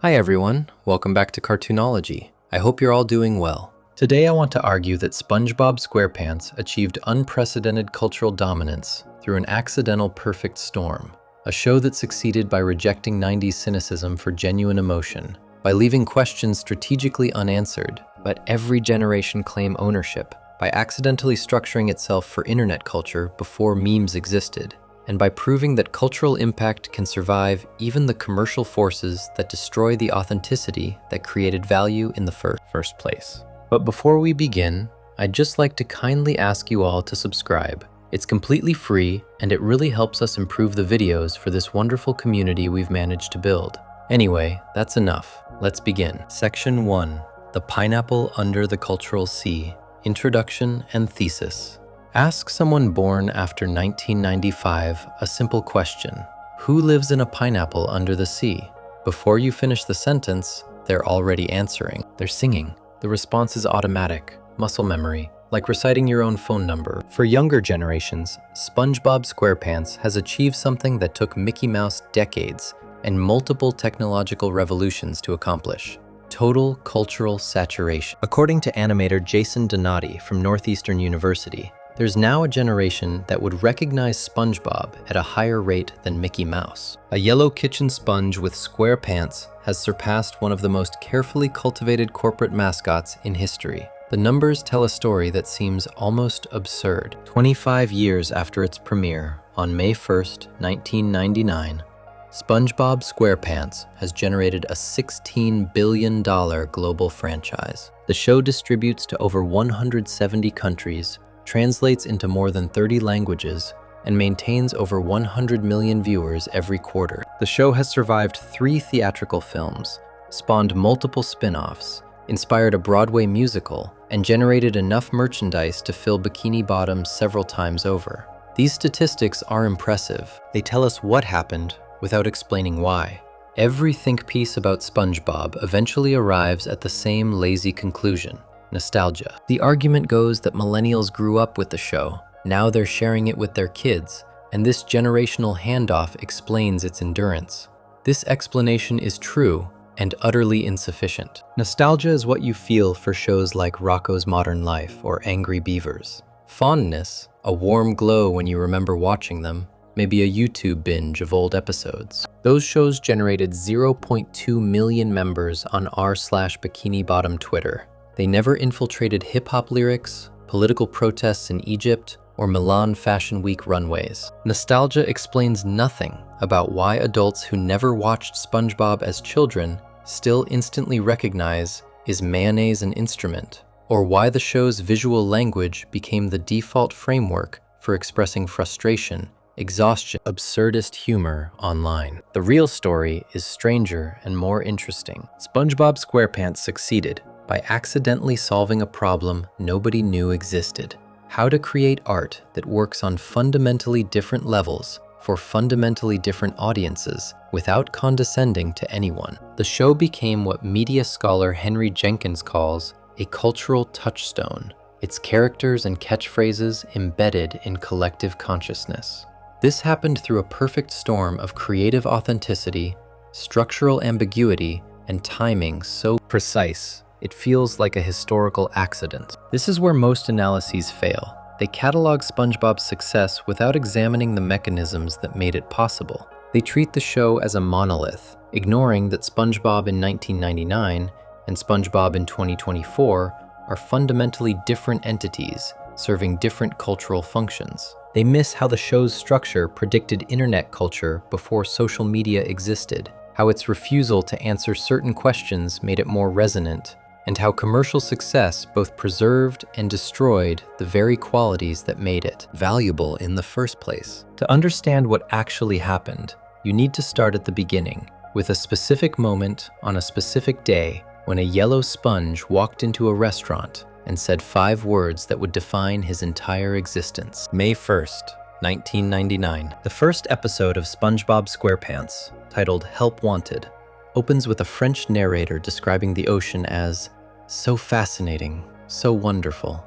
Hi everyone, welcome back to Cartoonology. I hope you're all doing well. Today I want to argue that SpongeBob SquarePants achieved unprecedented cultural dominance through an accidental perfect storm, a show that succeeded by rejecting 90s cynicism for genuine emotion, by leaving questions strategically unanswered, but every generation claim ownership, by accidentally structuring itself for internet culture before memes existed, and by proving that cultural impact can survive even the commercial forces that destroy the authenticity that created value in the first place. But before we begin, I'd just like to kindly ask you all to subscribe. It's completely free, and it really helps us improve the videos for this wonderful community we've managed to build. Anyway, that's enough. Let's begin. Section 1. The Pineapple Under the Cultural Sea. Introduction and Thesis. Ask someone born after 1995 a simple question. Who lives in a pineapple under the sea? Before you finish the sentence, they're already answering. They're singing. The response is automatic, muscle memory, like reciting your own phone number. For younger generations, SpongeBob SquarePants has achieved something that took Mickey Mouse decades and multiple technological revolutions to accomplish. Total cultural saturation. According to animator Jason Donati from Northeastern University, there's now a generation that would recognize SpongeBob at a higher rate than Mickey Mouse. A yellow kitchen sponge with square pants has surpassed one of the most carefully cultivated corporate mascots in history. The numbers tell a story that seems almost absurd. 25 years after its premiere, on May 1st, 1999, SpongeBob SquarePants has generated a $16 billion global franchise. The show distributes to over 170 countries, translates into more than 30 languages, and maintains over 100 million viewers every quarter. The show has survived 3 theatrical films, spawned multiple spin-offs, inspired a Broadway musical, and generated enough merchandise to fill bikini bottoms several times over. These statistics are impressive. They tell us what happened without explaining why. Every think piece about SpongeBob eventually arrives at the same lazy conclusion: nostalgia. The argument goes that millennials grew up with the show. Now they're sharing it with their kids, and this generational handoff explains its endurance. This explanation is true and utterly insufficient. Nostalgia is what you feel for shows like Rocko's Modern Life or Angry Beavers. Fondness, a warm glow when you remember watching them, may be a YouTube binge of old episodes. Those shows generated 0.2 million members on r/Bikini Bottom Twitter. They never infiltrated hip-hop lyrics, political protests in Egypt, or Milan Fashion Week runways. Nostalgia explains nothing about why adults who never watched SpongeBob as children still instantly recognize is mayonnaise an instrument, or why the show's visual language became the default framework for expressing frustration, exhaustion, absurdist humor online. The real story is stranger and more interesting. SpongeBob SquarePants succeeded by accidentally solving a problem nobody knew existed: how to create art that works on fundamentally different levels for fundamentally different audiences without condescending to anyone. The show became what media scholar Henry Jenkins calls a cultural touchstone, its characters and catchphrases embedded in collective consciousness. This happened through a perfect storm of creative authenticity, structural ambiguity, and timing so precise it feels like a historical accident. This is where most analyses fail. They catalog SpongeBob's success without examining the mechanisms that made it possible. They treat the show as a monolith, ignoring that SpongeBob in 1999 and SpongeBob in 2024 are fundamentally different entities, serving different cultural functions. They miss how the show's structure predicted internet culture before social media existed, how its refusal to answer certain questions made it more resonant, and how commercial success both preserved and destroyed the very qualities that made it valuable in the first place. To understand what actually happened, you need to start at the beginning, with a specific moment on a specific day when a yellow sponge walked into a restaurant and said 5 words that would define his entire existence. May 1st, 1999. The first episode of SpongeBob SquarePants, titled Help Wanted, opens with a French narrator describing the ocean as so fascinating, so wonderful.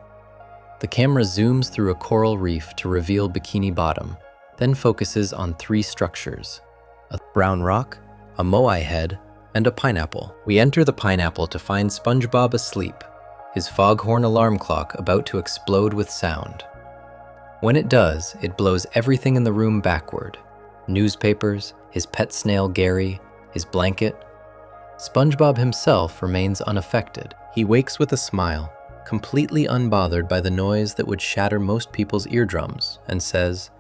The camera zooms through a coral reef to reveal Bikini Bottom, then focuses on 3 structures: a brown rock, a moai head, and a pineapple. We enter the pineapple to find SpongeBob asleep, his foghorn alarm clock about to explode with sound. When it does, it blows everything in the room backward. Newspapers, his pet snail Gary, his blanket. SpongeBob himself remains unaffected. He wakes with a smile, completely unbothered by the noise that would shatter most people's eardrums, and says,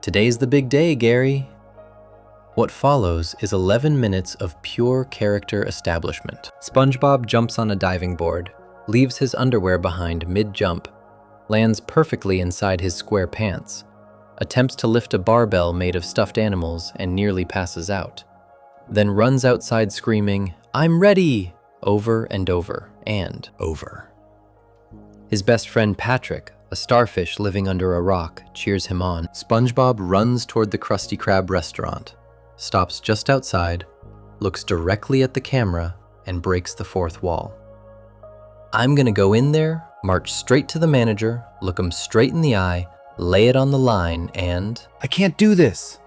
"Today's the big day, Gary." What follows is 11 minutes of pure character establishment. SpongeBob jumps on a diving board, leaves his underwear behind mid-jump, lands perfectly inside his square pants, attempts to lift a barbell made of stuffed animals and nearly passes out, then runs outside screaming, "I'm ready!" over and over and over. His best friend Patrick, a starfish living under a rock, cheers him on. SpongeBob runs toward the Krusty Krab restaurant, stops just outside, looks directly at the camera, and breaks the fourth wall. "I'm gonna go in there, march straight to the manager, look him straight in the eye, lay it on the line, and..." "I can't do this!"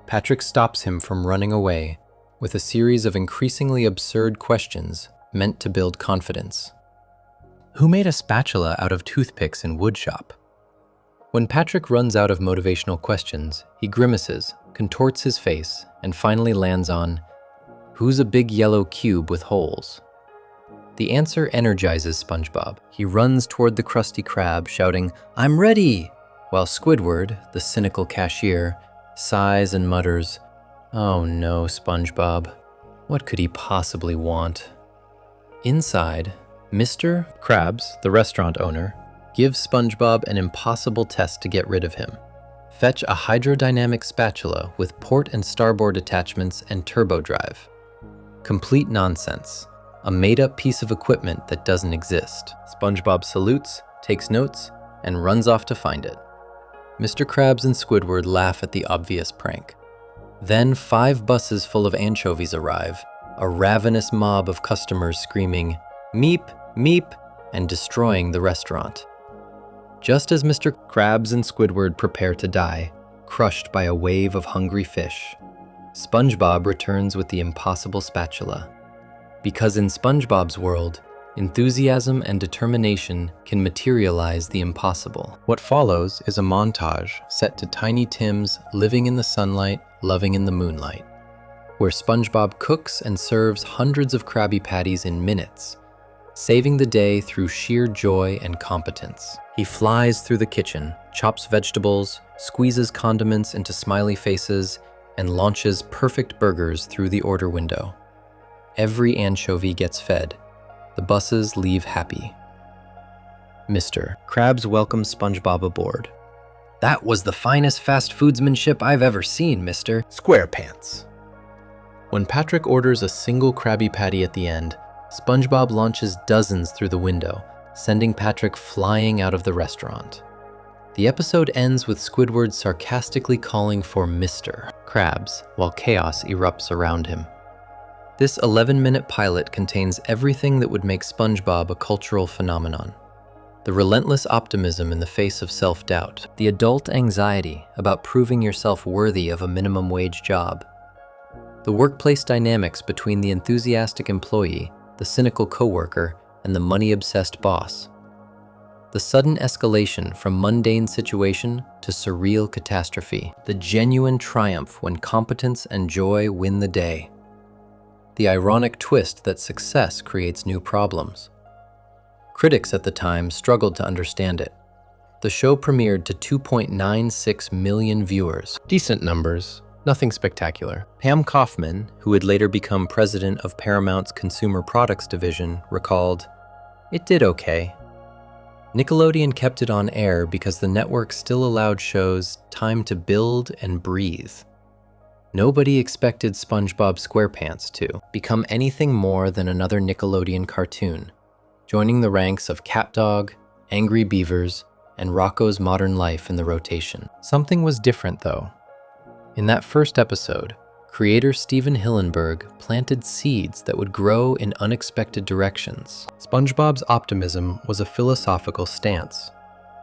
Patrick stops him from running away with a series of increasingly absurd questions meant to build confidence. Who made a spatula out of toothpicks in woodshop? When Patrick runs out of motivational questions, he grimaces, contorts his face, and finally lands on, "Who's a big yellow cube with holes?" The answer energizes SpongeBob. He runs toward the Krusty Krab, shouting, "I'm ready!" while Squidward, the cynical cashier, sighs and mutters, "Oh no, SpongeBob. What could he possibly want?" Inside, Mr. Krabs, the restaurant owner, gives SpongeBob an impossible test to get rid of him. Fetch a hydrodynamic spatula with port and starboard attachments and turbo drive. Complete nonsense. A made-up piece of equipment that doesn't exist. SpongeBob salutes, takes notes, and runs off to find it. Mr. Krabs and Squidward laugh at the obvious prank. Then 5 buses full of anchovies arrive, a ravenous mob of customers screaming, "Meep, meep," and destroying the restaurant. Just as Mr. Krabs and Squidward prepare to die, crushed by a wave of hungry fish, SpongeBob returns with the impossible spatula. Because in SpongeBob's world, enthusiasm and determination can materialize the impossible. What follows is a montage set to Tiny Tim's Living in the Sunlight, Loving in the Moonlight, where SpongeBob cooks and serves hundreds of Krabby Patties in minutes, saving the day through sheer joy and competence. He flies through the kitchen, chops vegetables, squeezes condiments into smiley faces, and launches perfect burgers through the order window. Every anchovy gets fed. The buses leave happy. Mr. Krabs welcomes SpongeBob aboard. "That was the finest fast foodsmanship I've ever seen, Mr. Squarepants." When Patrick orders a single Krabby Patty at the end, SpongeBob launches dozens through the window, sending Patrick flying out of the restaurant. The episode ends with Squidward sarcastically calling for Mr. Krabs while chaos erupts around him. This 11-minute pilot contains everything that would make SpongeBob a cultural phenomenon. The relentless optimism in the face of self-doubt, the adult anxiety about proving yourself worthy of a minimum wage job, the workplace dynamics between the enthusiastic employee, the cynical coworker, and the money-obsessed boss, the sudden escalation from mundane situation to surreal catastrophe, the genuine triumph when competence and joy win the day, the ironic twist that success creates new problems. Critics at the time struggled to understand it. The show premiered to 2.96 million viewers. Decent numbers, nothing spectacular. Pam Kaufman, who would later become president of Paramount's Consumer Products Division, recalled, "It did okay. Nickelodeon kept it on air because the network still allowed shows time to build and breathe. Nobody expected SpongeBob SquarePants to become anything more than another Nickelodeon cartoon, joining the ranks of CatDog, Angry Beavers, and Rocko's Modern Life in the rotation. Something was different, though. In that first episode, creator Steven Hillenburg planted seeds that would grow in unexpected directions. SpongeBob's optimism was a philosophical stance,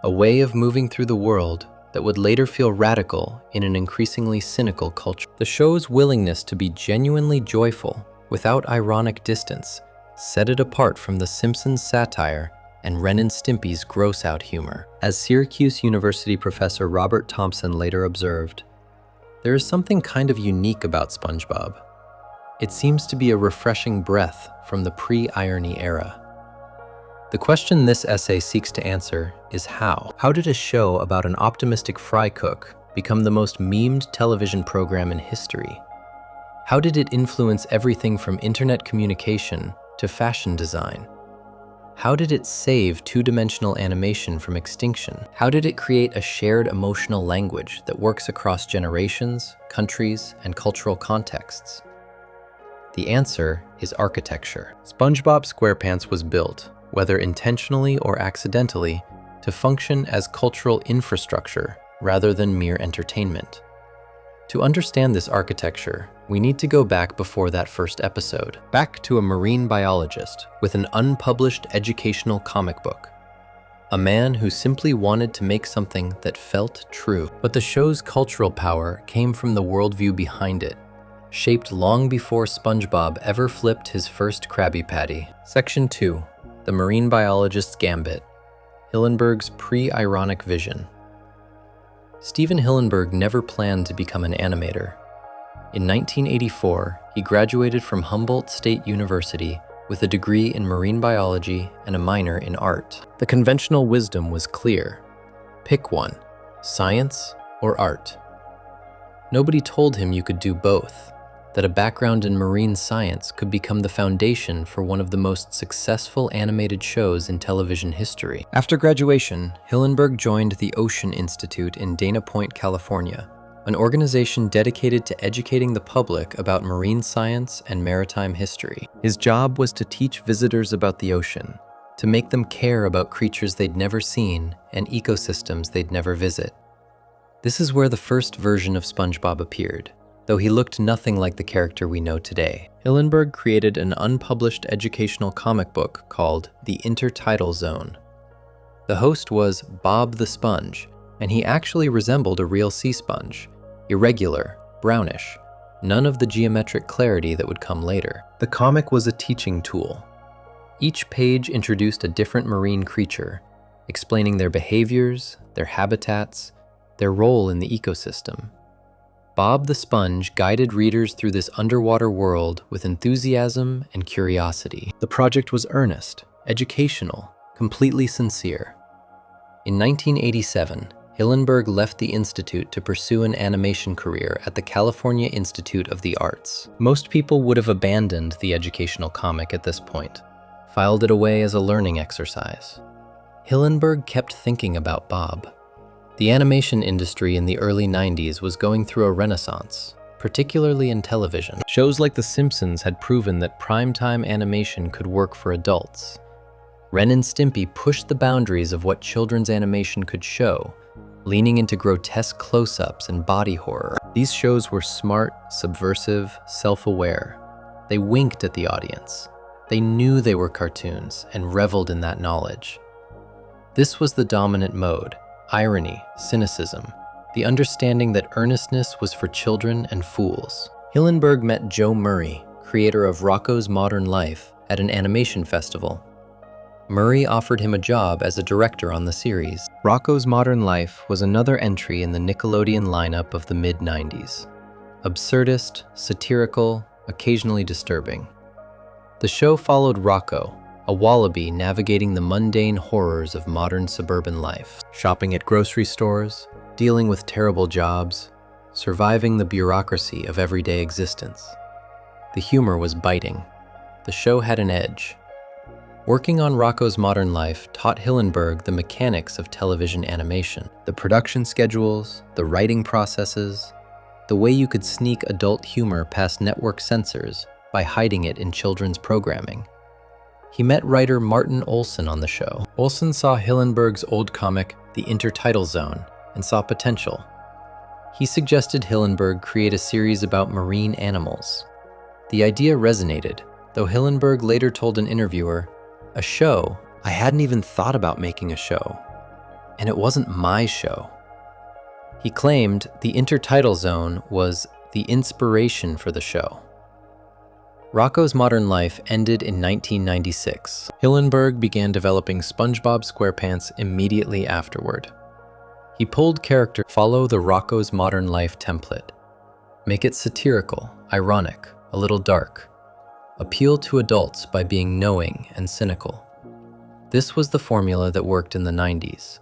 a way of moving through the world that would later feel radical in an increasingly cynical culture. The show's willingness to be genuinely joyful without ironic distance, set it apart from The Simpsons' satire and Ren and Stimpy's gross-out humor. As Syracuse University professor Robert Thompson later observed, there is something kind of unique about SpongeBob. It seems to be a refreshing breath from the pre-irony era. The question this essay seeks to answer is how. How did a show about an optimistic fry cook become the most memed television program in history? How did it influence everything from internet communication to fashion design? How did it save two-dimensional animation from extinction? How did it create a shared emotional language that works across generations, countries, and cultural contexts? The answer is architecture. SpongeBob SquarePants was built, whether intentionally or accidentally, to function as cultural infrastructure rather than mere entertainment. To understand this architecture, we need to go back before that first episode, back to a marine biologist with an unpublished educational comic book. A man who simply wanted to make something that felt true. But the show's cultural power came from the worldview behind it, shaped long before SpongeBob ever flipped his first Krabby Patty. Section 2. The Marine Biologist's Gambit. Hillenburg's pre-ironic vision. Steven Hillenburg never planned to become an animator. In 1984, he graduated from Humboldt State University with a degree in marine biology and a minor in art. The conventional wisdom was clear. Pick one, science or art. Nobody told him you could do both, that a background in marine science could become the foundation for one of the most successful animated shows in television history. After graduation, Hillenburg joined the Ocean Institute in Dana Point, California, an organization dedicated to educating the public about marine science and maritime history. His job was to teach visitors about the ocean, to make them care about creatures they'd never seen and ecosystems they'd never visit. This is where the first version of SpongeBob appeared, though he looked nothing like the character we know today. Hillenburg created an unpublished educational comic book called The Intertidal Zone. The host was Bob the Sponge, and he actually resembled a real sea sponge, irregular, brownish, none of the geometric clarity that would come later. The comic was a teaching tool. Each page introduced a different marine creature, explaining their behaviors, their habitats, their role in the ecosystem. Bob the Sponge guided readers through this underwater world with enthusiasm and curiosity. The project was earnest, educational, completely sincere. In 1987, Hillenburg left the institute to pursue an animation career at the California Institute of the Arts. Most people would have abandoned the educational comic at this point, filed it away as a learning exercise. Hillenburg kept thinking about Bob. The animation industry in the early 90s was going through a renaissance, particularly in television. Shows like The Simpsons had proven that primetime animation could work for adults. Ren and Stimpy pushed the boundaries of what children's animation could show, leaning into grotesque close-ups and body horror. These shows were smart, subversive, self-aware. They winked at the audience. They knew they were cartoons and reveled in that knowledge. This was the dominant mode. Irony, cynicism, the understanding that earnestness was for children and fools. Hillenburg met Joe Murray, creator of Rocko's Modern Life, at an animation festival. Murray offered him a job as a director on the series. Rocko's Modern Life was another entry in the Nickelodeon lineup of the mid-90s. Absurdist, satirical, occasionally disturbing. The show followed Rocko, a wallaby navigating the mundane horrors of modern suburban life, shopping at grocery stores, dealing with terrible jobs, surviving the bureaucracy of everyday existence. The humor was biting. The show had an edge. Working on Rocko's Modern Life taught Hillenburg the mechanics of television animation, the production schedules, the writing processes, the way you could sneak adult humor past network censors by hiding it in children's programming. He met writer Martin Olson on the show. Olson saw Hillenburg's old comic, The Intertidal Zone, and saw potential. He suggested Hillenburg create a series about marine animals. The idea resonated, though Hillenburg later told an interviewer, "A show? I hadn't even thought about making a show. And it wasn't my show." He claimed the Intertidal Zone was the inspiration for the show. Rocko's modern life ended in 1996. Hillenburg began developing SpongeBob SquarePants immediately afterward. He pulled character follow the Rocko's modern life template. Make it satirical, ironic, a little dark. Appeal to adults by being knowing and cynical. This was the formula that worked in the 90s.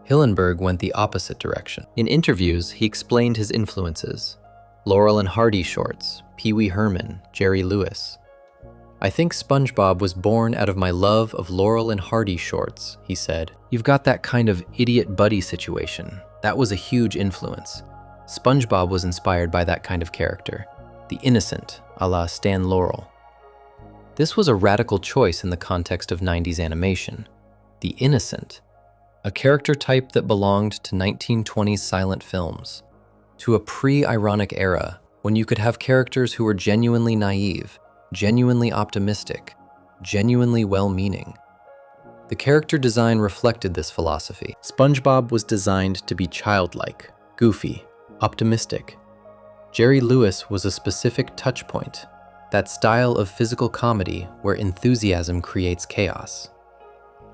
Hillenburg went the opposite direction. In interviews, he explained his influences. Laurel and Hardy shorts, Pee Wee Herman, Jerry Lewis. I think SpongeBob was born out of my love of Laurel and Hardy shorts, he said. You've got that kind of idiot buddy situation. That was a huge influence. SpongeBob was inspired by that kind of character. The innocent, a la Stan Laurel. This was a radical choice in the context of 90s animation. The innocent. A character type that belonged to 1920s silent films. To a pre-ironic era when you could have characters who were genuinely naive, genuinely optimistic, genuinely well-meaning. The character design reflected this philosophy. SpongeBob was designed to be childlike, goofy, optimistic. Jerry Lewis was a specific touch point, that style of physical comedy where enthusiasm creates chaos.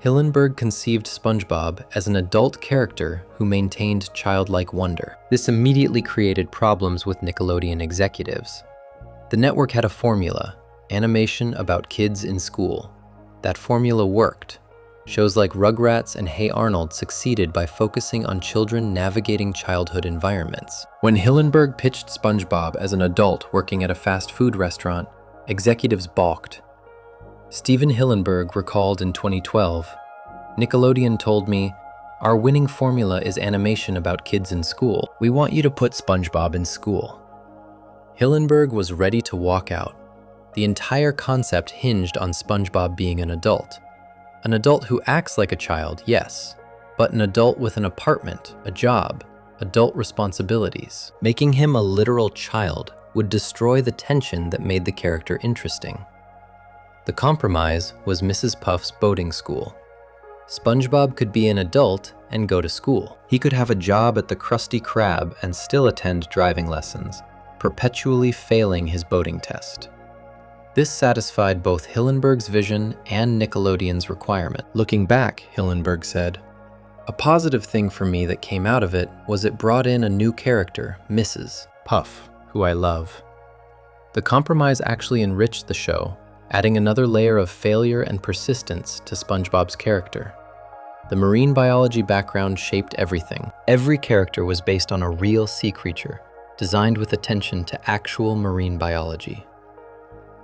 Hillenburg conceived SpongeBob as an adult character who maintained childlike wonder. This immediately created problems with Nickelodeon executives. The network had a formula, animation about kids in school. That formula worked. Shows like Rugrats and Hey Arnold succeeded by focusing on children navigating childhood environments. When Hillenburg pitched SpongeBob as an adult working at a fast food restaurant, executives balked. Steven Hillenburg recalled in 2012, Nickelodeon told me, "Our winning formula is animation about kids in school. We want you to put SpongeBob in school." Hillenburg was ready to walk out. The entire concept hinged on SpongeBob being an adult. An adult who acts like a child, yes, but an adult with an apartment, a job, adult responsibilities. Making him a literal child would destroy the tension that made the character interesting. The compromise was Mrs. Puff's boating school. SpongeBob could be an adult and go to school. He could have a job at the Krusty Krab and still attend driving lessons, perpetually failing his boating test. This satisfied both Hillenburg's vision and Nickelodeon's requirement. Looking back, Hillenburg said, "A positive thing for me that came out of it was it brought in a new character, Mrs. Puff, who I love." The compromise actually enriched the show, adding another layer of failure and persistence to SpongeBob's character. The marine biology background shaped everything. Every character was based on a real sea creature, designed with attention to actual marine biology.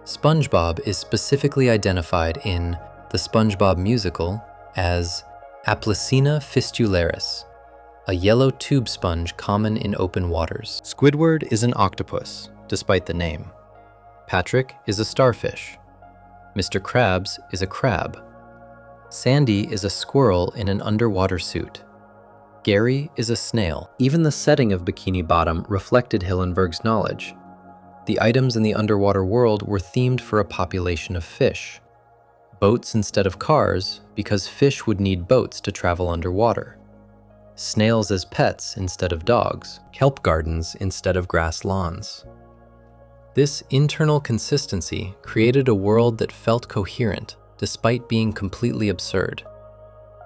SpongeBob is specifically identified in the SpongeBob musical as Aplycina fistularis, a yellow tube sponge common in open waters. Squidward is an octopus, despite the name. Patrick is a starfish. Mr. Krabs is a crab. Sandy is a squirrel in an underwater suit. Gary is a snail. Even the setting of Bikini Bottom reflected Hillenburg's knowledge. The items in the underwater world were themed for a population of fish. Boats instead of cars, because fish would need boats to travel underwater. Snails as pets instead of dogs. Kelp gardens instead of grass lawns. This internal consistency created a world that felt coherent, despite being completely absurd.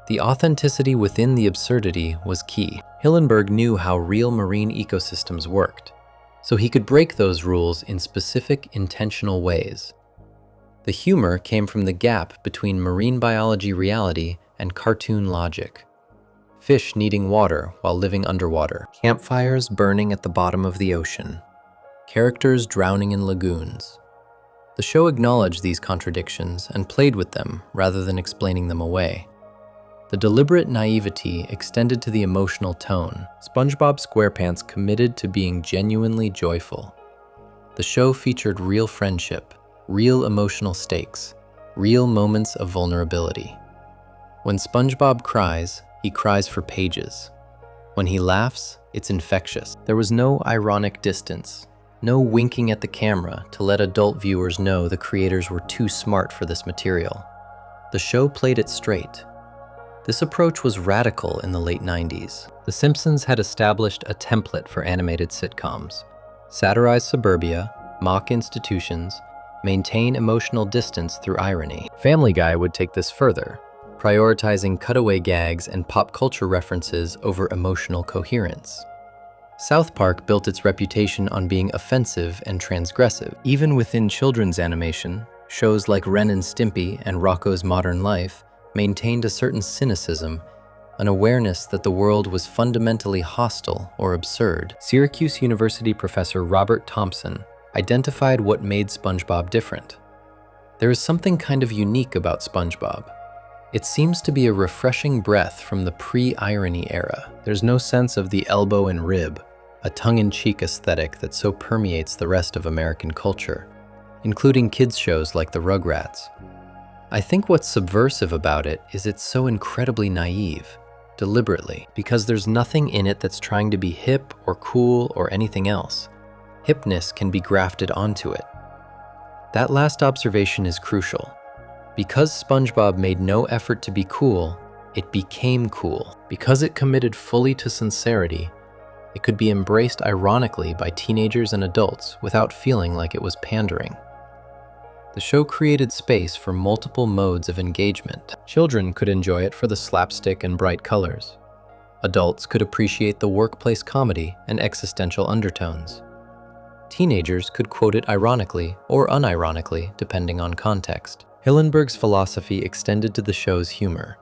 The authenticity within the absurdity was key. Hillenburg knew how real marine ecosystems worked, so he could break those rules in specific, intentional ways. The humor came from the gap between marine biology reality and cartoon logic. Fish needing water while living underwater. Campfires burning at the bottom of the ocean. Characters drowning in lagoons. The show acknowledged these contradictions and played with them rather than explaining them away. The deliberate naivety extended to the emotional tone. SpongeBob SquarePants committed to being genuinely joyful. The show featured real friendship, real emotional stakes, real moments of vulnerability. When SpongeBob cries, he cries for pages. When he laughs, it's infectious. There was no ironic distance. No winking at the camera to let adult viewers know the creators were too smart for this material. The show played it straight. This approach was radical in the late 90s. The Simpsons had established a template for animated sitcoms. Satirize suburbia, mock institutions, maintain emotional distance through irony. Family Guy would take this further, prioritizing cutaway gags and pop culture references over emotional coherence. South Park built its reputation on being offensive and transgressive. Even within children's animation, shows like Ren and Stimpy and Rocko's Modern Life maintained a certain cynicism, an awareness that the world was fundamentally hostile or absurd. Syracuse University professor Robert Thompson identified what made SpongeBob different. There is something kind of unique about SpongeBob. It seems to be a refreshing breath from the pre-irony era. There's no sense of the elbow and rib, a tongue-in-cheek aesthetic that so permeates the rest of American culture, including kids' shows like the Rugrats. I think what's subversive about it is it's so incredibly naive, deliberately, because there's nothing in it that's trying to be hip or cool or anything else. Hipness can be grafted onto it. That last observation is crucial. Because SpongeBob made no effort to be cool, it became cool. Because it committed fully to sincerity, it could be embraced ironically by teenagers and adults without feeling like it was pandering. The show created space for multiple modes of engagement. Children could enjoy it for the slapstick and bright colors. Adults could appreciate the workplace comedy and existential undertones. Teenagers could quote it ironically or unironically, depending on context. Hillenburg's philosophy extended to the show's humor.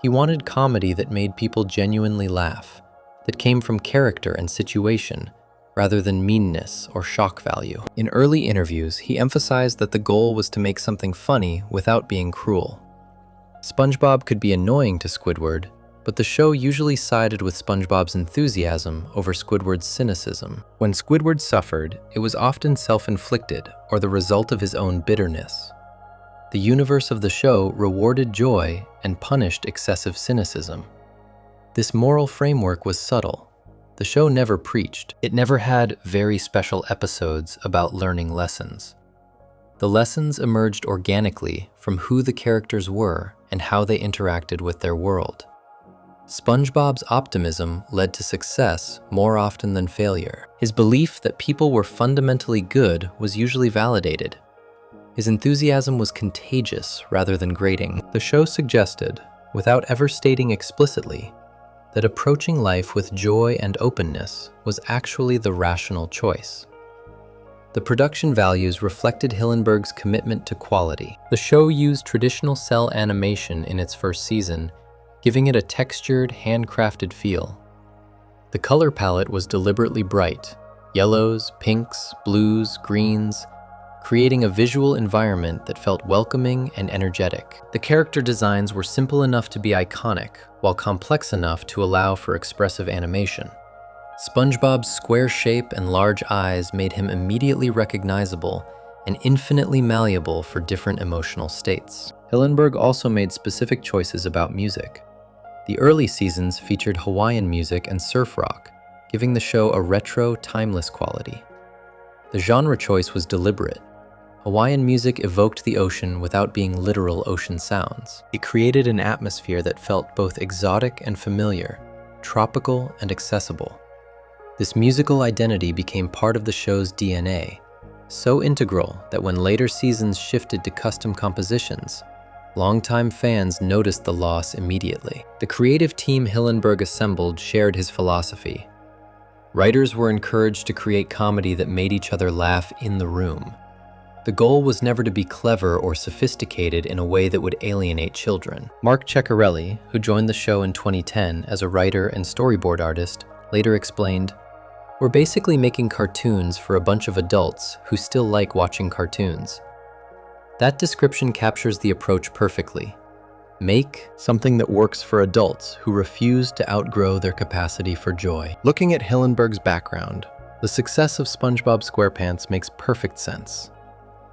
He wanted comedy that made people genuinely laugh, that came from character and situation, rather than meanness or shock value. In early interviews, he emphasized that the goal was to make something funny without being cruel. SpongeBob could be annoying to Squidward, but the show usually sided with SpongeBob's enthusiasm over Squidward's cynicism. When Squidward suffered, it was often self-inflicted or the result of his own bitterness. The universe of the show rewarded joy and punished excessive cynicism. This moral framework was subtle. The show never preached. It never had very special episodes about learning lessons. The lessons emerged organically from who the characters were and how they interacted with their world. SpongeBob's optimism led to success more often than failure. His belief that people were fundamentally good was usually validated. His enthusiasm was contagious rather than grating. The show suggested, without ever stating explicitly, that approaching life with joy and openness was actually the rational choice. The production values reflected Hillenburg's commitment to quality. The show used traditional cell animation in its first season, giving it a textured, handcrafted feel. The color palette was deliberately bright, yellows, pinks, blues, greens, creating a visual environment that felt welcoming and energetic. The character designs were simple enough to be iconic, while complex enough to allow for expressive animation. SpongeBob's square shape and large eyes made him immediately recognizable and infinitely malleable for different emotional states. Hillenburg also made specific choices about music. The early seasons featured Hawaiian music and surf rock, giving the show a retro, timeless quality. The genre choice was deliberate. Hawaiian music evoked the ocean without being literal ocean sounds. It created an atmosphere that felt both exotic and familiar, tropical and accessible. This musical identity became part of the show's DNA, so integral that when later seasons shifted to custom compositions, longtime fans noticed the loss immediately. The creative team Hillenburg assembled shared his philosophy. Writers were encouraged to create comedy that made each other laugh in the room. The goal was never to be clever or sophisticated in a way that would alienate children. Mark Ceccarelli, who joined the show in 2010 as a writer and storyboard artist, later explained, "We're basically making cartoons for a bunch of adults who still like watching cartoons." That description captures the approach perfectly. Make something that works for adults who refuse to outgrow their capacity for joy. Looking at Hillenburg's background, the success of SpongeBob SquarePants makes perfect sense.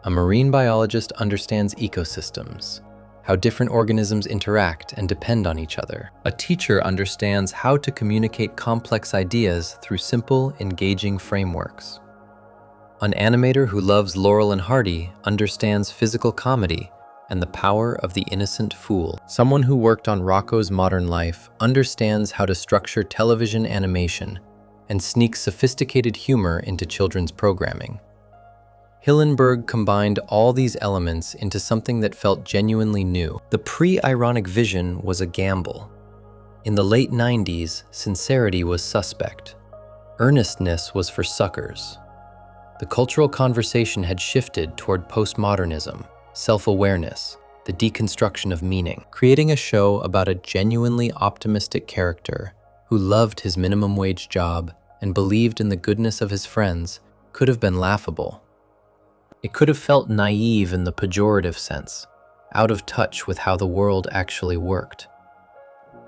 A marine biologist understands ecosystems, how different organisms interact and depend on each other. A teacher understands how to communicate complex ideas through simple, engaging frameworks. An animator who loves Laurel and Hardy understands physical comedy and the power of the innocent fool. Someone who worked on Rocko's Modern Life understands how to structure television animation and sneak sophisticated humor into children's programming. Hillenburg combined all these elements into something that felt genuinely new. The pre-ironic vision was a gamble. In the late 90s, sincerity was suspect. Earnestness was for suckers. The cultural conversation had shifted toward postmodernism, self-awareness, the deconstruction of meaning. Creating a show about a genuinely optimistic character who loved his minimum wage job and believed in the goodness of his friends could have been laughable. It could have felt naive in the pejorative sense, out of touch with how the world actually worked.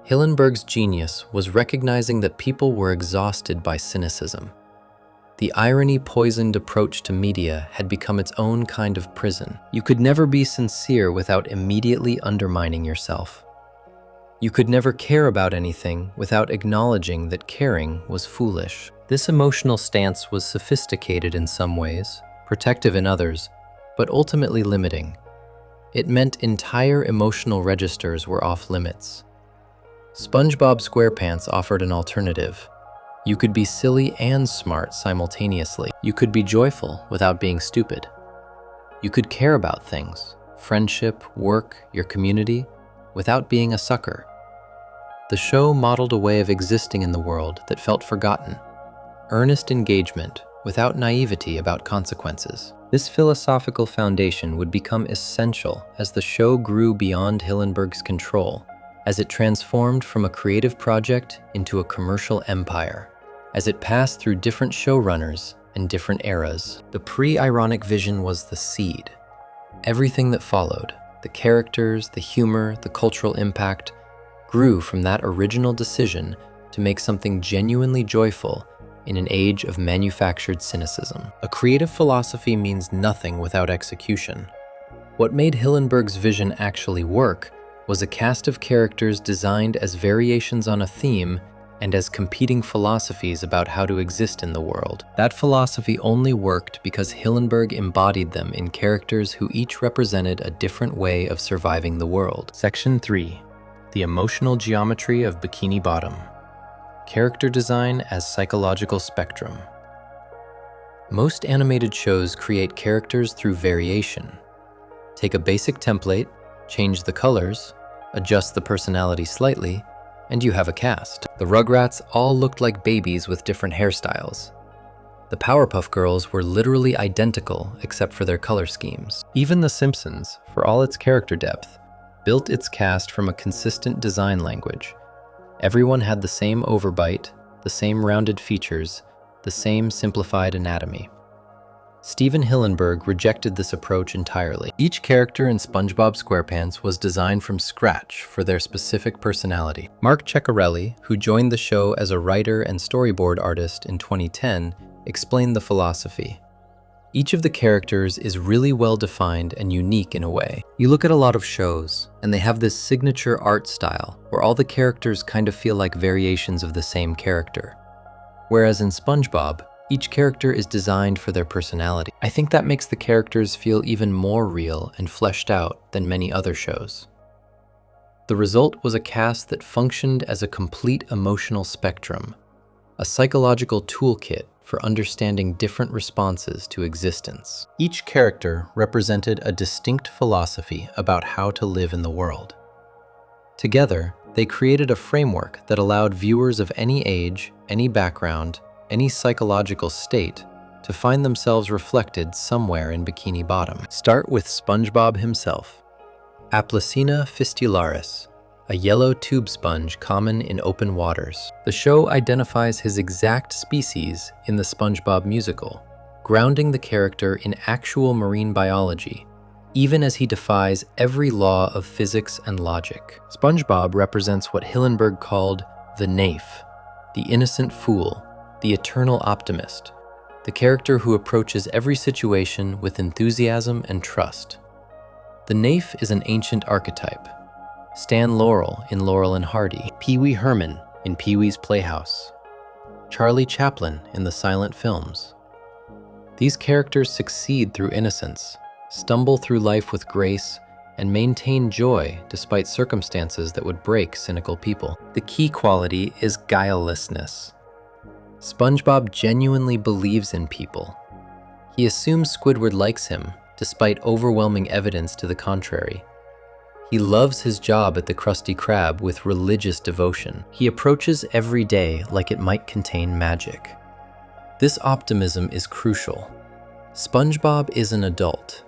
Hillenburg's genius was recognizing that people were exhausted by cynicism. The irony-poisoned approach to media had become its own kind of prison. You could never be sincere without immediately undermining yourself. You could never care about anything without acknowledging that caring was foolish. This emotional stance was sophisticated in some ways, protective in others, but ultimately limiting. It meant entire emotional registers were off limits. SpongeBob SquarePants offered an alternative. You could be silly and smart simultaneously. You could be joyful without being stupid. You could care about things, friendship, work, your community, without being a sucker. The show modeled a way of existing in the world that felt forgotten. Earnest engagement without naivety about consequences. This philosophical foundation would become essential as the show grew beyond Hillenburg's control, as it transformed from a creative project into a commercial empire, as it passed through different showrunners and different eras. The pre-ironic vision was the seed. Everything that followed, the characters, the humor, the cultural impact, grew from that original decision to make something genuinely joyful in an age of manufactured cynicism. A creative philosophy means nothing without execution. What made Hillenburg's vision actually work was a cast of characters designed as variations on a theme and as competing philosophies about how to exist in the world. That philosophy only worked because Hillenburg embodied them in characters who each represented a different way of surviving the world. Section 3. The emotional geometry of Bikini Bottom. Character design as psychological spectrum. Most animated shows create characters through variation. Take a basic template, change the colors, adjust the personality slightly, and you have a cast. The Rugrats all looked like babies with different hairstyles. The Powerpuff Girls were literally identical except for their color schemes. Even The Simpsons, for all its character depth, built its cast from a consistent design language. Everyone had the same overbite, the same rounded features, the same simplified anatomy. Steven Hillenburg rejected this approach entirely. Each character in SpongeBob SquarePants was designed from scratch for their specific personality. Mark Ceccarelli, who joined the show as a writer and storyboard artist in 2010, explained the philosophy. Each of the characters is really well defined and unique in a way. You look at a lot of shows, and they have this signature art style where all the characters kind of feel like variations of the same character. Whereas in SpongeBob, each character is designed for their personality. I think that makes the characters feel even more real and fleshed out than many other shows. The result was a cast that functioned as a complete emotional spectrum, a psychological toolkit for understanding different responses to existence. Each character represented a distinct philosophy about how to live in the world. Together, they created a framework that allowed viewers of any age, any background, any psychological state to find themselves reflected somewhere in Bikini Bottom. Start with SpongeBob himself. Aplycina fistularis, a yellow tube sponge common in open waters. The show identifies his exact species in the SpongeBob musical, grounding the character in actual marine biology, even as he defies every law of physics and logic. SpongeBob represents what Hillenburg called the naif, the innocent fool, the eternal optimist, the character who approaches every situation with enthusiasm and trust. The naif is an ancient archetype. Stan Laurel in Laurel and Hardy, Pee Wee Herman in Pee Wee's Playhouse, Charlie Chaplin in the silent films. These characters succeed through innocence, stumble through life with grace, and maintain joy despite circumstances that would break cynical people. The key quality is guilelessness. SpongeBob genuinely believes in people. He assumes Squidward likes him, despite overwhelming evidence to the contrary. He loves his job at the Krusty Krab with religious devotion. He approaches every day like it might contain magic. This optimism is crucial. SpongeBob is an adult.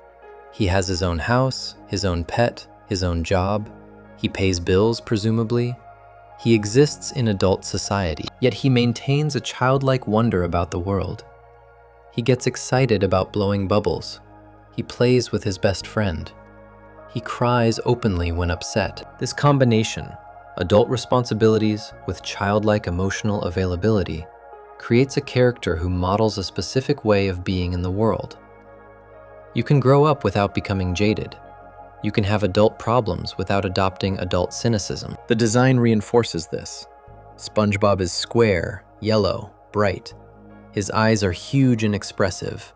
He has his own house, his own pet, his own job. He pays bills, presumably. He exists in adult society, yet he maintains a childlike wonder about the world. He gets excited about blowing bubbles. He plays with his best friend. He cries openly when upset. This combination, adult responsibilities with childlike emotional availability, creates a character who models a specific way of being in the world. You can grow up without becoming jaded. You can have adult problems without adopting adult cynicism. The design reinforces this. SpongeBob is square, yellow, bright. His eyes are huge and expressive.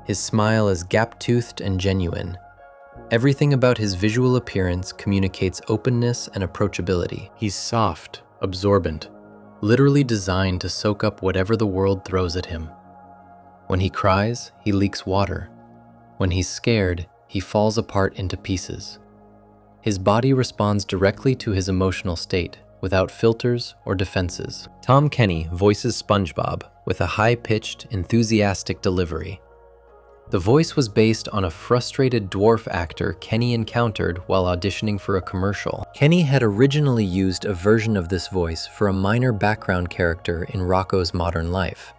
His smile is gap-toothed and genuine. Everything about his visual appearance communicates openness and approachability. He's soft, absorbent, literally designed to soak up whatever the world throws at him. When he cries, he leaks water. When he's scared, he falls apart into pieces. His body responds directly to his emotional state, without filters or defenses. Tom Kenny voices SpongeBob with a high-pitched, enthusiastic delivery. The voice was based on a frustrated dwarf actor Kenny encountered while auditioning for a commercial. Kenny had originally used a version of this voice for a minor background character in Rocko's Modern Life.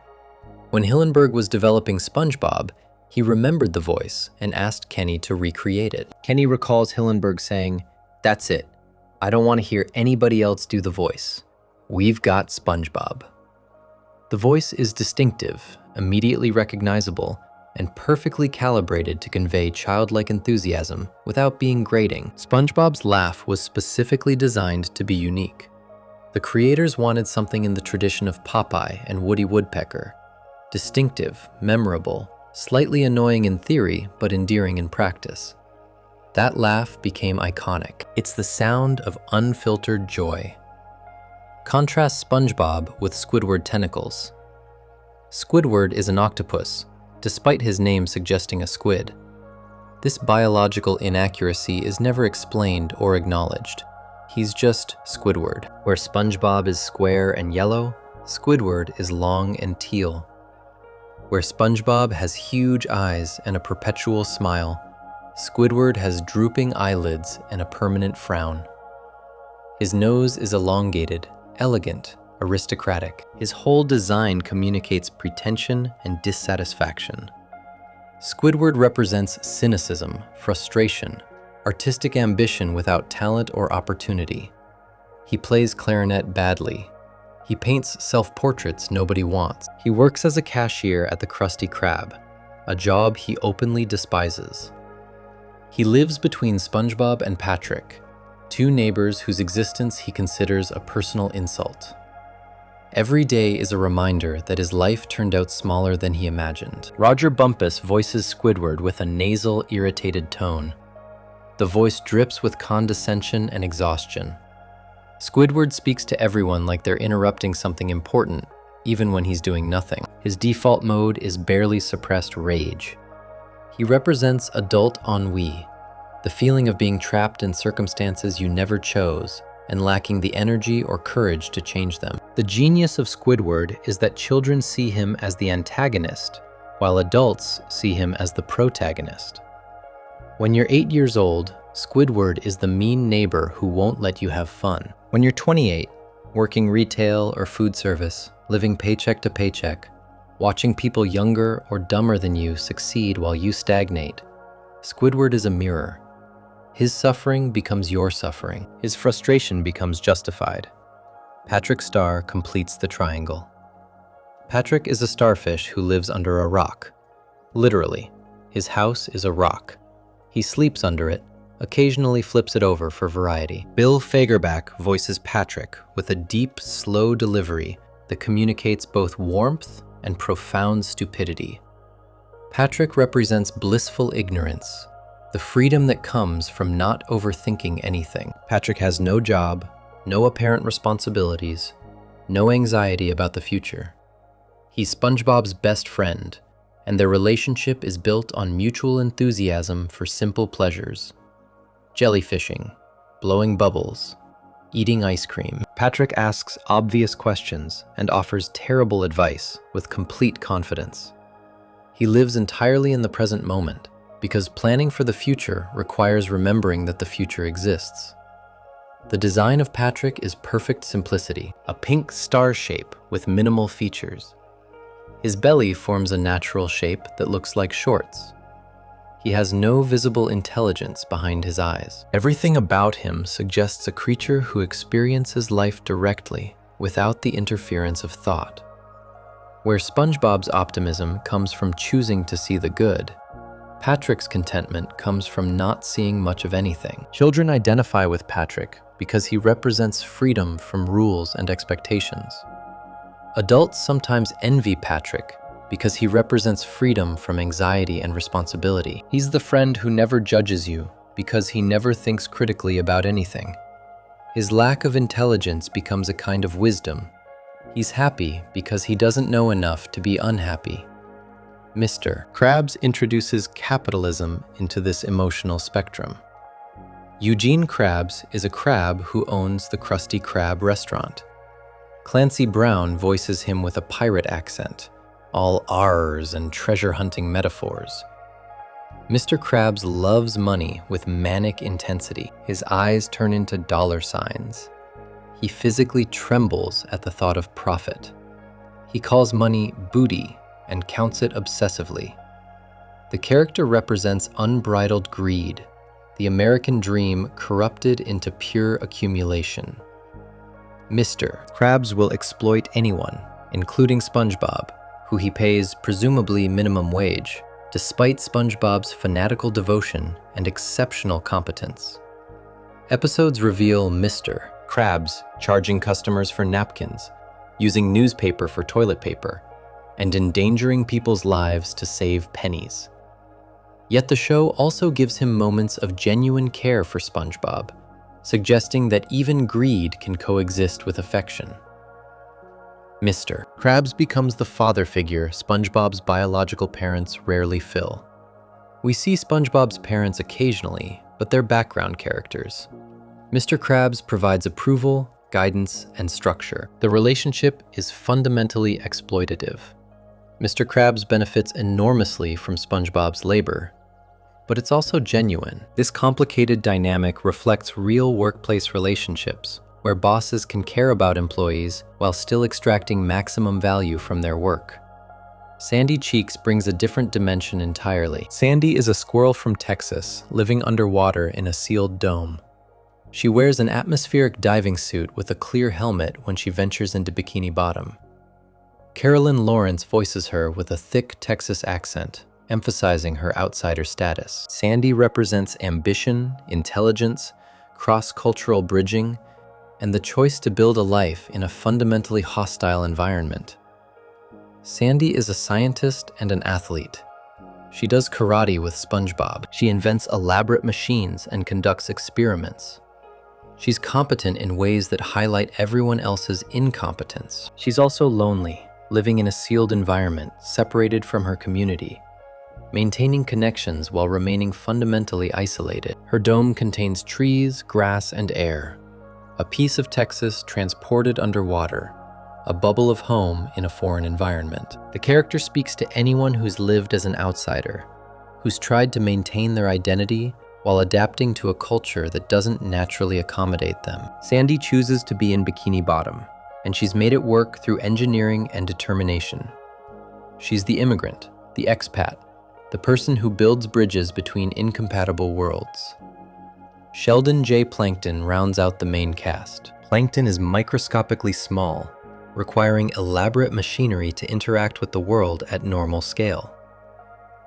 When Hillenburg was developing SpongeBob, he remembered the voice and asked Kenny to recreate it. Kenny recalls Hillenburg saying, "That's it. I don't want to hear anybody else do the voice. We've got SpongeBob." The voice is distinctive, immediately recognizable, and perfectly calibrated to convey childlike enthusiasm without being grating. SpongeBob's laugh was specifically designed to be unique. The creators wanted something in the tradition of Popeye and Woody Woodpecker. Distinctive, memorable, slightly annoying in theory, but endearing in practice. That laugh became iconic. It's the sound of unfiltered joy. Contrast SpongeBob with Squidward tentacles. Squidward is an octopus, despite his name suggesting a squid. This biological inaccuracy is never explained or acknowledged. He's just Squidward. Where SpongeBob is square and yellow, Squidward is long and teal. Where SpongeBob has huge eyes and a perpetual smile, Squidward has drooping eyelids and a permanent frown. His nose is elongated, elegant, aristocratic. His whole design communicates pretension and dissatisfaction. Squidward represents cynicism, frustration, artistic ambition without talent or opportunity. He plays clarinet badly. He paints self-portraits nobody wants. He works as a cashier at the Krusty Krab, a job he openly despises. He lives between SpongeBob and Patrick, two neighbors whose existence he considers a personal insult. Every day is a reminder that his life turned out smaller than he imagined. Roger Bumpus voices Squidward with a nasal, irritated tone. The voice drips with condescension and exhaustion. Squidward speaks to everyone like they're interrupting something important, even when he's doing nothing. His default mode is barely suppressed rage. He represents adult ennui, the feeling of being trapped in circumstances you never chose and lacking the energy or courage to change them. The genius of Squidward is that children see him as the antagonist, while adults see him as the protagonist. When you're 8 years old, Squidward is the mean neighbor who won't let you have fun. When you're 28, working retail or food service, living paycheck to paycheck, watching people younger or dumber than you succeed while you stagnate, Squidward is a mirror. His suffering becomes your suffering. His frustration becomes justified. Patrick Star completes the triangle. Patrick is a starfish who lives under a rock. Literally, his house is a rock. He sleeps under it, occasionally flips it over for variety. Bill Fagerback voices Patrick with a deep, slow delivery that communicates both warmth and profound stupidity. Patrick represents blissful ignorance, the freedom that comes from not overthinking anything. Patrick has no job, no apparent responsibilities, no anxiety about the future. He's SpongeBob's best friend, and their relationship is built on mutual enthusiasm for simple pleasures. Jellyfishing, blowing bubbles, eating ice cream. Patrick asks obvious questions and offers terrible advice with complete confidence. He lives entirely in the present moment because planning for the future requires remembering that the future exists. The design of Patrick is perfect simplicity, a pink star shape with minimal features. His belly forms a natural shape that looks like shorts. He has no visible intelligence behind his eyes. Everything about him suggests a creature who experiences life directly without the interference of thought. Where SpongeBob's optimism comes from choosing to see the good, Patrick's contentment comes from not seeing much of anything. Children identify with Patrick because he represents freedom from rules and expectations. Adults sometimes envy Patrick because he represents freedom from anxiety and responsibility. He's the friend who never judges you because he never thinks critically about anything. His lack of intelligence becomes a kind of wisdom. He's happy because he doesn't know enough to be unhappy. Mr. Krabs introduces capitalism into this emotional spectrum. Eugene Krabs is a crab who owns the Krusty Krab restaurant. Clancy Brown voices him with a pirate accent, all R's and treasure-hunting metaphors. Mr. Krabs loves money with manic intensity. His eyes turn into dollar signs. He physically trembles at the thought of profit. He calls money booty and counts it obsessively. The character represents unbridled greed, the American dream corrupted into pure accumulation. Mr. Krabs will exploit anyone, including SpongeBob, who he pays presumably minimum wage, despite SpongeBob's fanatical devotion and exceptional competence. Episodes reveal Mr. Krabs charging customers for napkins, using newspaper for toilet paper, and endangering people's lives to save pennies. Yet the show also gives him moments of genuine care for SpongeBob, suggesting that even greed can coexist with affection. Mr. Krabs becomes the father figure SpongeBob's biological parents rarely fill. We see SpongeBob's parents occasionally, but they're background characters. Mr. Krabs provides approval, guidance, and structure. The relationship is fundamentally exploitative. Mr. Krabs benefits enormously from SpongeBob's labor, but it's also genuine. This complicated dynamic reflects real workplace relationships, where bosses can care about employees while still extracting maximum value from their work. Sandy Cheeks brings a different dimension entirely. Sandy is a squirrel from Texas, living underwater in a sealed dome. She wears an atmospheric diving suit with a clear helmet when she ventures into Bikini Bottom. Carolyn Lawrence voices her with a thick Texas accent, emphasizing her outsider status. Sandy represents ambition, intelligence, cross-cultural bridging, and the choice to build a life in a fundamentally hostile environment. Sandy is a scientist and an athlete. She does karate with SpongeBob. She invents elaborate machines and conducts experiments. She's competent in ways that highlight everyone else's incompetence. She's also lonely, living in a sealed environment, separated from her community, maintaining connections while remaining fundamentally isolated. Her dome contains trees, grass, and air, a piece of Texas transported underwater, a bubble of home in a foreign environment. The character speaks to anyone who's lived as an outsider, who's tried to maintain their identity while adapting to a culture that doesn't naturally accommodate them. Sandy chooses to be in Bikini Bottom, and she's made it work through engineering and determination. She's the immigrant, the expat, the person who builds bridges between incompatible worlds. Sheldon J. Plankton rounds out the main cast. Plankton is microscopically small, requiring elaborate machinery to interact with the world at normal scale.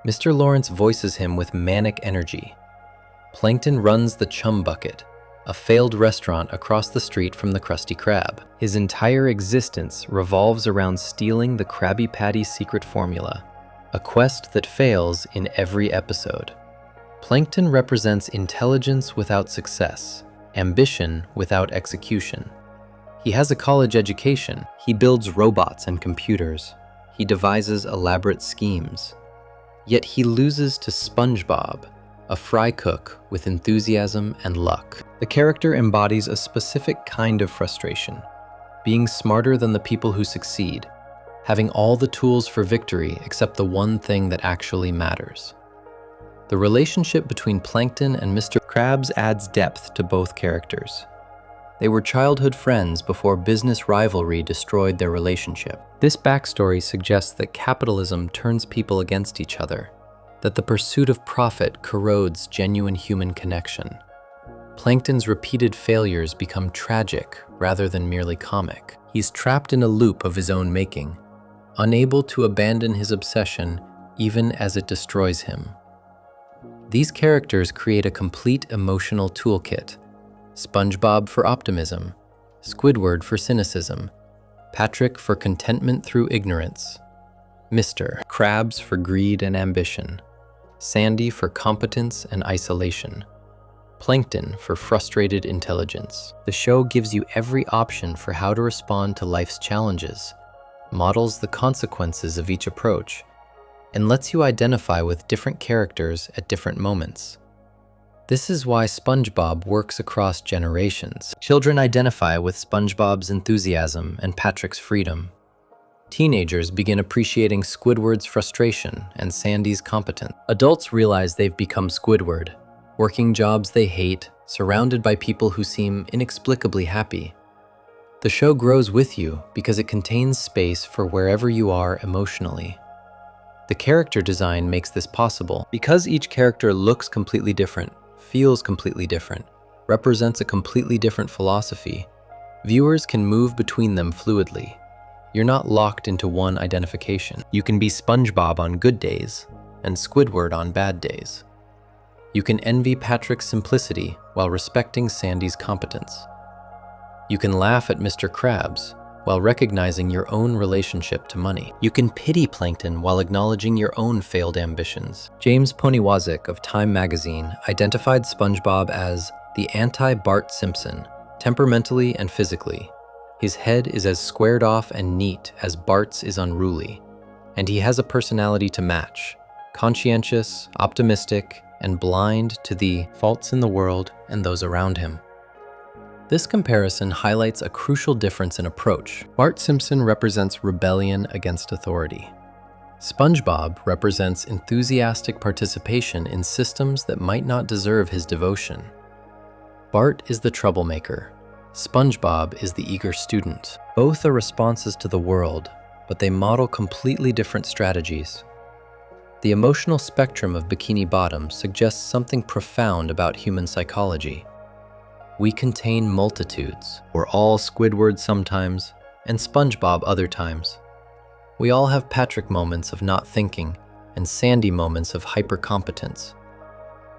Mr. Lawrence voices him with manic energy. Plankton runs the Chum Bucket, a failed restaurant across the street from the Krusty Krab. His entire existence revolves around stealing the Krabby Patty's secret formula, a quest that fails in every episode. Plankton represents intelligence without success, ambition without execution. He has a college education. He builds robots and computers. He devises elaborate schemes. Yet he loses to SpongeBob, a fry cook with enthusiasm and luck. The character embodies a specific kind of frustration, being smarter than the people who succeed, having all the tools for victory except the one thing that actually matters. The relationship between Plankton and Mr. Krabs adds depth to both characters. They were childhood friends before business rivalry destroyed their relationship. This backstory suggests that capitalism turns people against each other, that the pursuit of profit corrodes genuine human connection. Plankton's repeated failures become tragic rather than merely comic. He's trapped in a loop of his own making, unable to abandon his obsession even as it destroys him. These characters create a complete emotional toolkit. SpongeBob for optimism, Squidward for cynicism, Patrick for contentment through ignorance, Mr. Krabs for greed and ambition, Sandy for competence and isolation, Plankton for frustrated intelligence. The show gives you every option for how to respond to life's challenges, models the consequences of each approach, and lets you identify with different characters at different moments. This is why SpongeBob works across generations. Children identify with SpongeBob's enthusiasm and Patrick's freedom. Teenagers begin appreciating Squidward's frustration and Sandy's competence. Adults realize they've become Squidward, working jobs they hate, surrounded by people who seem inexplicably happy. The show grows with you because it contains space for wherever you are emotionally. The character design makes this possible. Because each character looks completely different, feels completely different, represents a completely different philosophy, viewers can move between them fluidly. You're not locked into one identification. You can be SpongeBob on good days and Squidward on bad days. You can envy Patrick's simplicity while respecting Sandy's competence. You can laugh at Mr. Krabs while recognizing your own relationship to money. You can pity Plankton while acknowledging your own failed ambitions. James Poniwazik of Time magazine identified SpongeBob as the anti-Bart Simpson, temperamentally and physically. His head is as squared off and neat as Bart's is unruly, and he has a personality to match, conscientious, optimistic, and blind to the faults in the world and those around him. This comparison highlights a crucial difference in approach. Bart Simpson represents rebellion against authority. SpongeBob represents enthusiastic participation in systems that might not deserve his devotion. Bart is the troublemaker. SpongeBob is the eager student. Both are responses to the world, but they model completely different strategies. The emotional spectrum of Bikini Bottom suggests something profound about human psychology. We contain multitudes. We're all Squidward sometimes, and SpongeBob other times. We all have Patrick moments of not thinking, and Sandy moments of hypercompetence.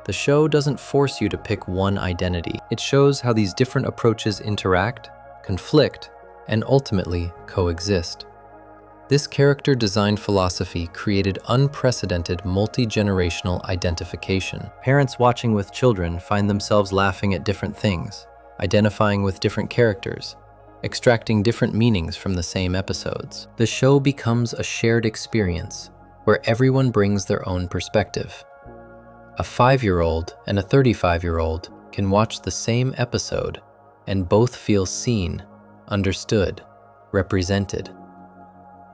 The show doesn't force you to pick one identity. It shows how these different approaches interact, conflict, and ultimately coexist. This character design philosophy created unprecedented multi-generational identification. Parents watching with children find themselves laughing at different things, identifying with different characters, extracting different meanings from the same episodes. The show becomes a shared experience where everyone brings their own perspective. A 5-year-old and a 35-year-old can watch the same episode and both feel seen, understood, represented.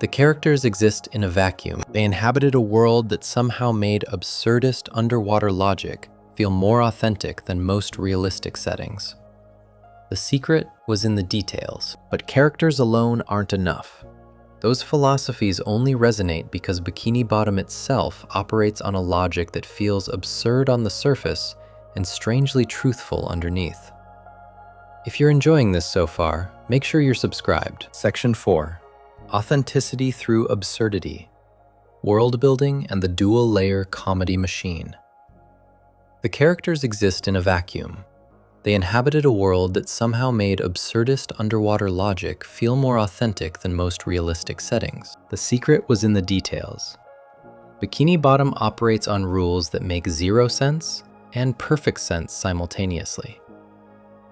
The characters exist in a vacuum. They inhabited a world that somehow made absurdist underwater logic feel more authentic than most realistic settings. The secret was in the details, but characters alone aren't enough. Those philosophies only resonate because Bikini Bottom itself operates on a logic that feels absurd on the surface and strangely truthful underneath. If you're enjoying this so far, make sure you're subscribed. Section 4. Authenticity through absurdity, world-building and the dual-layer comedy machine. The characters exist in a vacuum. They inhabited a world that somehow made absurdist underwater logic feel more authentic than most realistic settings. The secret was in the details. Bikini Bottom operates on rules that make zero sense and perfect sense simultaneously.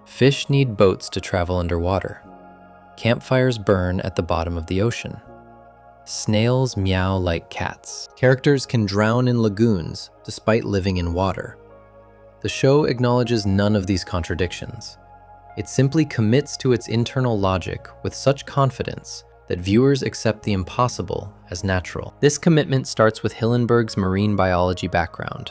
Fish need boats to travel underwater. Campfires burn at the bottom of the ocean. Snails meow like cats. Characters can drown in lagoons despite living in water. The show acknowledges none of these contradictions. It simply commits to its internal logic with such confidence that viewers accept the impossible as natural. This commitment starts with Hillenburg's marine biology background.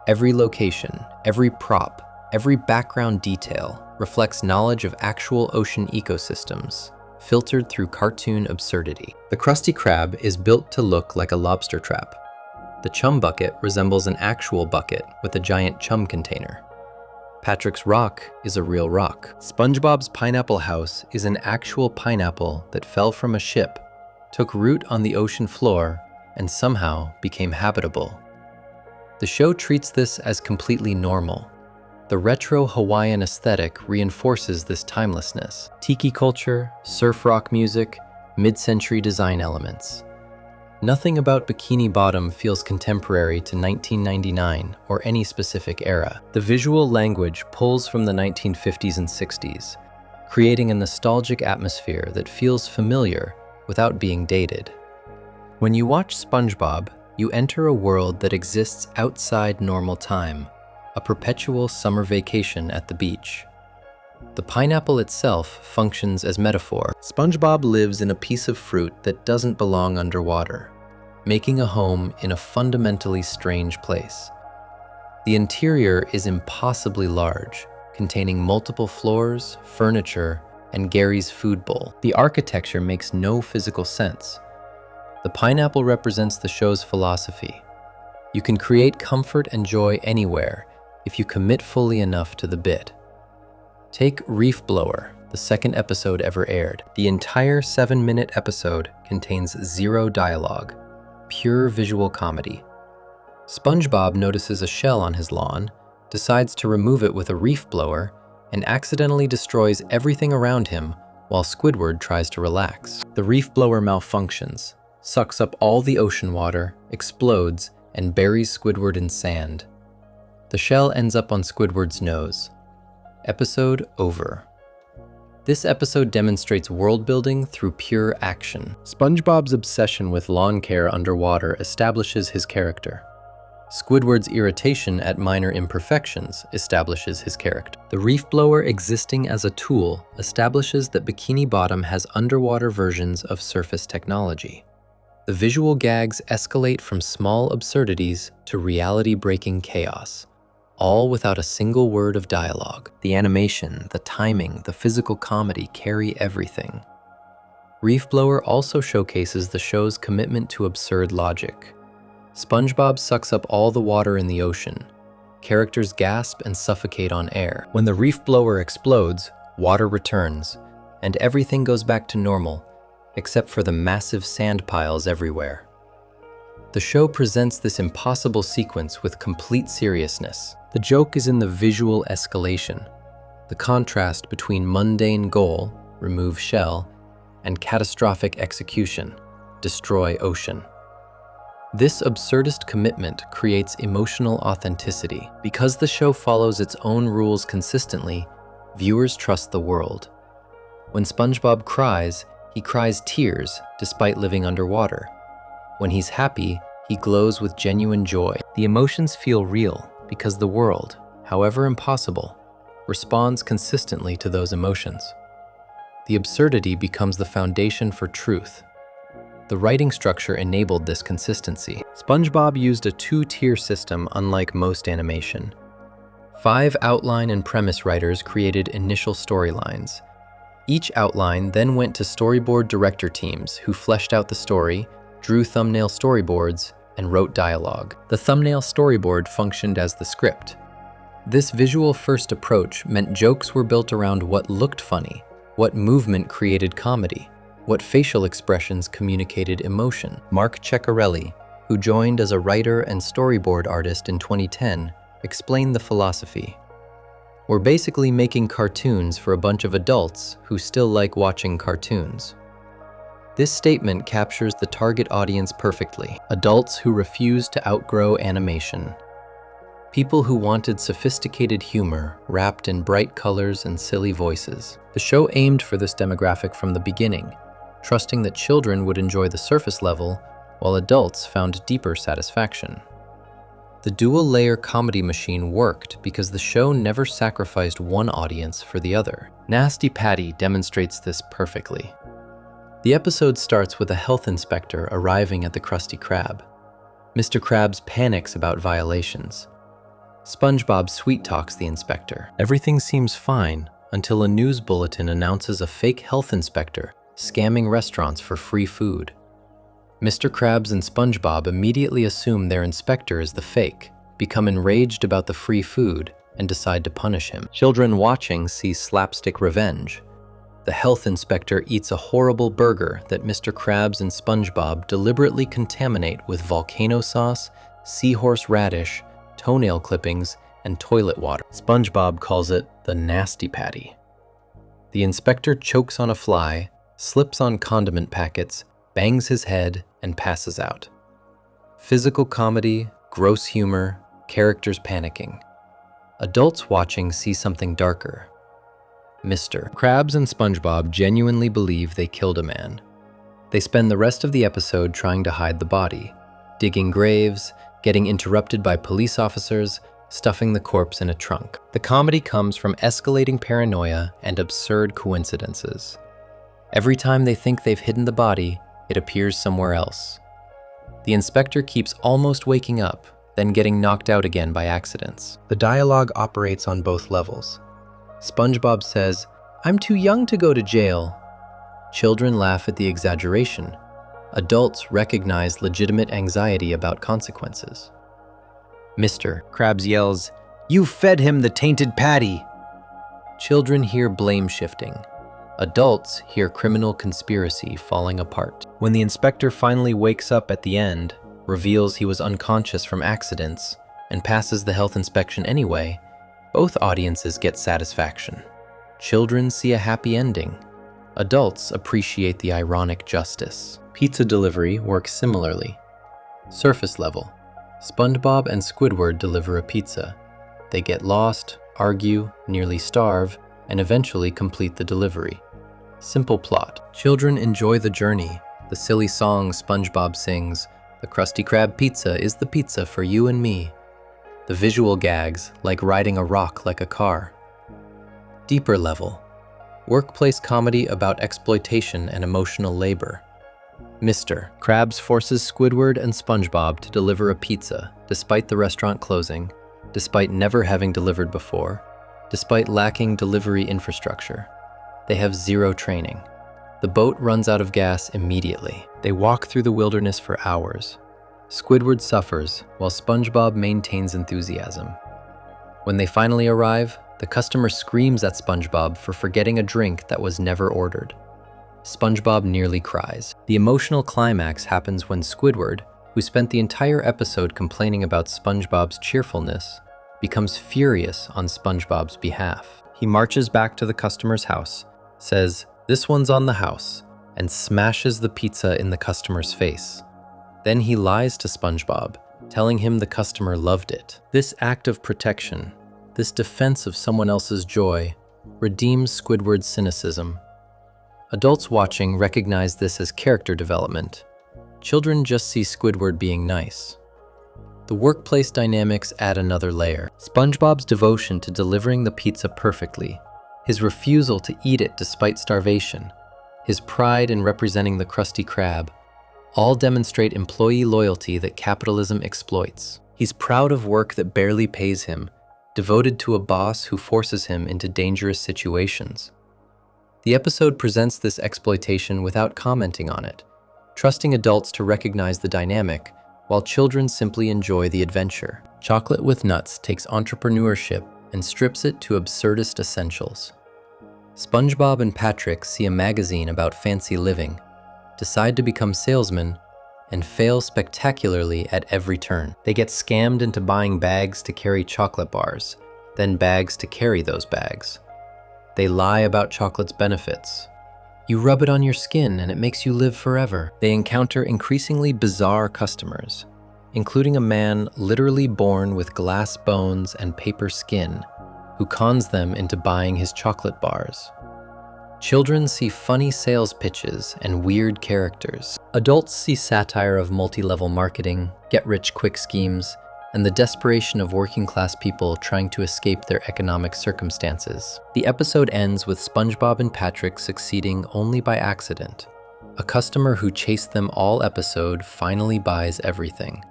Every location, every prop, every background detail reflects knowledge of actual ocean ecosystems, filtered through cartoon absurdity. The Krusty Krab is built to look like a lobster trap. The chum bucket resembles an actual bucket with a giant chum container. Patrick's rock is a real rock. SpongeBob's pineapple house is an actual pineapple that fell from a ship, took root on the ocean floor, and somehow became habitable. The show treats this as completely normal. The retro Hawaiian aesthetic reinforces this timelessness. Tiki culture, surf rock music, mid-century design elements. Nothing about Bikini Bottom feels contemporary to 1999 or any specific era. The visual language pulls from the 1950s and 60s, creating a nostalgic atmosphere that feels familiar without being dated. When you watch SpongeBob, you enter a world that exists outside normal time, a perpetual summer vacation at the beach. The pineapple itself functions as metaphor. SpongeBob lives in a piece of fruit that doesn't belong underwater, making a home in a fundamentally strange place. The interior is impossibly large, containing multiple floors, furniture, and Gary's food bowl. The architecture makes no physical sense. The pineapple represents the show's philosophy. You can create comfort and joy anywhere if you commit fully enough to the bit. Take Reef Blower, the second episode ever aired. The entire 7-minute episode contains zero dialogue, pure visual comedy. SpongeBob notices a shell on his lawn, decides to remove it with a reef blower, and accidentally destroys everything around him while Squidward tries to relax. The reef blower malfunctions, sucks up all the ocean water, explodes, and buries Squidward in sand. The shell ends up on Squidward's nose. Episode over. This episode demonstrates world building through pure action. SpongeBob's obsession with lawn care underwater establishes his character. Squidward's irritation at minor imperfections establishes his character. The reef blower existing as a tool establishes that Bikini Bottom has underwater versions of surface technology. The visual gags escalate from small absurdities to reality-breaking chaos, all without a single word of dialogue. The animation, the timing, the physical comedy carry everything. Reef Blower also showcases the show's commitment to absurd logic. SpongeBob sucks up all the water in the ocean. Characters gasp and suffocate on air. When the reef blower explodes, water returns, and everything goes back to normal, except for the massive sand piles everywhere. The show presents this impossible sequence with complete seriousness. The joke is in the visual escalation, the contrast between mundane goal, remove shell, and catastrophic execution, destroy ocean. This absurdist commitment creates emotional authenticity. Because the show follows its own rules consistently, viewers trust the world. When SpongeBob cries, he cries tears despite living underwater. When he's happy, he glows with genuine joy. The emotions feel real because the world, however impossible, responds consistently to those emotions. The absurdity becomes the foundation for truth. The writing structure enabled this consistency. SpongeBob used a 2-tier system unlike most animation. 5 outline and premise writers created initial storylines. Each outline then went to storyboard director teams who fleshed out the story, drew thumbnail storyboards, and wrote dialogue. The thumbnail storyboard functioned as the script. This visual-first approach meant jokes were built around what looked funny, what movement created comedy, what facial expressions communicated emotion. Mark Ceccarelli, who joined as a writer and storyboard artist in 2010, explained the philosophy. We're basically making cartoons for a bunch of adults who still like watching cartoons. This statement captures the target audience perfectly. Adults who refuse to outgrow animation. People who wanted sophisticated humor wrapped in bright colors and silly voices. The show aimed for this demographic from the beginning, trusting that children would enjoy the surface level while adults found deeper satisfaction. The dual-layer comedy machine worked because the show never sacrificed one audience for the other. Nasty Patty demonstrates this perfectly. The episode starts with a health inspector arriving at the Krusty Krab. Mr. Krabs panics about violations. SpongeBob sweet-talks the inspector. Everything seems fine until a news bulletin announces a fake health inspector scamming restaurants for free food. Mr. Krabs and SpongeBob immediately assume their inspector is the fake, become enraged about the free food, and decide to punish him. Children watching see slapstick revenge. The health inspector eats a horrible burger that Mr. Krabs and SpongeBob deliberately contaminate with volcano sauce, seahorse radish, toenail clippings, and toilet water. SpongeBob calls it the Nasty Patty. The inspector chokes on a fly, slips on condiment packets, bangs his head, and passes out. Physical comedy, gross humor, characters panicking. Adults watching see something darker. Mr. Krabs and SpongeBob genuinely believe they killed a man. They spend the rest of the episode trying to hide the body, digging graves, getting interrupted by police officers, stuffing the corpse in a trunk. The comedy comes from escalating paranoia and absurd coincidences. Every time they think they've hidden the body, it appears somewhere else. The inspector keeps almost waking up, then getting knocked out again by accidents. The dialogue operates on both levels. SpongeBob says, "I'm too young to go to jail." Children laugh at the exaggeration. Adults recognize legitimate anxiety about consequences. Mr. Krabs yells, "You fed him the tainted patty!" Children hear blame shifting. Adults hear criminal conspiracy falling apart. When the inspector finally wakes up at the end, reveals he was unconscious from accidents, and passes the health inspection anyway, both audiences get satisfaction. Children see a happy ending. Adults appreciate the ironic justice. Pizza delivery works similarly. Surface level. SpongeBob and Squidward deliver a pizza. They get lost, argue, nearly starve, and eventually complete the delivery. Simple plot. Children enjoy the journey. The silly song SpongeBob sings, "The Krusty Krab pizza is the pizza for you and me." The visual gags, like riding a rock like a car. Deeper level. Workplace comedy about exploitation and emotional labor. Mr. Krabs forces Squidward and SpongeBob to deliver a pizza, despite the restaurant closing, despite never having delivered before, despite lacking delivery infrastructure. They have zero training. The boat runs out of gas immediately. They walk through the wilderness for hours. Squidward suffers, while SpongeBob maintains enthusiasm. When they finally arrive, the customer screams at SpongeBob for forgetting a drink that was never ordered. SpongeBob nearly cries. The emotional climax happens when Squidward, who spent the entire episode complaining about SpongeBob's cheerfulness, becomes furious on SpongeBob's behalf. He marches back to the customer's house, says, "This one's on the house," and smashes the pizza in the customer's face. Then he lies to SpongeBob, telling him the customer loved it. This act of protection, this defense of someone else's joy, redeems Squidward's cynicism. Adults watching recognize this as character development. Children just see Squidward being nice. The workplace dynamics add another layer. SpongeBob's devotion to delivering the pizza perfectly, his refusal to eat it despite starvation, his pride in representing the Krusty Krab, all demonstrate employee loyalty that capitalism exploits. He's proud of work that barely pays him, devoted to a boss who forces him into dangerous situations. The episode presents this exploitation without commenting on it, trusting adults to recognize the dynamic, while children simply enjoy the adventure. Chocolate with Nuts takes entrepreneurship and strips it to absurdist essentials. SpongeBob and Patrick see a magazine about fancy living, decide to become salesmen, and fail spectacularly at every turn. They get scammed into buying bags to carry chocolate bars, then bags to carry those bags. They lie about chocolate's benefits. You rub it on your skin and it makes you live forever. They encounter increasingly bizarre customers, including a man literally born with glass bones and paper skin, who cons them into buying his chocolate bars. Children see funny sales pitches and weird characters. Adults see satire of multi-level marketing, get-rich-quick schemes, and the desperation of working-class people trying to escape their economic circumstances. The episode ends with SpongeBob and Patrick succeeding only by accident. A customer who chased them all episode finally buys everything.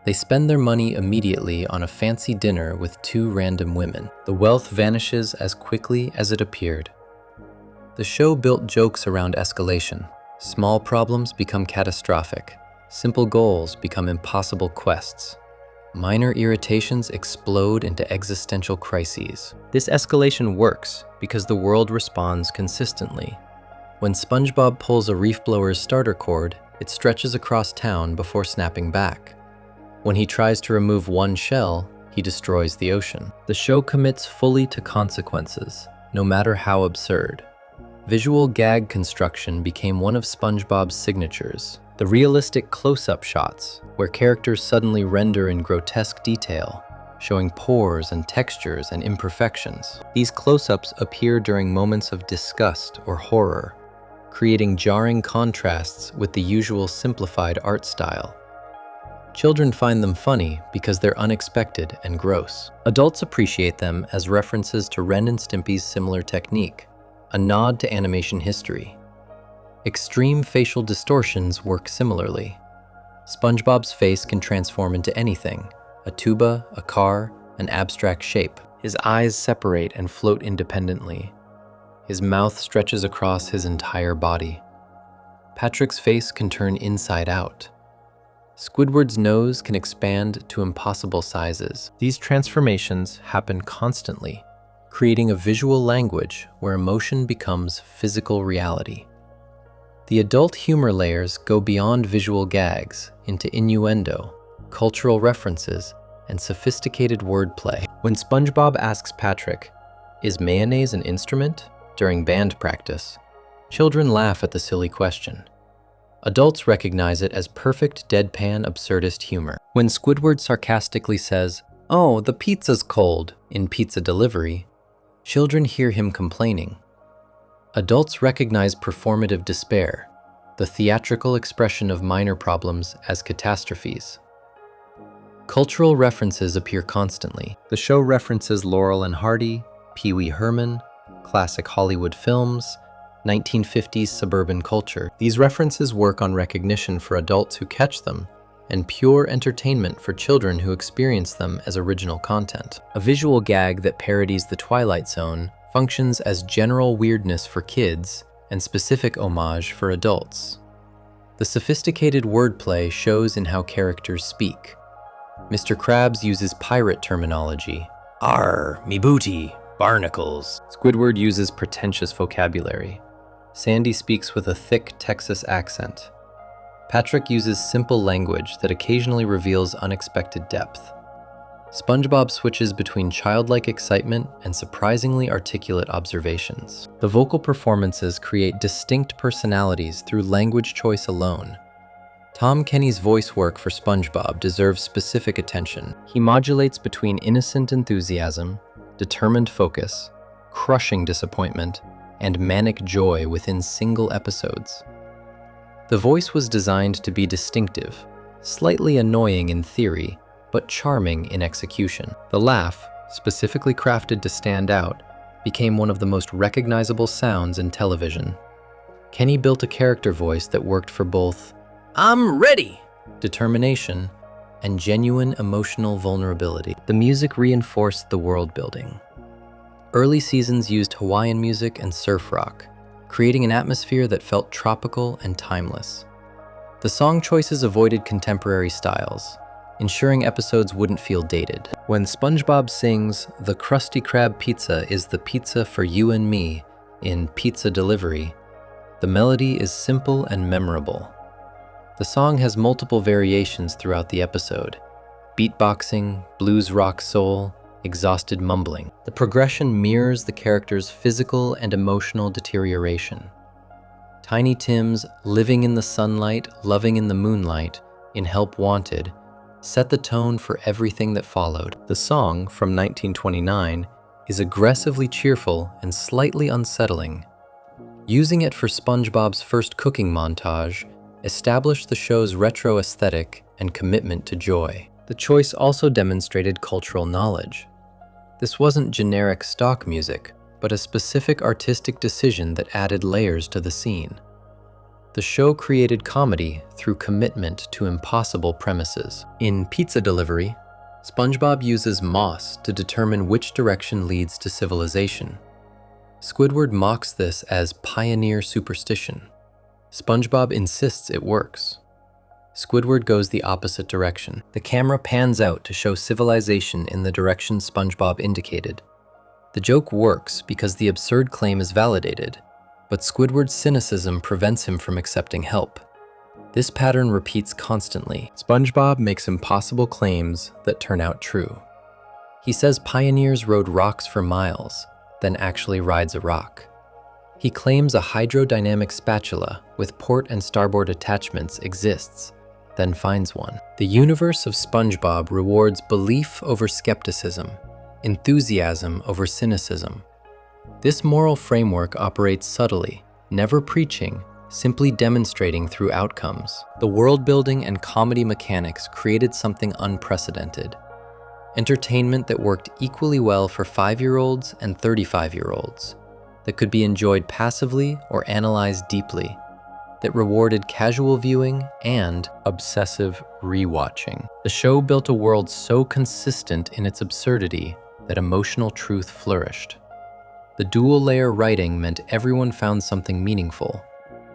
They spend their money immediately on a fancy dinner with two random women. The wealth vanishes as quickly as it appeared. The show built jokes around escalation. Small problems become catastrophic. Simple goals become impossible quests. Minor irritations explode into existential crises. This escalation works because the world responds consistently. When SpongeBob pulls a reef blower's starter cord, it stretches across town before snapping back. When he tries to remove one shell, he destroys the ocean. The show commits fully to consequences, no matter how absurd. Visual gag construction became one of SpongeBob's signatures. The realistic close-up shots, where characters suddenly render in grotesque detail, showing pores and textures and imperfections. These close-ups appear during moments of disgust or horror, creating jarring contrasts with the usual simplified art style. Children find them funny because they're unexpected and gross. Adults appreciate them as references to Ren and Stimpy's similar technique, a nod to animation history. Extreme facial distortions work similarly. SpongeBob's face can transform into anything: a tuba, a car, an abstract shape. His eyes separate and float independently. His mouth stretches across his entire body. Patrick's face can turn inside out. Squidward's nose can expand to impossible sizes. These transformations happen constantly, creating a visual language where emotion becomes physical reality. The adult humor layers go beyond visual gags into innuendo, cultural references, and sophisticated wordplay. When SpongeBob asks Patrick, "Is mayonnaise an instrument?" during band practice, children laugh at the silly question. Adults recognize it as perfect deadpan absurdist humor. When Squidward sarcastically says, "Oh, the pizza's cold," in pizza delivery, children hear him complaining. Adults recognize performative despair, the theatrical expression of minor problems as catastrophes. Cultural references appear constantly. The show references Laurel and Hardy, Pee Wee Herman, classic Hollywood films, 1950s suburban culture. These references work on recognition for adults who catch them, and pure entertainment for children who experience them as original content. A visual gag that parodies The Twilight Zone functions as general weirdness for kids and specific homage for adults. The sophisticated wordplay shows in how characters speak. Mr. Krabs uses pirate terminology. "Arr, me booty, barnacles." Squidward uses pretentious vocabulary. Sandy speaks with a thick Texas accent. Patrick uses simple language that occasionally reveals unexpected depth. SpongeBob switches between childlike excitement and surprisingly articulate observations. The vocal performances create distinct personalities through language choice alone. Tom Kenny's voice work for SpongeBob deserves specific attention. He modulates between innocent enthusiasm, determined focus, crushing disappointment, and manic joy within single episodes. The voice was designed to be distinctive, slightly annoying in theory, but charming in execution. The laugh, specifically crafted to stand out, became one of the most recognizable sounds in television. Kenny built a character voice that worked for both "I'm ready" determination and genuine emotional vulnerability. The music reinforced the world building. Early seasons used Hawaiian music and surf rock, creating an atmosphere that felt tropical and timeless. The song choices avoided contemporary styles, ensuring episodes wouldn't feel dated. When SpongeBob sings, "The Krusty Krab pizza is the pizza for you and me," in Pizza Delivery, the melody is simple and memorable. The song has multiple variations throughout the episode: beatboxing, blues rock soul, exhausted mumbling. The progression mirrors the character's physical and emotional deterioration. Tiny Tim's "Living in the Sunlight, Loving in the Moonlight" in Help Wanted set the tone for everything that followed. The song, from 1929, is aggressively cheerful and slightly unsettling. Using it for SpongeBob's first cooking montage established the show's retro aesthetic and commitment to joy. The choice also demonstrated cultural knowledge. This wasn't generic stock music, but a specific artistic decision that added layers to the scene. The show created comedy through commitment to impossible premises. In Pizza Delivery, SpongeBob uses moss to determine which direction leads to civilization. Squidward mocks this as pioneer superstition. SpongeBob insists it works. Squidward goes the opposite direction. The camera pans out to show civilization in the direction SpongeBob indicated. The joke works because the absurd claim is validated, but Squidward's cynicism prevents him from accepting help. This pattern repeats constantly. SpongeBob makes impossible claims that turn out true. He says pioneers rode rocks for miles, then actually rides a rock. He claims a hydrodynamic spatula with port and starboard attachments exists, then finds one. The universe of SpongeBob rewards belief over skepticism, enthusiasm over cynicism. This moral framework operates subtly, never preaching, simply demonstrating through outcomes. The world-building and comedy mechanics created something unprecedented. Entertainment that worked equally well for 5-year-olds and 35-year-olds, that could be enjoyed passively or analyzed deeply, that rewarded casual viewing and obsessive rewatching. The show built a world so consistent in its absurdity that emotional truth flourished. The dual-layer writing meant everyone found something meaningful,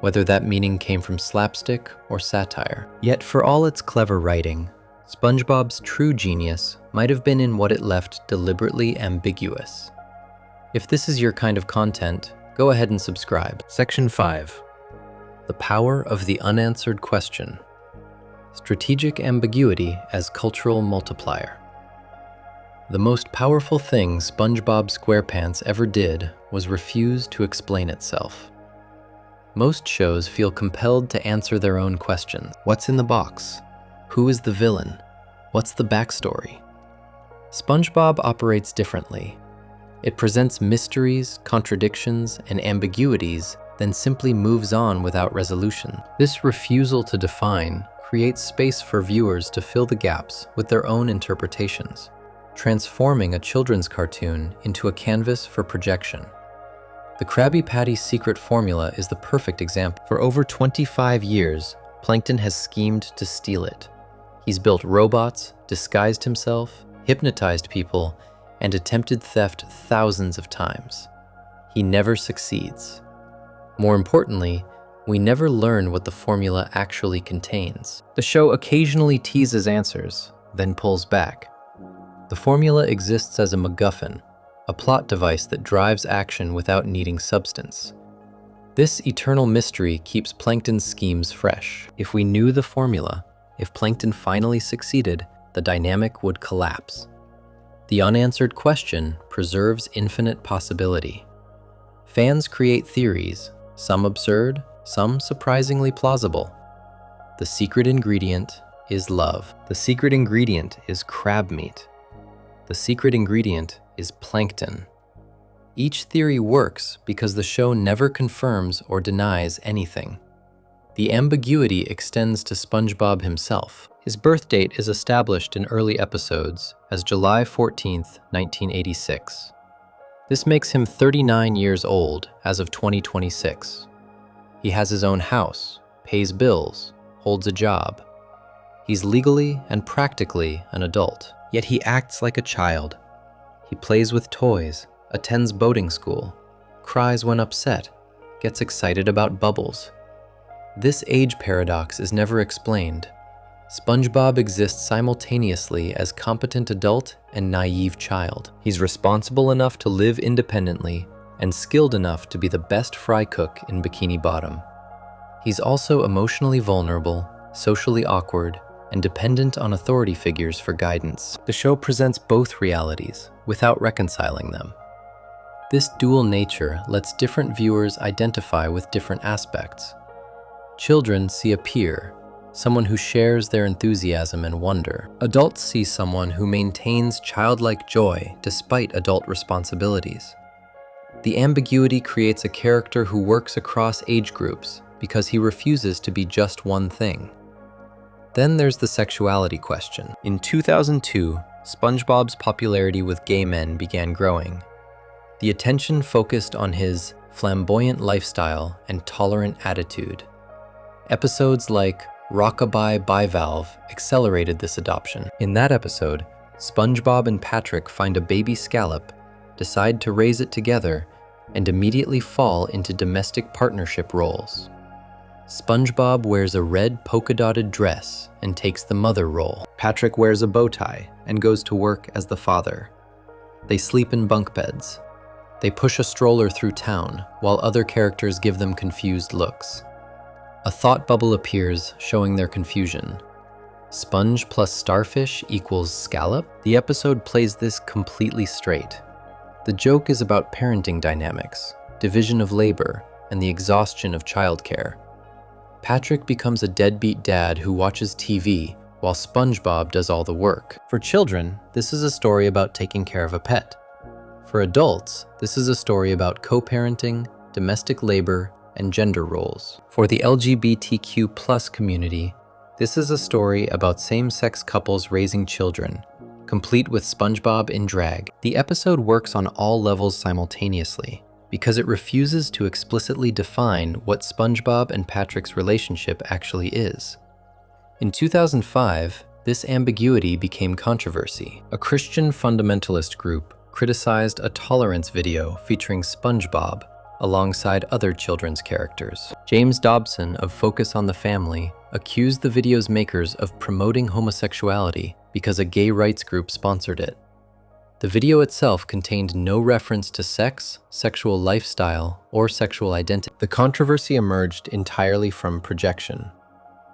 whether that meaning came from slapstick or satire. Yet for all its clever writing, SpongeBob's true genius might have been in what it left deliberately ambiguous. If this is your kind of content, go ahead and subscribe. Section 5. The power of the unanswered question. Strategic ambiguity as cultural multiplier. The most powerful thing SpongeBob SquarePants ever did was refuse to explain itself. Most shows feel compelled to answer their own questions. What's in the box? Who is the villain? What's the backstory? SpongeBob operates differently. It presents mysteries, contradictions, and ambiguities, then simply moves on without resolution. This refusal to define creates space for viewers to fill the gaps with their own interpretations, transforming a children's cartoon into a canvas for projection. The Krabby Patty's secret formula is the perfect example. For over 25 years, Plankton has schemed to steal it. He's built robots, disguised himself, hypnotized people, and attempted theft thousands of times. He never succeeds. More importantly, we never learn what the formula actually contains. The show occasionally teases answers, then pulls back. The formula exists as a MacGuffin, a plot device that drives action without needing substance. This eternal mystery keeps Plankton's schemes fresh. If we knew the formula, if Plankton finally succeeded, the dynamic would collapse. The unanswered question preserves infinite possibility. Fans create theories, some absurd, some surprisingly plausible. The secret ingredient is love. The secret ingredient is crab meat. The secret ingredient is plankton. Each theory works because the show never confirms or denies anything. The ambiguity extends to SpongeBob himself. His birth date is established in early episodes as July 14th, 1986. This makes him 39 years old as of 2026. He has his own house, pays bills, holds a job. He's legally and practically an adult, yet he acts like a child. He plays with toys, attends boating school, cries when upset, gets excited about bubbles. This age paradox is never explained. SpongeBob exists simultaneously as competent adult and naive child. He's responsible enough to live independently and skilled enough to be the best fry cook in Bikini Bottom. He's also emotionally vulnerable, socially awkward, and dependent on authority figures for guidance. The show presents both realities without reconciling them. This dual nature lets different viewers identify with different aspects. Children see a peer, someone who shares their enthusiasm and wonder. Adults see someone who maintains childlike joy despite adult responsibilities. The ambiguity creates a character who works across age groups because he refuses to be just one thing. Then there's the sexuality question. In 2002, SpongeBob's popularity with gay men began growing. The attention focused on his flamboyant lifestyle and tolerant attitude. Episodes like Rockabye Bivalve accelerated this adoption. In that episode, SpongeBob and Patrick find a baby scallop, decide to raise it together, and immediately fall into domestic partnership roles. SpongeBob wears a red polka-dotted dress and takes the mother role. Patrick wears a bow tie and goes to work as the father. They sleep in bunk beds. They push a stroller through town, while other characters give them confused looks. A thought bubble appears, showing their confusion. Sponge plus starfish equals scallop? The episode plays this completely straight. The joke is about parenting dynamics, division of labor, and the exhaustion of childcare. Patrick becomes a deadbeat dad who watches TV, while SpongeBob does all the work. For children, this is a story about taking care of a pet. For adults, this is a story about co-parenting, domestic labor, and gender roles. For the LGBTQ+ community, this is a story about same-sex couples raising children, complete with SpongeBob in drag. The episode works on all levels simultaneously because it refuses to explicitly define what SpongeBob and Patrick's relationship actually is. In 2005, this ambiguity became controversy. A Christian fundamentalist group criticized a tolerance video featuring SpongeBob alongside other children's characters. James Dobson of Focus on the Family accused the video's makers of promoting homosexuality because a gay rights group sponsored it. The video itself contained no reference to sex, sexual lifestyle, or sexual identity. The controversy emerged entirely from projection.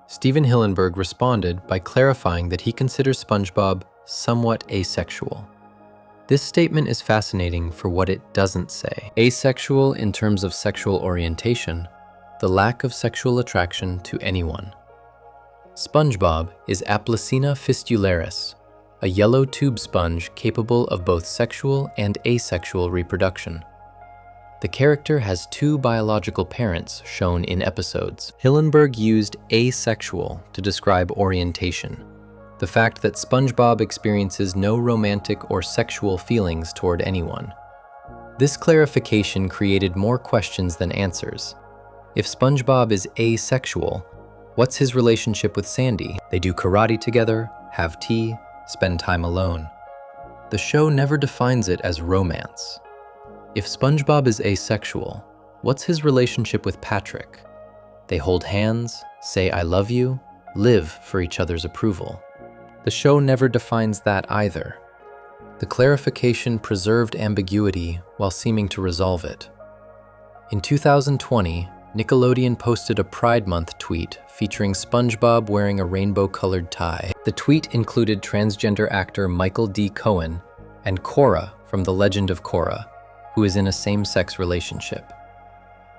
Steven Hillenburg responded by clarifying that he considers SpongeBob somewhat asexual. This statement is fascinating for what it doesn't say. Asexual in terms of sexual orientation, the lack of sexual attraction to anyone. SpongeBob is Aplycina fistularis, a yellow tube sponge capable of both sexual and asexual reproduction. The character has two biological parents shown in episodes. Hillenburg used asexual to describe orientation, the fact that SpongeBob experiences no romantic or sexual feelings toward anyone. This clarification created more questions than answers. If SpongeBob is asexual, what's his relationship with Sandy? They do karate together, have tea, spend time alone. The show never defines it as romance. If SpongeBob is asexual, what's his relationship with Patrick? They hold hands, say I love you, live for each other's approval. The show never defines that either. The clarification preserved ambiguity while seeming to resolve it. In 2020, Nickelodeon posted a Pride Month tweet featuring SpongeBob wearing a rainbow-colored tie. The tweet included transgender actor Michael D. Cohen and Korra from The Legend of Korra, who is in a same-sex relationship.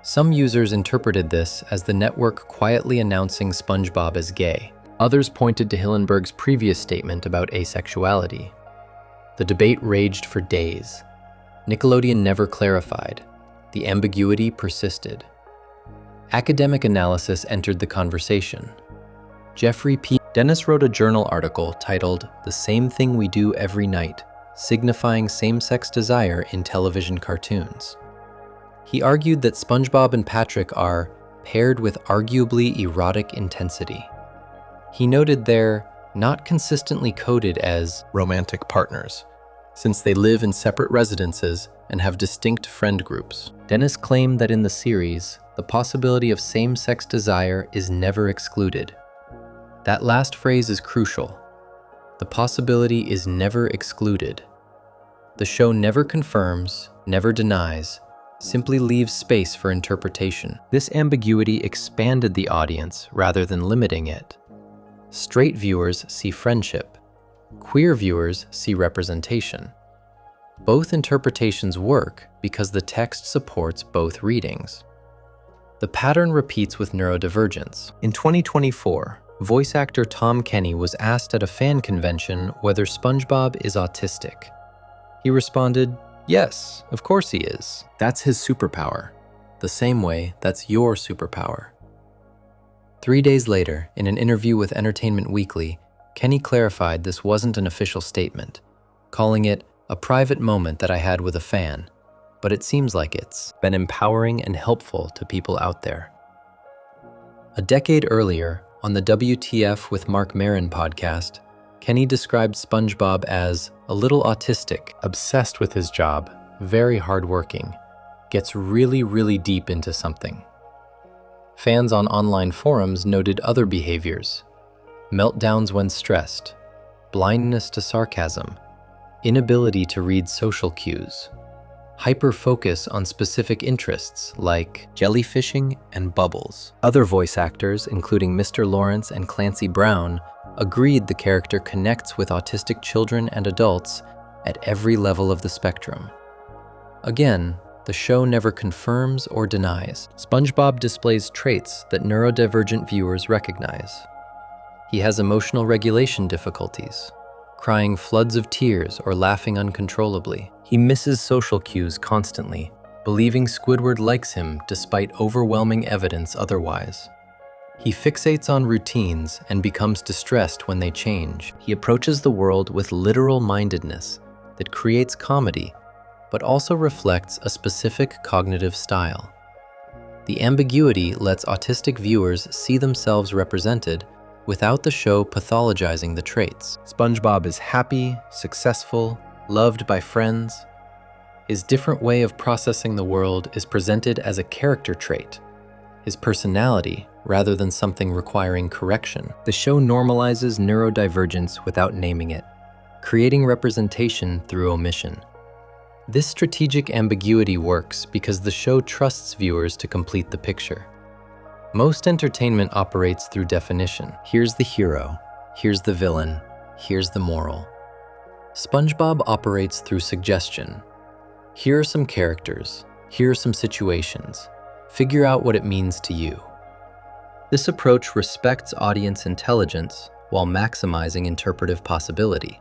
Some users interpreted this as the network quietly announcing SpongeBob as gay. Others pointed to Hillenburg's previous statement about asexuality. The debate raged for days. Nickelodeon never clarified. The ambiguity persisted. Academic analysis entered the conversation. Jeffrey P. Dennis wrote a journal article titled "The Same Thing We Do Every Night, Signifying Same-Sex Desire in Television Cartoons." He argued that SpongeBob and Patrick are paired with arguably erotic intensity. He noted they're not consistently coded as romantic partners, since they live in separate residences and have distinct friend groups. Dennis claimed that in the series, the possibility of same-sex desire is never excluded. That last phrase is crucial. The possibility is never excluded. The show never confirms, never denies, simply leaves space for interpretation. This ambiguity expanded the audience rather than limiting it. Straight viewers see friendship. Queer viewers see representation. Both interpretations work because the text supports both readings. The pattern repeats with neurodivergence. In 2024, voice actor Tom Kenny was asked at a fan convention whether SpongeBob is autistic. He responded, Yes, of course he is. That's his superpower. The same way that's your superpower. 3 days later, in an interview with Entertainment Weekly, Kenny clarified this wasn't an official statement, calling it a private moment that I had with a fan, but it seems like it's been empowering and helpful to people out there. A decade earlier, on the WTF with Mark Maron podcast, Kenny described SpongeBob as a little autistic, obsessed with his job, very hardworking, gets really deep into something. Fans on online forums noted other behaviors: meltdowns when stressed, blindness to sarcasm, inability to read social cues, hyper-focus on specific interests like jellyfishing and bubbles. Other voice actors, including Mr. Lawrence and Clancy Brown, agreed the character connects with autistic children and adults at every level of the spectrum. Again, the show never confirms or denies. SpongeBob displays traits that neurodivergent viewers recognize. He has emotional regulation difficulties, crying floods of tears or laughing uncontrollably. He misses social cues constantly, believing Squidward likes him despite overwhelming evidence otherwise. He fixates on routines and becomes distressed when they change. He approaches the world with literal mindedness that creates comedy, but also reflects a specific cognitive style. The ambiguity lets autistic viewers see themselves represented without the show pathologizing the traits. SpongeBob is happy, successful, loved by friends. His different way of processing the world is presented as a character trait, his personality, rather than something requiring correction. The show normalizes neurodivergence without naming it, creating representation through omission. This strategic ambiguity works because the show trusts viewers to complete the picture. Most entertainment operates through definition. Here's the hero, here's the villain, here's the moral. SpongeBob operates through suggestion. Here are some characters, here are some situations. Figure out what it means to you. This approach respects audience intelligence while maximizing interpretive possibility.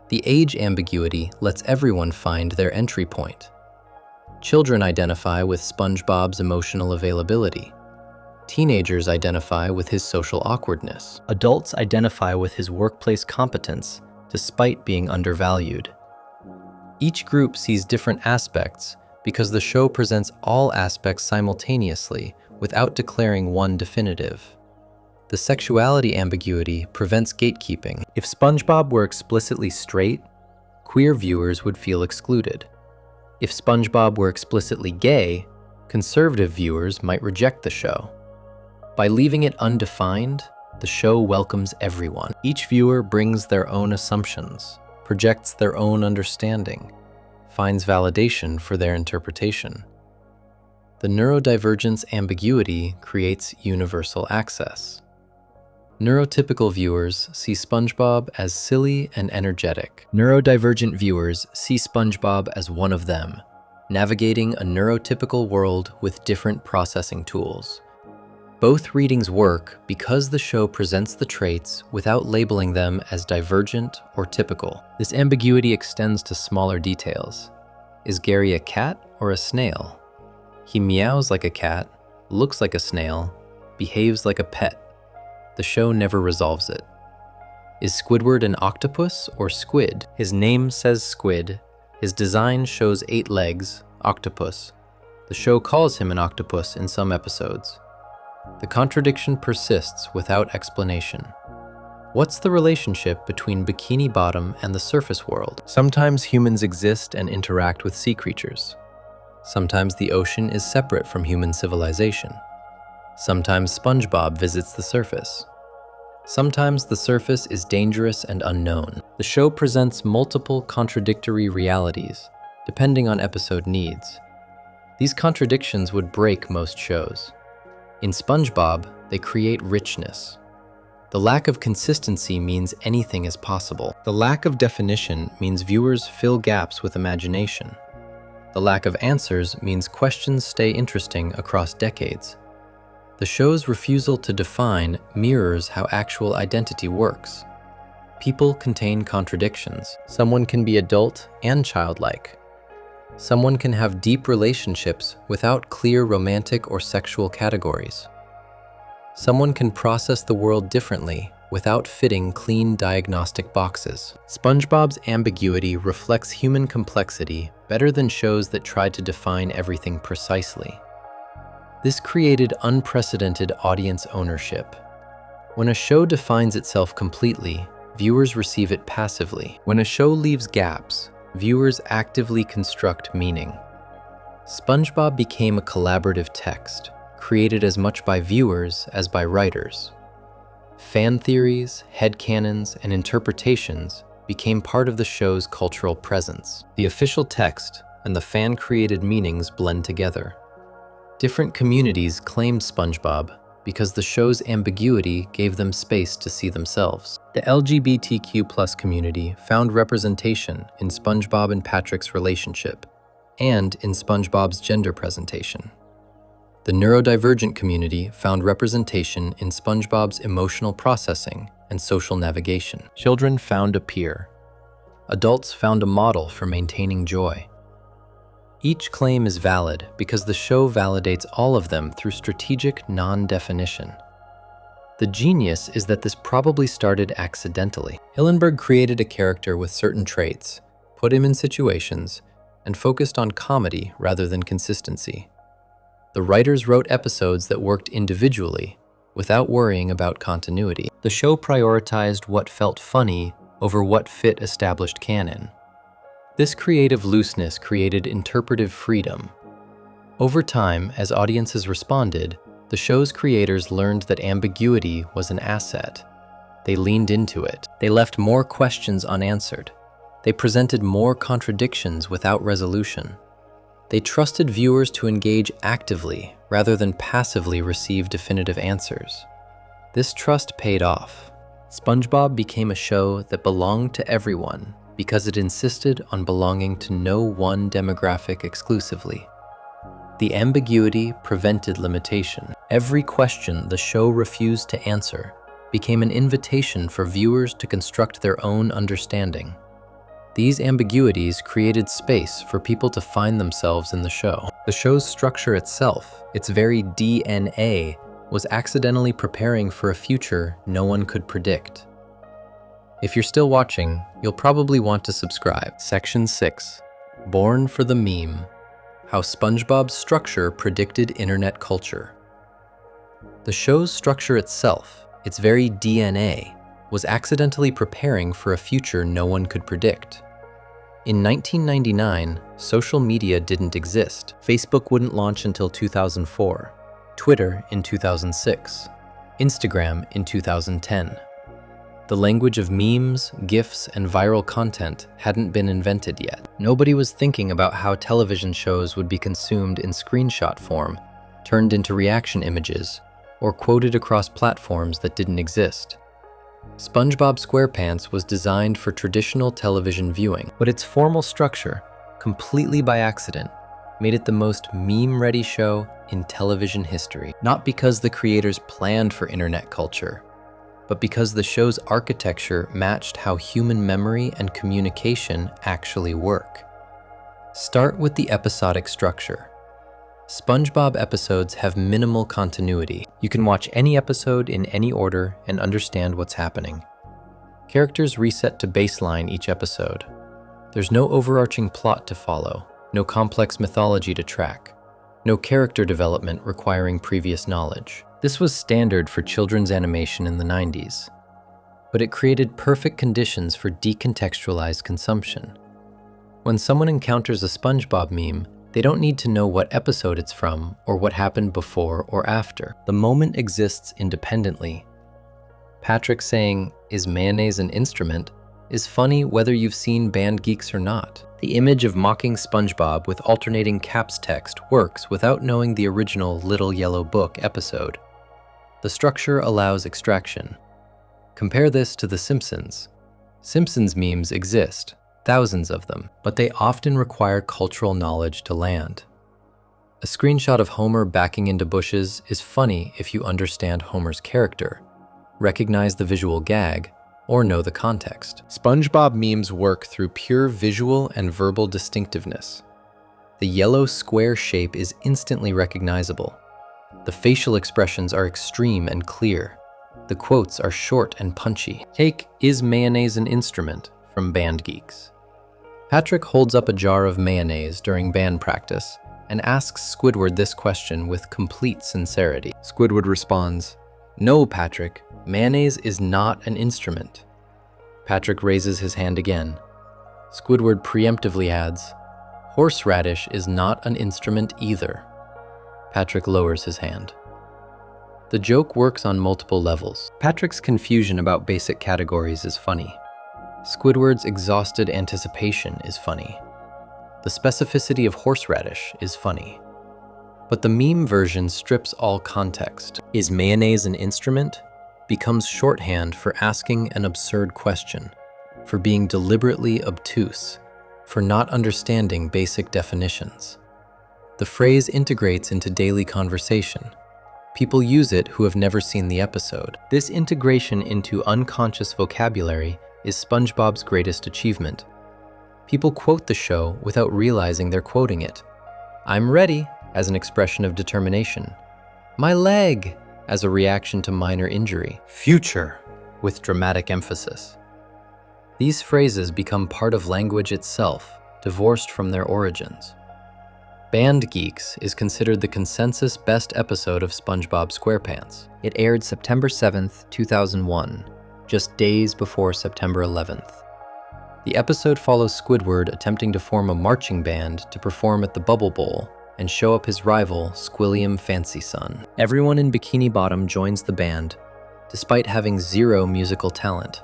The age ambiguity lets everyone find their entry point. Children identify with SpongeBob's emotional availability. Teenagers identify with his social awkwardness. Adults identify with his workplace competence, despite being undervalued. Each group sees different aspects because the show presents all aspects simultaneously without declaring one definitive. The sexuality ambiguity prevents gatekeeping. If SpongeBob were explicitly straight, queer viewers would feel excluded. If SpongeBob were explicitly gay, conservative viewers might reject the show. By leaving it undefined, the show welcomes everyone. Each viewer brings their own assumptions, projects their own understanding, finds validation for their interpretation. The neurodivergence ambiguity creates universal access. Neurotypical viewers see SpongeBob as silly and energetic. Neurodivergent viewers see SpongeBob as one of them, navigating a neurotypical world with different processing tools. Both readings work because the show presents the traits without labeling them as divergent or typical. This ambiguity extends to smaller details. Is Gary a cat or a snail? He meows like a cat, looks like a snail, behaves like a pet. The show never resolves it. Is Squidward an octopus or squid? His name says squid. His design shows 8 legs, octopus. The show calls him an octopus in some episodes. The contradiction persists without explanation. What's the relationship between Bikini Bottom and the surface world? Sometimes humans exist and interact with sea creatures. Sometimes the ocean is separate from human civilization. Sometimes SpongeBob visits the surface. Sometimes the surface is dangerous and unknown. The show presents multiple contradictory realities, depending on episode needs. These contradictions would break most shows. In SpongeBob, they create richness. The lack of consistency means anything is possible. The lack of definition means viewers fill gaps with imagination. The lack of answers means questions stay interesting across decades. The show's refusal to define mirrors how actual identity works. People contain contradictions. Someone can be adult and childlike, Someone can have deep relationships without clear romantic or sexual categories. Someone can process the world differently without fitting clean diagnostic boxes. SpongeBob's ambiguity reflects human complexity better than shows that tried to define everything precisely. This created unprecedented audience ownership. When a show defines itself completely, viewers receive it passively. When a show leaves gaps, viewers actively construct meaning. SpongeBob became a collaborative text, created as much by viewers as by writers. Fan theories, headcanons, and interpretations became part of the show's cultural presence. The official text and the fan-created meanings blend together. Different communities claimed SpongeBob because the show's ambiguity gave them space to see themselves. The LGBTQ+ community found representation in SpongeBob and Patrick's relationship, and in SpongeBob's gender presentation. The neurodivergent community found representation in SpongeBob's emotional processing and social navigation. Children found a peer. Adults found a model for maintaining joy. Each claim is valid because the show validates all of them through strategic non-definition. The genius is that this probably started accidentally. Hillenburg created a character with certain traits, put him in situations, and focused on comedy rather than consistency. The writers wrote episodes that worked individually without worrying about continuity. The show prioritized what felt funny over what fit established canon. This creative looseness created interpretive freedom. Over time, as audiences responded, the show's creators learned that ambiguity was an asset. They leaned into it. They left more questions unanswered. They presented more contradictions without resolution. They trusted viewers to engage actively rather than passively receive definitive answers. This trust paid off. SpongeBob became a show that belonged to everyone because it insisted on belonging to no one demographic exclusively. The ambiguity prevented limitation. Every question the show refused to answer became an invitation for viewers to construct their own understanding. These ambiguities created space for people to find themselves in the show. The show's structure itself, its very DNA, was accidentally preparing for a future no one could predict. If you're still watching, you'll probably want to subscribe. Section 6. Born for the Meme. How SpongeBob's structure predicted internet culture. The show's structure itself, its very DNA, was accidentally preparing for a future no one could predict. In 1999, social media didn't exist. Facebook wouldn't launch until 2004, Twitter in 2006, Instagram in 2010. The language of memes, GIFs, and viral content hadn't been invented yet. Nobody was thinking about how television shows would be consumed in screenshot form, turned into reaction images, or quoted across platforms that didn't exist. SpongeBob SquarePants was designed for traditional television viewing, but its formal structure, completely by accident, made it the most meme-ready show in television history. Not because the creators planned for internet culture, but because the show's architecture matched how human memory and communication actually work. Start with the episodic structure. SpongeBob episodes have minimal continuity. You can watch any episode in any order and understand what's happening. Characters reset to baseline each episode. There's no overarching plot to follow, no complex mythology to track, no character development requiring previous knowledge. This was standard for children's animation in the 90s, but it created perfect conditions for decontextualized consumption. When someone encounters a SpongeBob meme, they don't need to know what episode it's from or what happened before or after. The moment exists independently. Patrick saying, "Is mayonnaise an instrument?" is funny whether you've seen Band Geeks or not. The image of mocking SpongeBob with alternating caps text works without knowing the original Little Yellow Book episode. The structure allows extraction. Compare this to The Simpsons. Simpsons memes exist, thousands of them, but they often require cultural knowledge to land. A screenshot of Homer backing into bushes is funny if you understand Homer's character, recognize the visual gag, or know the context. SpongeBob memes work through pure visual and verbal distinctiveness. The yellow square shape is instantly recognizable. The facial expressions are extreme and clear. The quotes are short and punchy. Take "Is mayonnaise an instrument?" from Band Geeks. Patrick holds up a jar of mayonnaise during band practice and asks Squidward this question with complete sincerity. Squidward responds, "No, Patrick, mayonnaise is not an instrument." Patrick raises his hand again. Squidward preemptively adds, "Horseradish is not an instrument either." Patrick lowers his hand. The joke works on multiple levels. Patrick's confusion about basic categories is funny. Squidward's exhausted anticipation is funny. The specificity of horseradish is funny. But the meme version strips all context. "Is mayonnaise an instrument?" becomes shorthand for asking an absurd question, for being deliberately obtuse, for not understanding basic definitions. The phrase integrates into daily conversation. People use it who have never seen the episode. This integration into unconscious vocabulary is SpongeBob's greatest achievement. People quote the show without realizing they're quoting it. "I'm ready," as an expression of determination. "My leg," as a reaction to minor injury. "Future," with dramatic emphasis. These phrases become part of language itself, divorced from their origins. Band Geeks is considered the consensus best episode of SpongeBob SquarePants. It aired September 7th, 2001, just days before September 11th. The episode follows Squidward attempting to form a marching band to perform at the Bubble Bowl and show up his rival, Squilliam Fancy Son. Everyone in Bikini Bottom joins the band, despite having zero musical talent.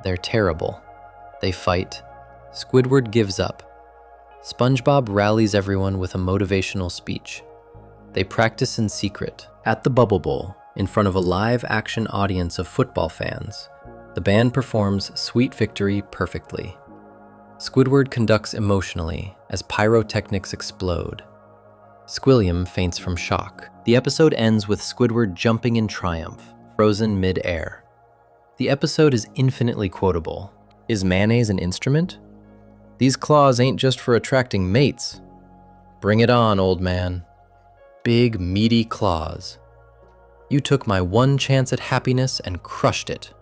They're terrible. They fight. Squidward gives up. SpongeBob rallies everyone with a motivational speech. They practice in secret. At the Bubble Bowl, in front of a live-action audience of football fans, the band performs Sweet Victory perfectly. Squidward conducts emotionally as pyrotechnics explode. Squilliam faints from shock. The episode ends with Squidward jumping in triumph, frozen mid-air. The episode is infinitely quotable. "Is mayonnaise an instrument? These claws ain't just for attracting mates. Bring it on, old man. Big, meaty claws. You took my one chance at happiness and crushed it."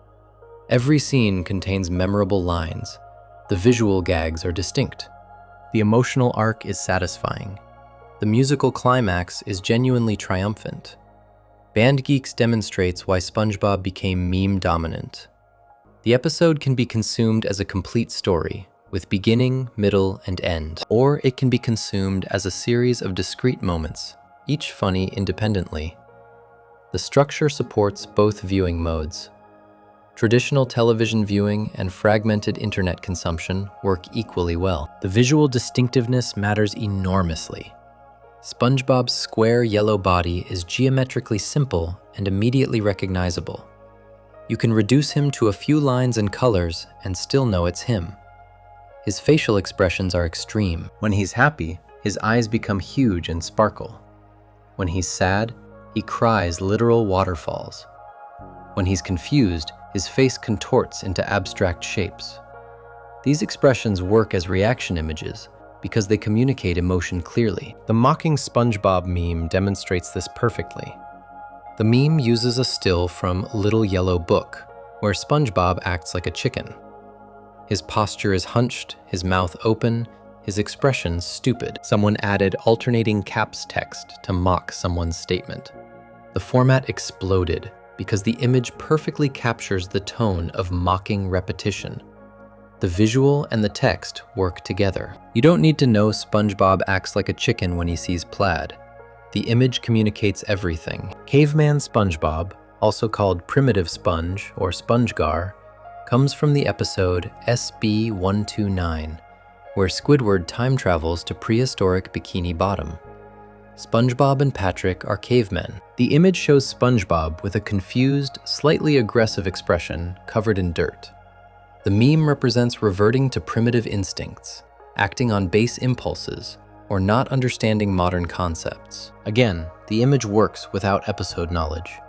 Every scene contains memorable lines. The visual gags are distinct. The emotional arc is satisfying. The musical climax is genuinely triumphant. Band Geeks demonstrates why SpongeBob became meme dominant. The episode can be consumed as a complete story, with beginning, middle, and end, or it can be consumed as a series of discrete moments, each funny independently. The structure supports both viewing modes. Traditional television viewing and fragmented internet consumption work equally well. The visual distinctiveness matters enormously. SpongeBob's square yellow body is geometrically simple and immediately recognizable. You can reduce him to a few lines and colors and still know it's him. His facial expressions are extreme. When he's happy, his eyes become huge and sparkle. When he's sad, he cries literal waterfalls. When he's confused, his face contorts into abstract shapes. These expressions work as reaction images because they communicate emotion clearly. The mocking SpongeBob meme demonstrates this perfectly. The meme uses a still from Little Yellow Book, where SpongeBob acts like a chicken. His posture is hunched, his mouth open, his expressions stupid. Someone added alternating caps text to mock someone's statement. The format exploded because the image perfectly captures the tone of mocking repetition. The visual and the text work together. You don't need to know SpongeBob acts like a chicken when he sees plaid. The image communicates everything. Caveman SpongeBob, also called Primitive Sponge or SpongeGar, comes from the episode SB-129, where Squidward time travels to prehistoric Bikini Bottom. SpongeBob and Patrick are cavemen. The image shows SpongeBob with a confused, slightly aggressive expression covered in dirt. The meme represents reverting to primitive instincts, acting on base impulses, or not understanding modern concepts. Again, the image works without episode knowledge.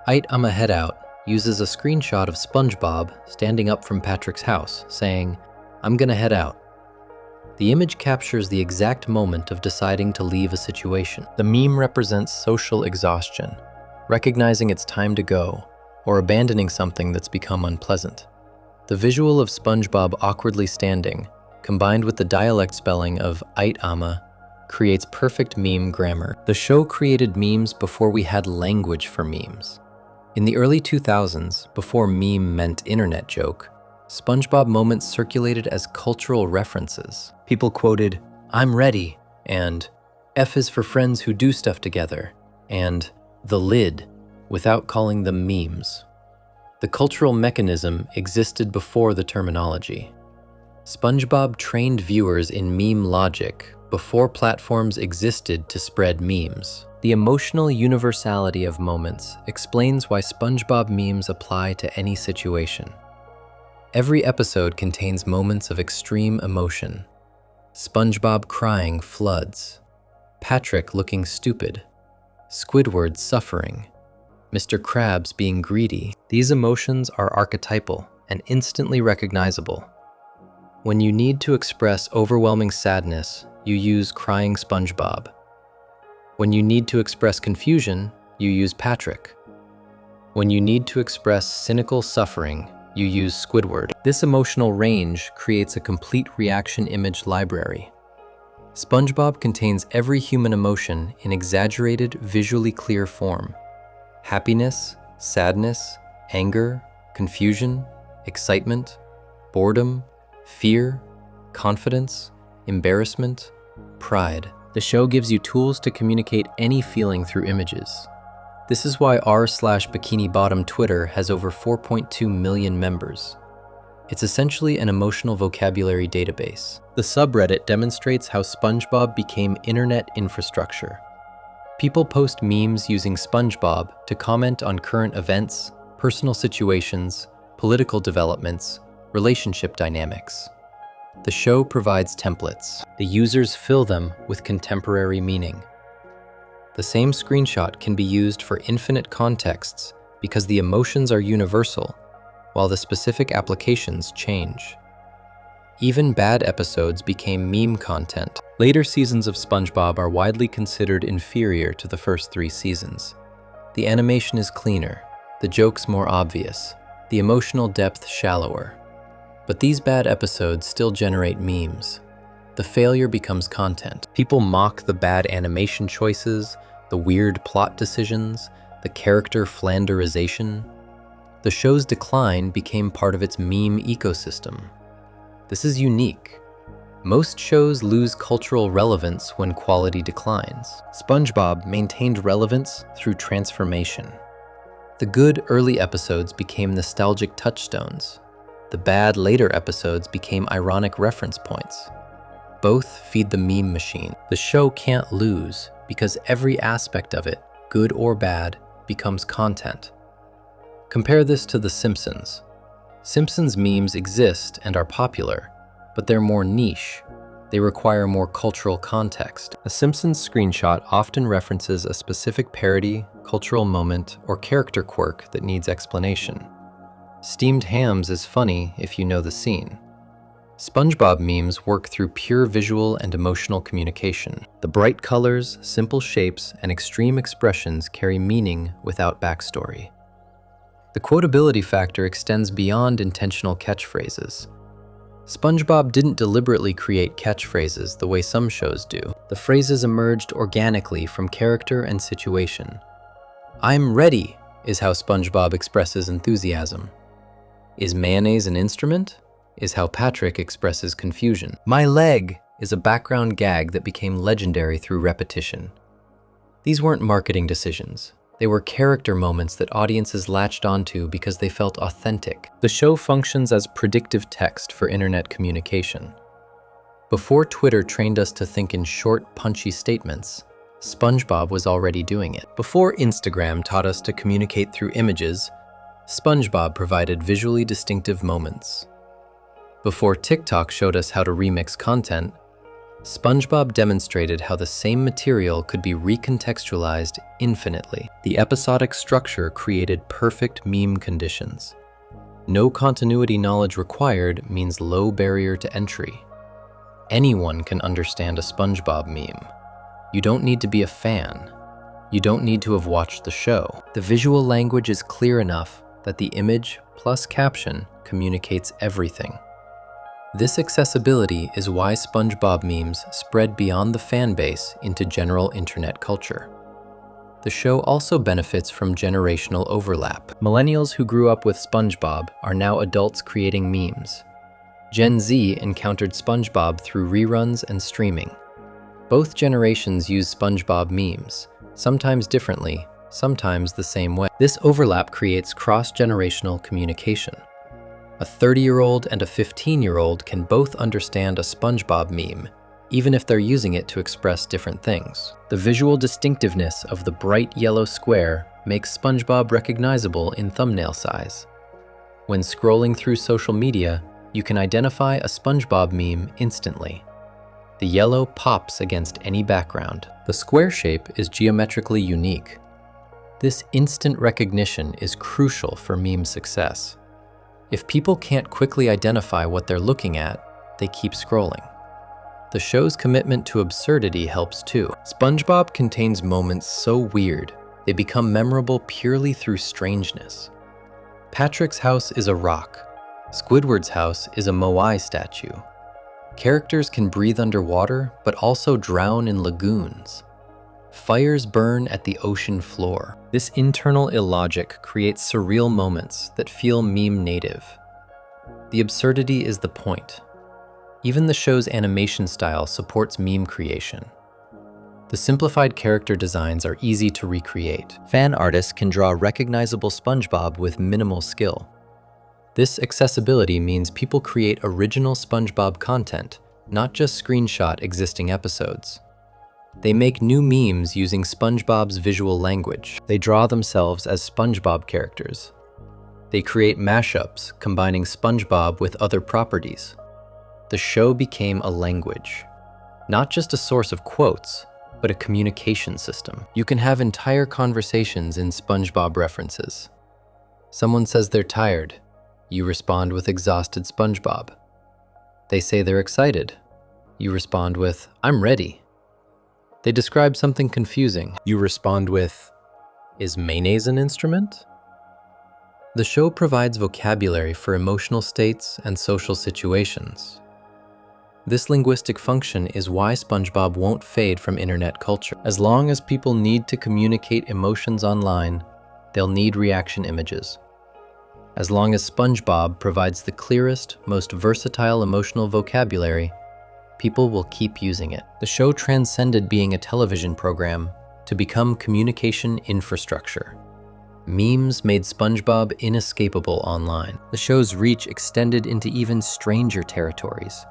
I'ma head out uses a screenshot of SpongeBob standing up from Patrick's house, saying, "I'm gonna head out." The image captures the exact moment of deciding to leave a situation. The meme represents social exhaustion, recognizing it's time to go, or abandoning something that's become unpleasant. The visual of SpongeBob awkwardly standing, combined with the dialect spelling of "ait ama," creates perfect meme grammar. The show created memes before we had language for memes. In the early 2000s, before meme meant internet joke, SpongeBob moments circulated as cultural references. People quoted, "I'm ready," and "F is for friends who do stuff together," and "the lid," without calling them memes. The cultural mechanism existed before the terminology. SpongeBob trained viewers in meme logic before platforms existed to spread memes. The emotional universality of moments explains why SpongeBob memes apply to any situation. Every episode contains moments of extreme emotion. SpongeBob crying floods, Patrick looking stupid, Squidward suffering, Mr. Krabs being greedy. These emotions are archetypal and instantly recognizable. When you need to express overwhelming sadness, you use crying SpongeBob. When you need to express confusion, you use Patrick. When you need to express cynical suffering, you use Squidward. This emotional range creates a complete reaction image library. SpongeBob contains every human emotion in exaggerated, visually clear form. Happiness, sadness, anger, confusion, excitement, boredom, fear, confidence, embarrassment, pride. The show gives you tools to communicate any feeling through images. This is why r/Bikini Bottom Twitter has over 4.2 million members. It's essentially an emotional vocabulary database. The subreddit demonstrates how SpongeBob became internet infrastructure. People post memes using SpongeBob to comment on current events, personal situations, political developments, relationship dynamics. The show provides templates. The users fill them with contemporary meaning. The same screenshot can be used for infinite contexts because the emotions are universal, while the specific applications change. Even bad episodes became meme content. Later seasons of SpongeBob are widely considered inferior to the first 3 seasons. The animation is cleaner, the jokes more obvious, the emotional depth shallower. But these bad episodes still generate memes. The failure becomes content. People mock the bad animation choices, the weird plot decisions, the character Flanderization. The show's decline became part of its meme ecosystem. This is unique. Most shows lose cultural relevance when quality declines. SpongeBob maintained relevance through transformation. The good early episodes became nostalgic touchstones. The bad later episodes became ironic reference points. Both feed the meme machine. The show can't lose because every aspect of it, good or bad, becomes content. Compare this to The Simpsons. Simpsons memes exist and are popular, but they're more niche. They require more cultural context. A Simpsons screenshot often references a specific parody, cultural moment, or character quirk that needs explanation. Steamed hams is funny if you know the scene. SpongeBob memes work through pure visual and emotional communication. The bright colors, simple shapes, and extreme expressions carry meaning without backstory. The quotability factor extends beyond intentional catchphrases. SpongeBob didn't deliberately create catchphrases the way some shows do. The phrases emerged organically from character and situation. "I'm ready" is how SpongeBob expresses enthusiasm. "Is mayonnaise an instrument?" is how Patrick expresses confusion. "My leg" is a background gag that became legendary through repetition. These weren't marketing decisions. They were character moments that audiences latched onto because they felt authentic. The show functions as predictive text for internet communication. Before Twitter trained us to think in short, punchy statements, SpongeBob was already doing it. Before Instagram taught us to communicate through images, SpongeBob provided visually distinctive moments. Before TikTok showed us how to remix content, SpongeBob demonstrated how the same material could be recontextualized infinitely. The episodic structure created perfect meme conditions. No continuity knowledge required means low barrier to entry. Anyone can understand a SpongeBob meme. You don't need to be a fan. You don't need to have watched the show. The visual language is clear enough that the image plus caption communicates everything. This accessibility is why SpongeBob memes spread beyond the fan base into general internet culture. The show also benefits from generational overlap. Millennials who grew up with SpongeBob are now adults creating memes. Gen Z encountered SpongeBob through reruns and streaming. Both generations use SpongeBob memes, sometimes differently, sometimes the same way. This overlap creates cross-generational communication. A 30-year-old and a 15-year-old can both understand a SpongeBob meme, even if they're using it to express different things. The visual distinctiveness of the bright yellow square makes SpongeBob recognizable in thumbnail size. When scrolling through social media, you can identify a SpongeBob meme instantly. The yellow pops against any background. The square shape is geometrically unique. This instant recognition is crucial for meme success. If people can't quickly identify what they're looking at, they keep scrolling. The show's commitment to absurdity helps too. SpongeBob contains moments so weird, they become memorable purely through strangeness. Patrick's house is a rock. Squidward's house is a Moai statue. Characters can breathe underwater, but also drown in lagoons. Fires burn at the ocean floor. This internal illogic creates surreal moments that feel meme native. The absurdity is the point. Even the show's animation style supports meme creation. The simplified character designs are easy to recreate. Fan artists can draw recognizable SpongeBob with minimal skill. This accessibility means people create original SpongeBob content, not just screenshot existing episodes. They make new memes using SpongeBob's visual language. They draw themselves as SpongeBob characters. They create mashups combining SpongeBob with other properties. The show became a language, not just a source of quotes, but a communication system. You can have entire conversations in SpongeBob references. Someone says they're tired. You respond with exhausted SpongeBob. They say they're excited. You respond with, I'm ready. They describe something confusing. You respond with, is mayonnaise an instrument? The show provides vocabulary for emotional states and social situations. This linguistic function is why SpongeBob won't fade from internet culture. As long as people need to communicate emotions online, they'll need reaction images. As long as SpongeBob provides the clearest, most versatile emotional vocabulary, people will keep using it. The show transcended being a television program to become communication infrastructure. Memes made SpongeBob inescapable online. The show's reach extended into even stranger territories.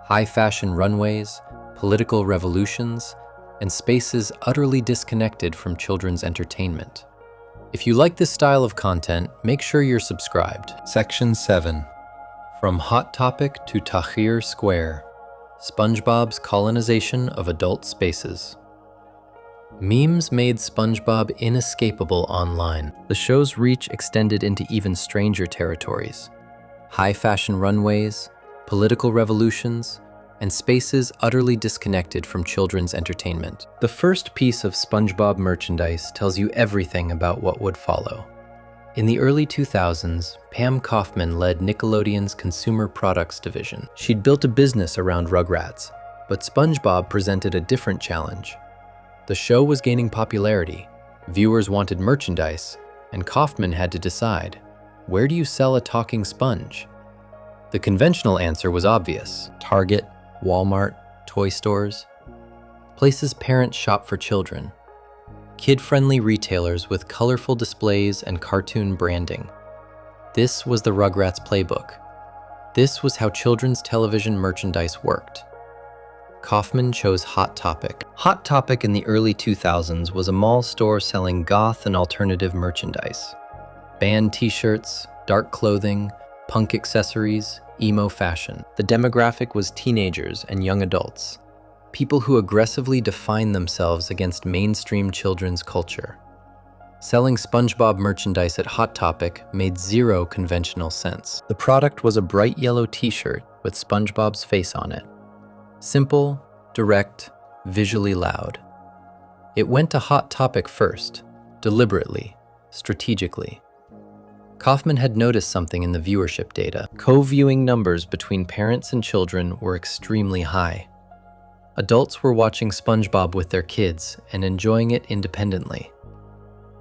High-fashion runways, political revolutions, and spaces utterly disconnected from children's entertainment. If you like this style of content, make sure you're subscribed. Section 7. From Hot Topic to Tahrir Square. SpongeBob's colonization of adult spaces. Memes made SpongeBob inescapable online. The show's reach extended into even stranger territories. High-fashion runways, political revolutions, and spaces utterly disconnected from children's entertainment. The first piece of SpongeBob merchandise tells you everything about what would follow. In the early 2000s, Pam Kaufman led Nickelodeon's consumer products division. She'd built a business around Rugrats, but SpongeBob presented a different challenge. The show was gaining popularity, viewers wanted merchandise, and Kaufman had to decide, where do you sell a talking sponge? The conventional answer was obvious: Target, Walmart, toy stores. Places parents shop for children. Kid-friendly retailers with colorful displays and cartoon branding. This was the Rugrats playbook. This was how children's television merchandise worked. Kaufman chose Hot Topic. Hot Topic in the early 2000s was a mall store selling goth and alternative merchandise. Band t-shirts, dark clothing, punk accessories, emo fashion. The demographic was teenagers and young adults, people who aggressively define themselves against mainstream children's culture. Selling SpongeBob merchandise at Hot Topic made zero conventional sense. The product was a bright yellow t-shirt with SpongeBob's face on it. Simple, direct, visually loud. It went to Hot Topic first, deliberately, strategically. Kaufman had noticed something in the viewership data. Co-viewing numbers between parents and children were extremely high. Adults were watching SpongeBob with their kids and enjoying it independently.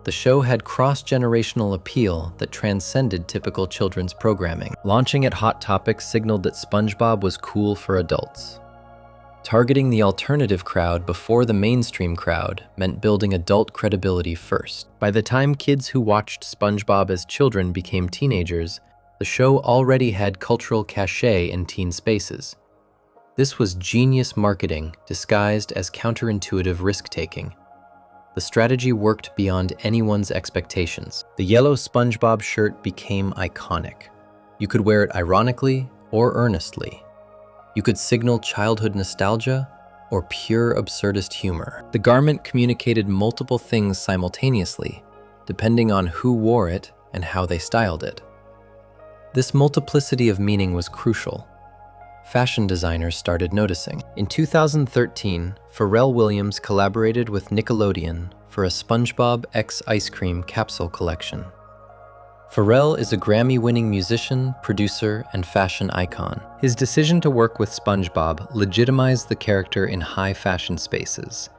The show had cross-generational appeal that transcended typical children's programming. Launching at Hot Topic signaled that SpongeBob was cool for adults. Targeting the alternative crowd before the mainstream crowd meant building adult credibility first. By the time kids who watched SpongeBob as children became teenagers, the show already had cultural cachet in teen spaces. This was genius marketing disguised as counterintuitive risk-taking. The strategy worked beyond anyone's expectations. The yellow SpongeBob shirt became iconic. You could wear it ironically or earnestly. You could signal childhood nostalgia or pure absurdist humor. The garment communicated multiple things simultaneously, depending on who wore it and how they styled it. This multiplicity of meaning was crucial. Fashion designers started noticing. In 2013, Pharrell Williams collaborated with Nickelodeon for a SpongeBob X ice cream capsule collection. Pharrell is a Grammy-winning musician, producer, and fashion icon. His decision to work with SpongeBob legitimized the character in high fashion spaces.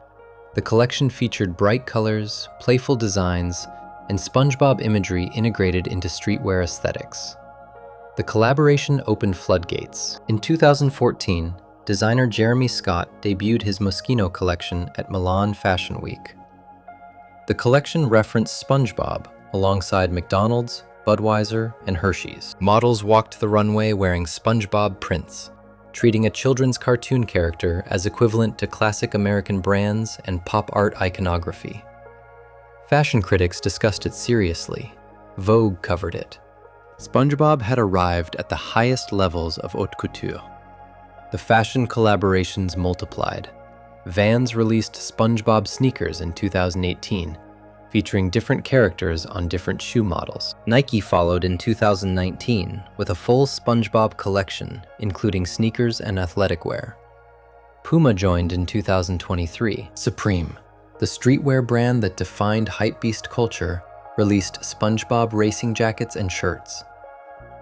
The collection featured bright colors, playful designs, and SpongeBob imagery integrated into streetwear aesthetics. The collaboration opened floodgates. In 2014, designer Jeremy Scott debuted his Moschino collection at Milan Fashion Week. The collection referenced SpongeBob alongside McDonald's, Budweiser, and Hershey's. Models walked the runway wearing SpongeBob prints, treating a children's cartoon character as equivalent to classic American brands and pop art iconography. Fashion critics discussed it seriously. Vogue covered it. SpongeBob had arrived at the highest levels of haute couture. The fashion collaborations multiplied. Vans released SpongeBob sneakers in 2018, featuring different characters on different shoe models. Nike followed in 2019 with a full SpongeBob collection, including sneakers and athletic wear. Puma joined in 2023. Supreme, the streetwear brand that defined hypebeast culture, released SpongeBob racing jackets and shirts.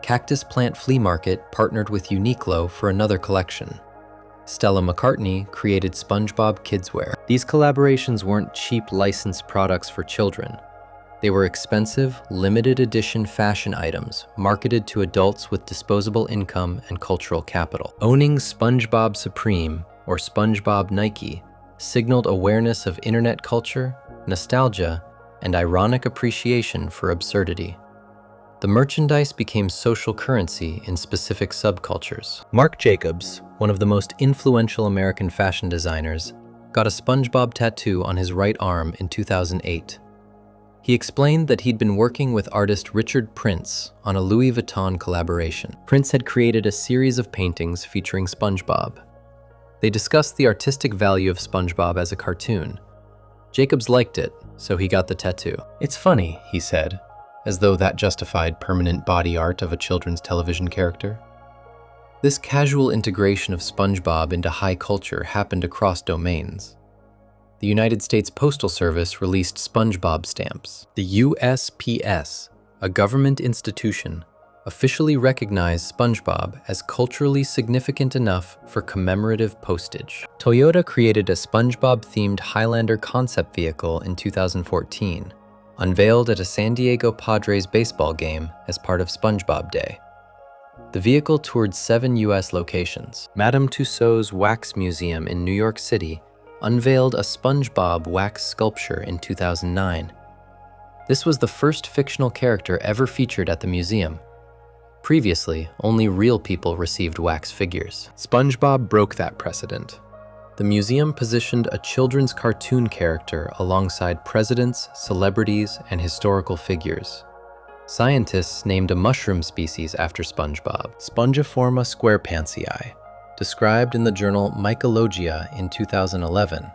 Cactus Plant Flea Market partnered with Uniqlo for another collection. Stella McCartney created SpongeBob kidswear. These collaborations weren't cheap licensed products for children. They were expensive, limited edition fashion items marketed to adults with disposable income and cultural capital. Owning SpongeBob Supreme, or SpongeBob Nike, signaled awareness of internet culture, nostalgia, and ironic appreciation for absurdity. The merchandise became social currency in specific subcultures. Marc Jacobs, one of the most influential American fashion designers, got a SpongeBob tattoo on his right arm in 2008. He explained that he'd been working with artist Richard Prince on a Louis Vuitton collaboration. Prince had created a series of paintings featuring SpongeBob. They discussed the artistic value of SpongeBob as a cartoon. Jacobs liked it, so he got the tattoo. "It's funny," he said, as though that justified permanent body art of a children's television character. This casual integration of SpongeBob into high culture happened across domains. The United States Postal Service released SpongeBob stamps. The USPS, a government institution, officially recognized SpongeBob as culturally significant enough for commemorative postage. Toyota created a SpongeBob-themed Highlander concept vehicle in 2014, unveiled at a San Diego Padres baseball game as part of SpongeBob Day. The vehicle toured 7 U.S. locations. Madame Tussauds Wax Museum in New York City unveiled a SpongeBob wax sculpture in 2009. This was the first fictional character ever featured at the museum. Previously, only real people received wax figures. SpongeBob broke that precedent. The museum positioned a children's cartoon character alongside presidents, celebrities, and historical figures. Scientists named a mushroom species after SpongeBob, Spongiforma squarepantsii, described in the journal Mycologia in 2011,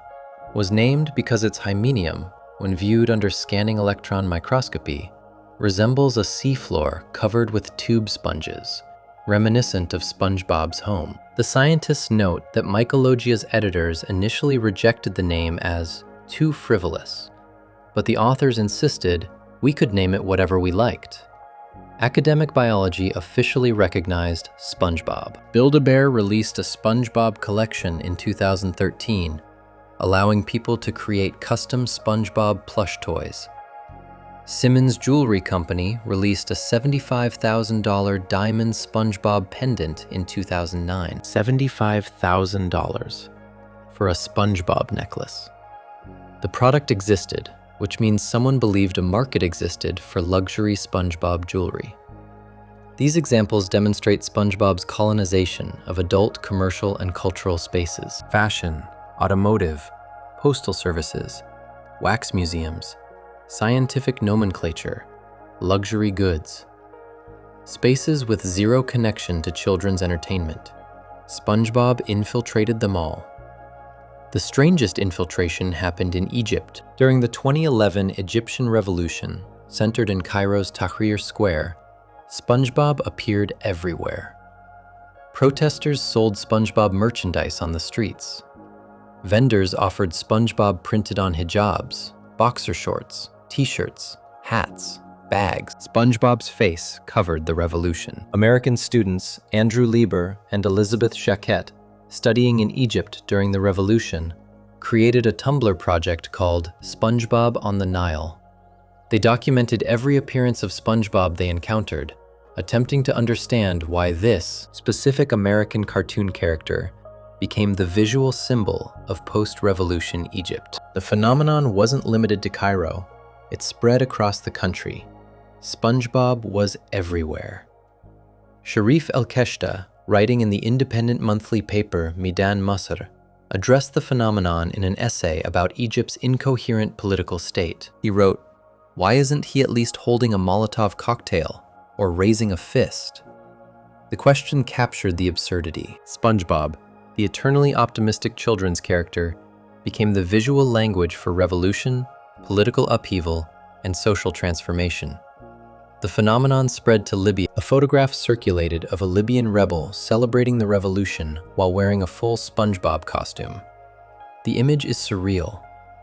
was named because its hymenium, when viewed under scanning electron microscopy, resembles a seafloor covered with tube sponges, reminiscent of SpongeBob's home. The scientists note that Mycologia's editors initially rejected the name as too frivolous, but the authors insisted we could name it whatever we liked. Academic biology officially recognized SpongeBob. Build-A-Bear released a SpongeBob collection in 2013, allowing people to create custom SpongeBob plush toys. Simmons Jewelry Company released a $75,000 diamond SpongeBob pendant in 2009. $75,000 for a SpongeBob necklace. The product existed, which means someone believed a market existed for luxury SpongeBob jewelry. These examples demonstrate SpongeBob's colonization of adult, commercial, and cultural spaces. Fashion, automotive, postal services, wax museums, scientific nomenclature, luxury goods. Spaces with zero connection to children's entertainment. SpongeBob infiltrated them all. The strangest infiltration happened in Egypt. During the 2011 Egyptian Revolution, centered in Cairo's Tahrir Square, SpongeBob appeared everywhere. Protesters sold SpongeBob merchandise on the streets. Vendors offered SpongeBob printed on hijabs, boxer shorts, t-shirts, hats, bags. SpongeBob's face covered the revolution. American students Andrew Lieber and Elizabeth Jacquet, studying in Egypt during the revolution, created a Tumblr project called SpongeBob on the Nile. They documented every appearance of SpongeBob they encountered, attempting to understand why this specific American cartoon character became the visual symbol of post-revolution Egypt. The phenomenon wasn't limited to Cairo. It spread across the country. SpongeBob was everywhere. Sharif El-Keshta, writing in the independent monthly paper Midan Masr, addressed the phenomenon in an essay about Egypt's incoherent political state. He wrote, "Why isn't he at least holding a Molotov cocktail or raising a fist?" The question captured the absurdity. SpongeBob, the eternally optimistic children's character, became the visual language for revolution, political upheaval, and social transformation. The phenomenon spread to Libya. A photograph circulated of a Libyan rebel celebrating the revolution while wearing a full SpongeBob costume. The image is surreal.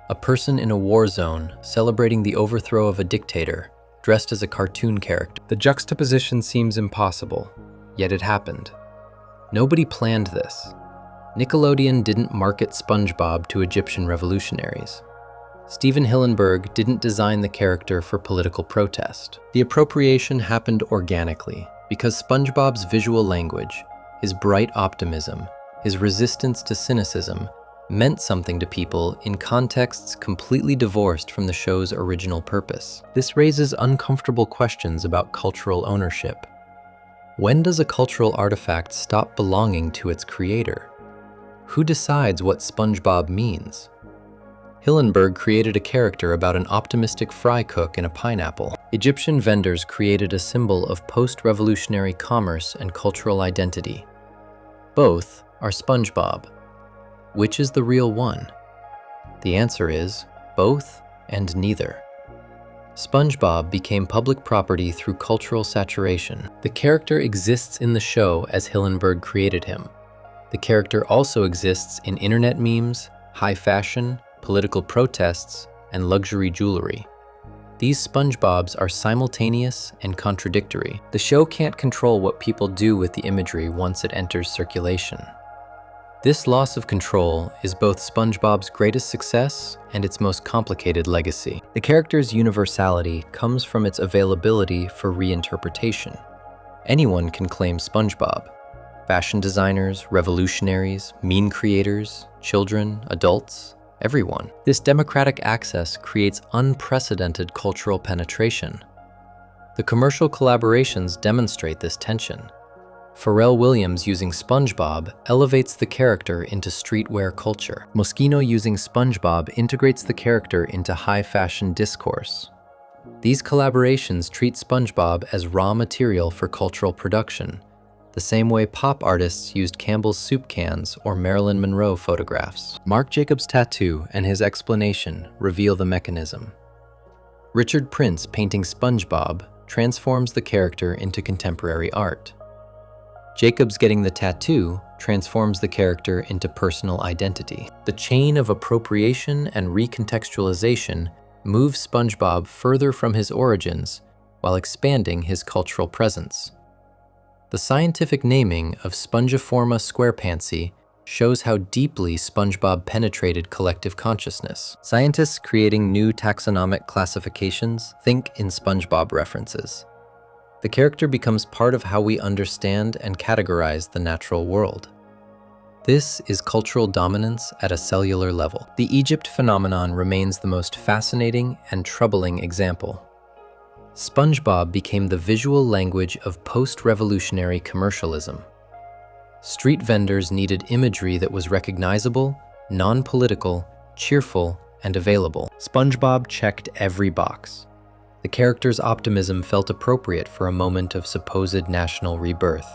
A person in a war zone celebrating the overthrow of a dictator, dressed as a cartoon character. The juxtaposition seems impossible, yet it happened. Nobody planned this. Nickelodeon didn't market SpongeBob to Egyptian revolutionaries. Steven Hillenburg didn't design the character for political protest. The appropriation happened organically because SpongeBob's visual language, his bright optimism, his resistance to cynicism, meant something to people in contexts completely divorced from the show's original purpose. This raises uncomfortable questions about cultural ownership. When does a cultural artifact stop belonging to its creator? Who decides what SpongeBob means? Hillenburg created a character about an optimistic fry cook in a pineapple. Egyptian vendors created a symbol of post-revolutionary commerce and cultural identity. Both are SpongeBob. Which is the real one? The answer is both and neither. SpongeBob became public property through cultural saturation. The character exists in the show as Hillenburg created him. The character also exists in internet memes, high fashion, political protests, and luxury jewelry. These SpongeBobs are simultaneous and contradictory. The show can't control what people do with the imagery once it enters circulation. This loss of control is both SpongeBob's greatest success and its most complicated legacy. The character's universality comes from its availability for reinterpretation. Anyone can claim SpongeBob. Fashion designers, revolutionaries, meme creators, children, adults, everyone. This democratic access creates unprecedented cultural penetration. The commercial collaborations demonstrate this tension. Pharrell Williams using SpongeBob elevates the character into streetwear culture. Moschino using SpongeBob integrates the character into high fashion discourse. These collaborations treat SpongeBob as raw material for cultural production, the same way pop artists used Campbell's soup cans or Marilyn Monroe photographs. Marc Jacobs' tattoo and his explanation reveal the mechanism. Richard Prince painting SpongeBob transforms the character into contemporary art. Jacob's getting the tattoo transforms the character into personal identity. The chain of appropriation and recontextualization moves SpongeBob further from his origins while expanding his cultural presence. The scientific naming of Spongiforma squarepantsy shows how deeply SpongeBob penetrated collective consciousness. Scientists creating new taxonomic classifications think in SpongeBob references. The character becomes part of how we understand and categorize the natural world. This is cultural dominance at a cellular level. The Egypt phenomenon remains the most fascinating and troubling example. SpongeBob became the visual language of post-revolutionary commercialism. Street vendors needed imagery that was recognizable, non-political, cheerful, and available. SpongeBob checked every box. The character's optimism felt appropriate for a moment of supposed national rebirth.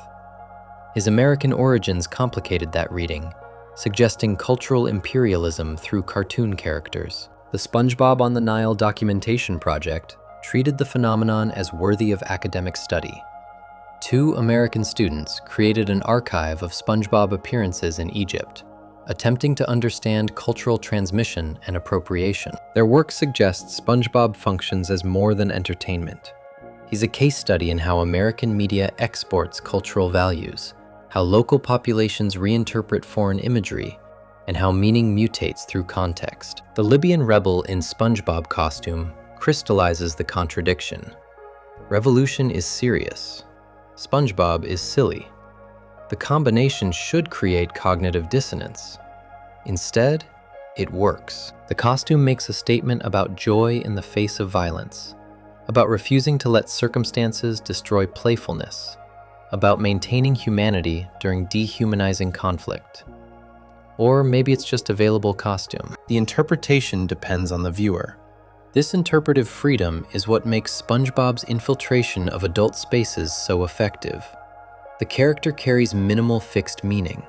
His American origins complicated that reading, suggesting cultural imperialism through cartoon characters. The SpongeBob on the Nile documentation project treated the phenomenon as worthy of academic study. 2 American students created an archive of SpongeBob appearances in Egypt, attempting to understand cultural transmission and appropriation. Their work suggests SpongeBob functions as more than entertainment. He's a case study in how American media exports cultural values, how local populations reinterpret foreign imagery, and how meaning mutates through context. The Libyan rebel in SpongeBob costume crystallizes the contradiction. Revolution is serious. SpongeBob is silly. The combination should create cognitive dissonance. Instead, it works. The costume makes a statement about joy in the face of violence, about refusing to let circumstances destroy playfulness, about maintaining humanity during dehumanizing conflict. Or maybe it's just available costume. The interpretation depends on the viewer. This interpretive freedom is what makes SpongeBob's infiltration of adult spaces so effective. The character carries minimal fixed meaning.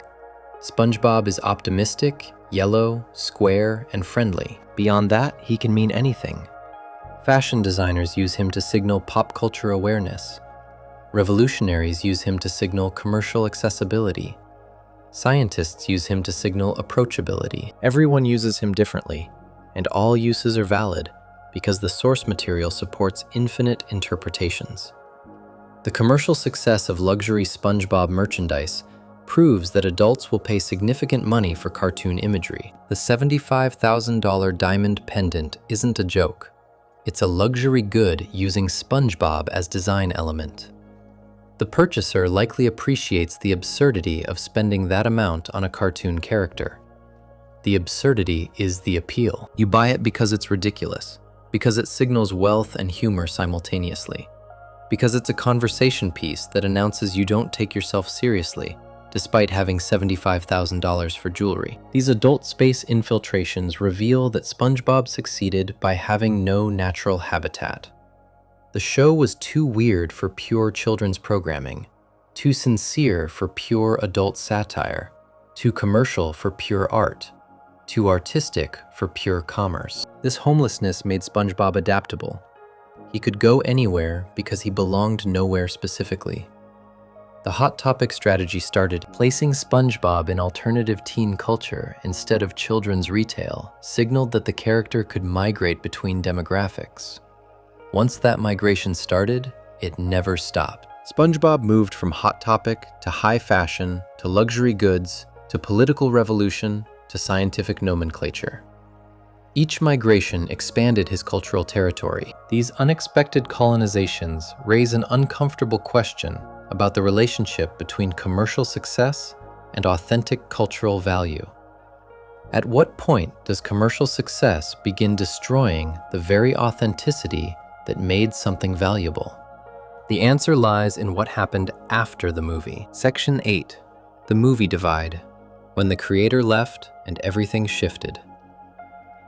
SpongeBob is optimistic, yellow, square, and friendly. Beyond that, he can mean anything. Fashion designers use him to signal pop culture awareness. Revolutionaries use him to signal commercial accessibility. Scientists use him to signal approachability. Everyone uses him differently, and all uses are valid, because the source material supports infinite interpretations. The commercial success of luxury SpongeBob merchandise proves that adults will pay significant money for cartoon imagery. The $75,000 diamond pendant isn't a joke. It's a luxury good using SpongeBob as design element. The purchaser likely appreciates the absurdity of spending that amount on a cartoon character. The absurdity is the appeal. You buy it because it's ridiculous, because it signals wealth and humor simultaneously, because it's a conversation piece that announces you don't take yourself seriously, despite having $75,000 for jewelry. These adult space infiltrations reveal that SpongeBob succeeded by having no natural habitat. The show was too weird for pure children's programming, too sincere for pure adult satire, too commercial for pure art, too artistic for pure commerce. This homelessness made SpongeBob adaptable. He could go anywhere because he belonged nowhere specifically. The Hot Topic strategy started. Placing SpongeBob in alternative teen culture instead of children's retail signaled that the character could migrate between demographics. Once that migration started, it never stopped. SpongeBob moved from Hot Topic to high fashion to luxury goods to political revolution to scientific nomenclature. Each migration expanded his cultural territory. These unexpected colonizations raise an uncomfortable question about the relationship between commercial success and authentic cultural value. At what point does commercial success begin destroying the very authenticity that made something valuable? The answer lies in what happened after the movie. Section 8, the movie divide, when the creator left and everything shifted.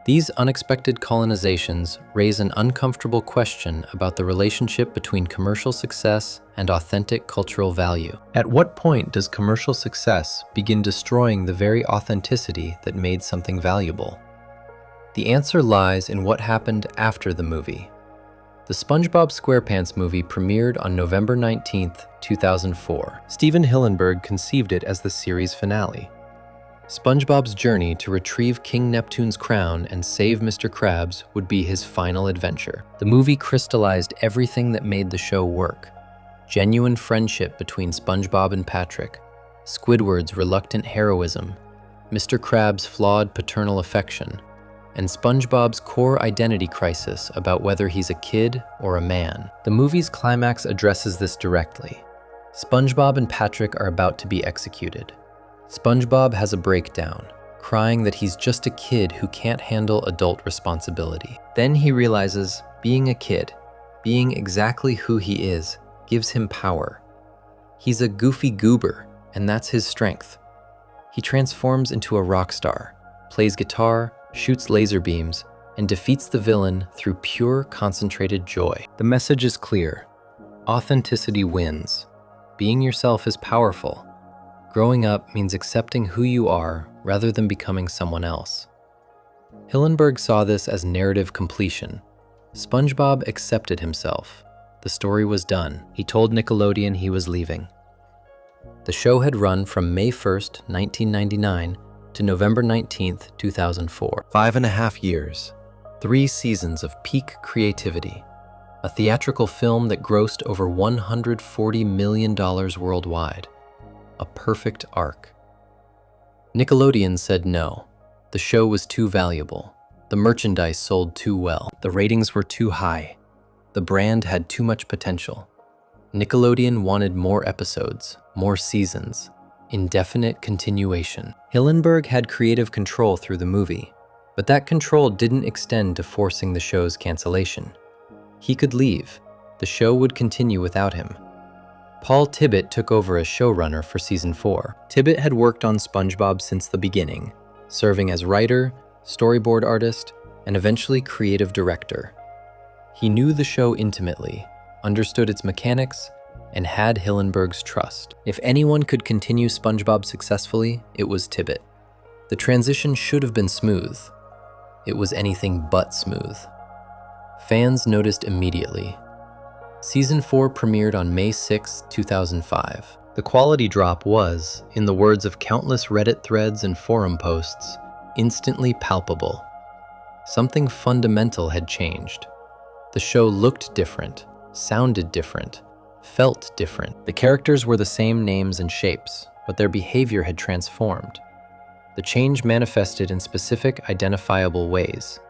These unexpected colonizations raise an uncomfortable question about the relationship between commercial success and authentic cultural value. At what point does commercial success begin destroying the very authenticity that made something valuable? The answer lies in what happened after the movie. The SpongeBob SquarePants movie premiered on November 19, 2004. Steven Hillenburg conceived it as the series finale. SpongeBob's journey to retrieve King Neptune's crown and save Mr. Krabs would be his final adventure. The movie crystallized everything that made the show work. Genuine friendship between SpongeBob and Patrick, Squidward's reluctant heroism, Mr. Krabs' flawed paternal affection, and SpongeBob's core identity crisis about whether he's a kid or a man. The movie's climax addresses this directly. SpongeBob and Patrick are about to be executed. SpongeBob has a breakdown, crying that he's just a kid who can't handle adult responsibility. Then he realizes being a kid, being exactly who he is, gives him power. He's a goofy goober, and that's his strength. He transforms into a rock star, plays guitar, shoots laser beams, and defeats the villain through pure, concentrated joy. The message is clear. Authenticity wins. Being yourself is powerful. Growing up means accepting who you are rather than becoming someone else. Hillenburg saw this as narrative completion. SpongeBob accepted himself. The story was done. He told Nickelodeon he was leaving. The show had run from May 1st, 1999 to November 19th, 2004. 5.5 years, 3 seasons of peak creativity, a theatrical film that grossed over $140 million worldwide. A perfect arc. Nickelodeon said no. The show was too valuable. The merchandise sold too well. The ratings were too high. The brand had too much potential. Nickelodeon wanted more episodes, more seasons, indefinite continuation. Hillenburg had creative control through the movie, but that control didn't extend to forcing the show's cancellation. He could leave. The show would continue without him. Paul Tibbitt took over as showrunner for season 4. Tibbitt had worked on SpongeBob since the beginning, serving as writer, storyboard artist, and eventually creative director. He knew the show intimately, understood its mechanics, and had Hillenburg's trust. If anyone could continue SpongeBob successfully, it was Tibbitt. The transition should have been smooth. It was anything but smooth. Fans noticed immediately. Season 4 premiered on May 6, 2005. The quality drop was, in the words of countless Reddit threads and forum posts, instantly palpable. Something fundamental had changed. The show looked different, sounded different, felt different. The characters were the same names and shapes, but their behavior had transformed. The change manifested in specific, identifiable ways.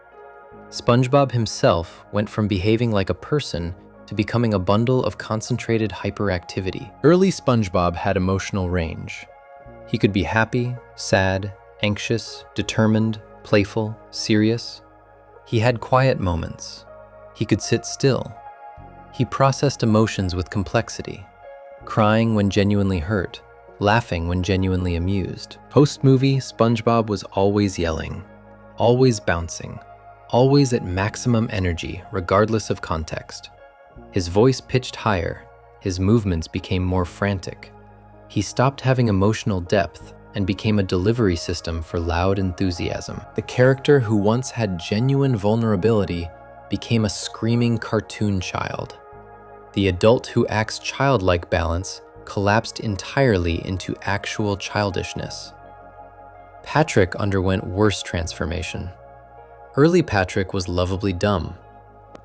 SpongeBob himself went from behaving like a person to becoming a bundle of concentrated hyperactivity. Early SpongeBob had emotional range. He could be happy, sad, anxious, determined, playful, serious. He had quiet moments. He could sit still. He processed emotions with complexity, crying when genuinely hurt, laughing when genuinely amused. Post-movie, SpongeBob was always yelling, always bouncing, always at maximum energy regardless of context. His voice pitched higher, his movements became more frantic. He stopped having emotional depth and became a delivery system for loud enthusiasm. The character who once had genuine vulnerability became a screaming cartoon child. The adult who acts childlike balance collapsed entirely into actual childishness. Patrick underwent worse transformation. Early Patrick was lovably dumb.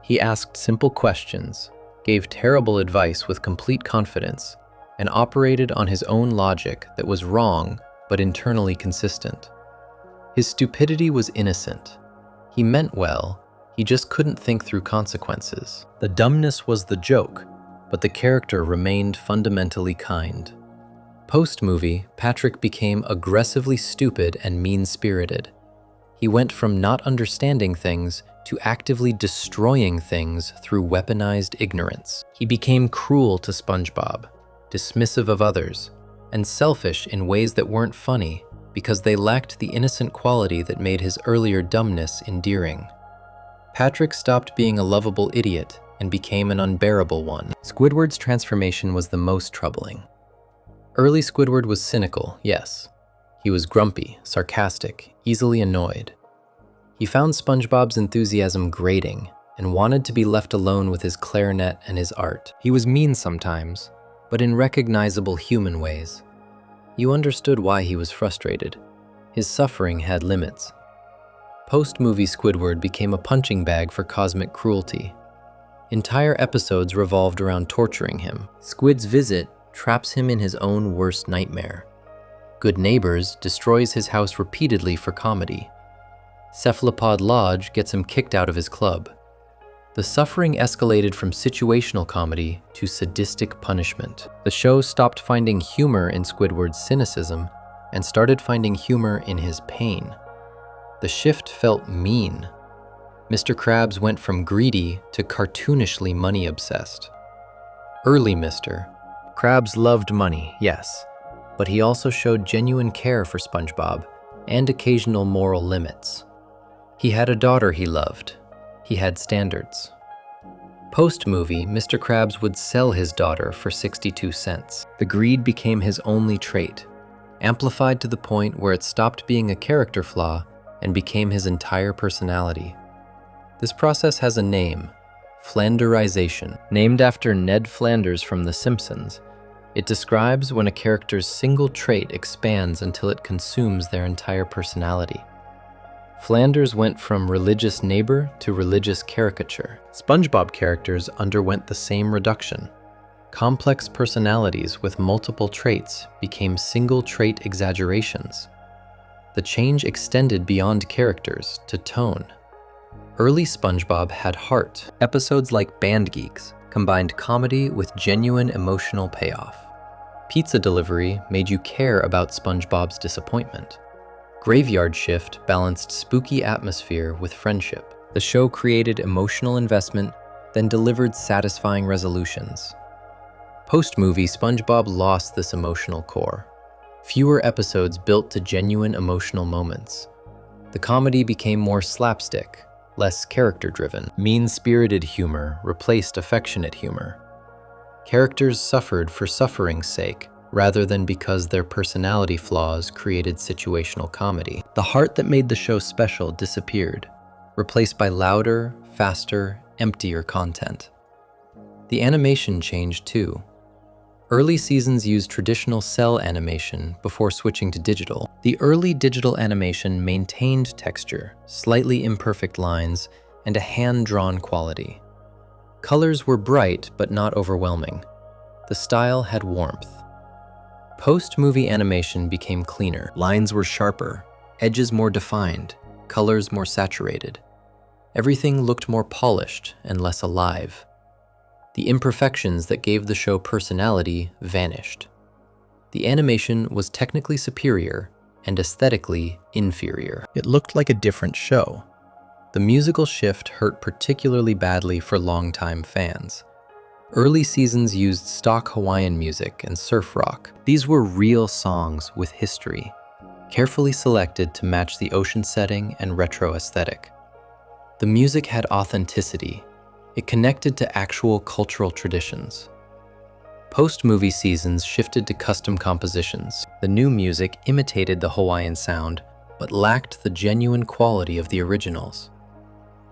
He asked simple questions, gave terrible advice with complete confidence, and operated on his own logic that was wrong but internally consistent. His stupidity was innocent. He meant well, he just couldn't think through consequences. The dumbness was the joke, but the character remained fundamentally kind. Post-movie, Patrick became aggressively stupid and mean-spirited. He went from not understanding things to actively destroying things through weaponized ignorance. He became cruel to SpongeBob, dismissive of others, and selfish in ways that weren't funny because they lacked the innocent quality that made his earlier dumbness endearing. Patrick stopped being a lovable idiot and became an unbearable one. Squidward's transformation was the most troubling. Early Squidward was cynical, yes. He was grumpy, sarcastic, easily annoyed. He found SpongeBob's enthusiasm grating and wanted to be left alone with his clarinet and his art. He was mean sometimes, but in recognizable human ways. You understood why he was frustrated. His suffering had limits. Post-movie Squidward became a punching bag for cosmic cruelty. Entire episodes revolved around torturing him. Squid's visit traps him in his own worst nightmare. Good Neighbors destroys his house repeatedly for comedy. Cephalopod Lodge gets him kicked out of his club. The suffering escalated from situational comedy to sadistic punishment. The show stopped finding humor in Squidward's cynicism and started finding humor in his pain. The shift felt mean. Mr. Krabs went from greedy to cartoonishly money-obsessed. Early Mr. Krabs loved money, yes, but he also showed genuine care for SpongeBob and occasional moral limits. He had a daughter he loved. He had standards. Post-movie, Mr. Krabs would sell his daughter for 62 cents. The greed became his only trait, amplified to the point where it stopped being a character flaw and became his entire personality. This process has a name, Flanderization. Named after Ned Flanders from The Simpsons, it describes when a character's single trait expands until it consumes their entire personality. Flanders went from religious neighbor to religious caricature. SpongeBob characters underwent the same reduction. Complex personalities with multiple traits became single-trait exaggerations. The change extended beyond characters to tone. Early SpongeBob had heart. Episodes like Band Geeks combined comedy with genuine emotional payoff. Pizza Delivery made you care about SpongeBob's disappointment. Graveyard Shift balanced spooky atmosphere with friendship. The show created emotional investment, then delivered satisfying resolutions. Post-movie, SpongeBob lost this emotional core. Fewer episodes built to genuine emotional moments. The comedy became more slapstick, less character-driven. Mean-spirited humor replaced affectionate humor. Characters suffered for suffering's sake, rather than because their personality flaws created situational comedy. The heart that made the show special disappeared, replaced by louder, faster, emptier content. The animation changed too. Early seasons used traditional cell animation before switching to digital. The early digital animation maintained texture, slightly imperfect lines, and a hand-drawn quality. Colors were bright but not overwhelming. The style had warmth. Post-movie animation became cleaner. Lines were sharper, edges more defined, colors more saturated. Everything looked more polished and less alive. The imperfections that gave the show personality vanished. The animation was technically superior and aesthetically inferior. It looked like a different show. The musical shift hurt particularly badly for longtime fans. Early seasons used stock Hawaiian music and surf rock. These were real songs with history, carefully selected to match the ocean setting and retro aesthetic. The music had authenticity. It connected to actual cultural traditions. Post-movie seasons shifted to custom compositions. The new music imitated the Hawaiian sound, but lacked the genuine quality of the originals.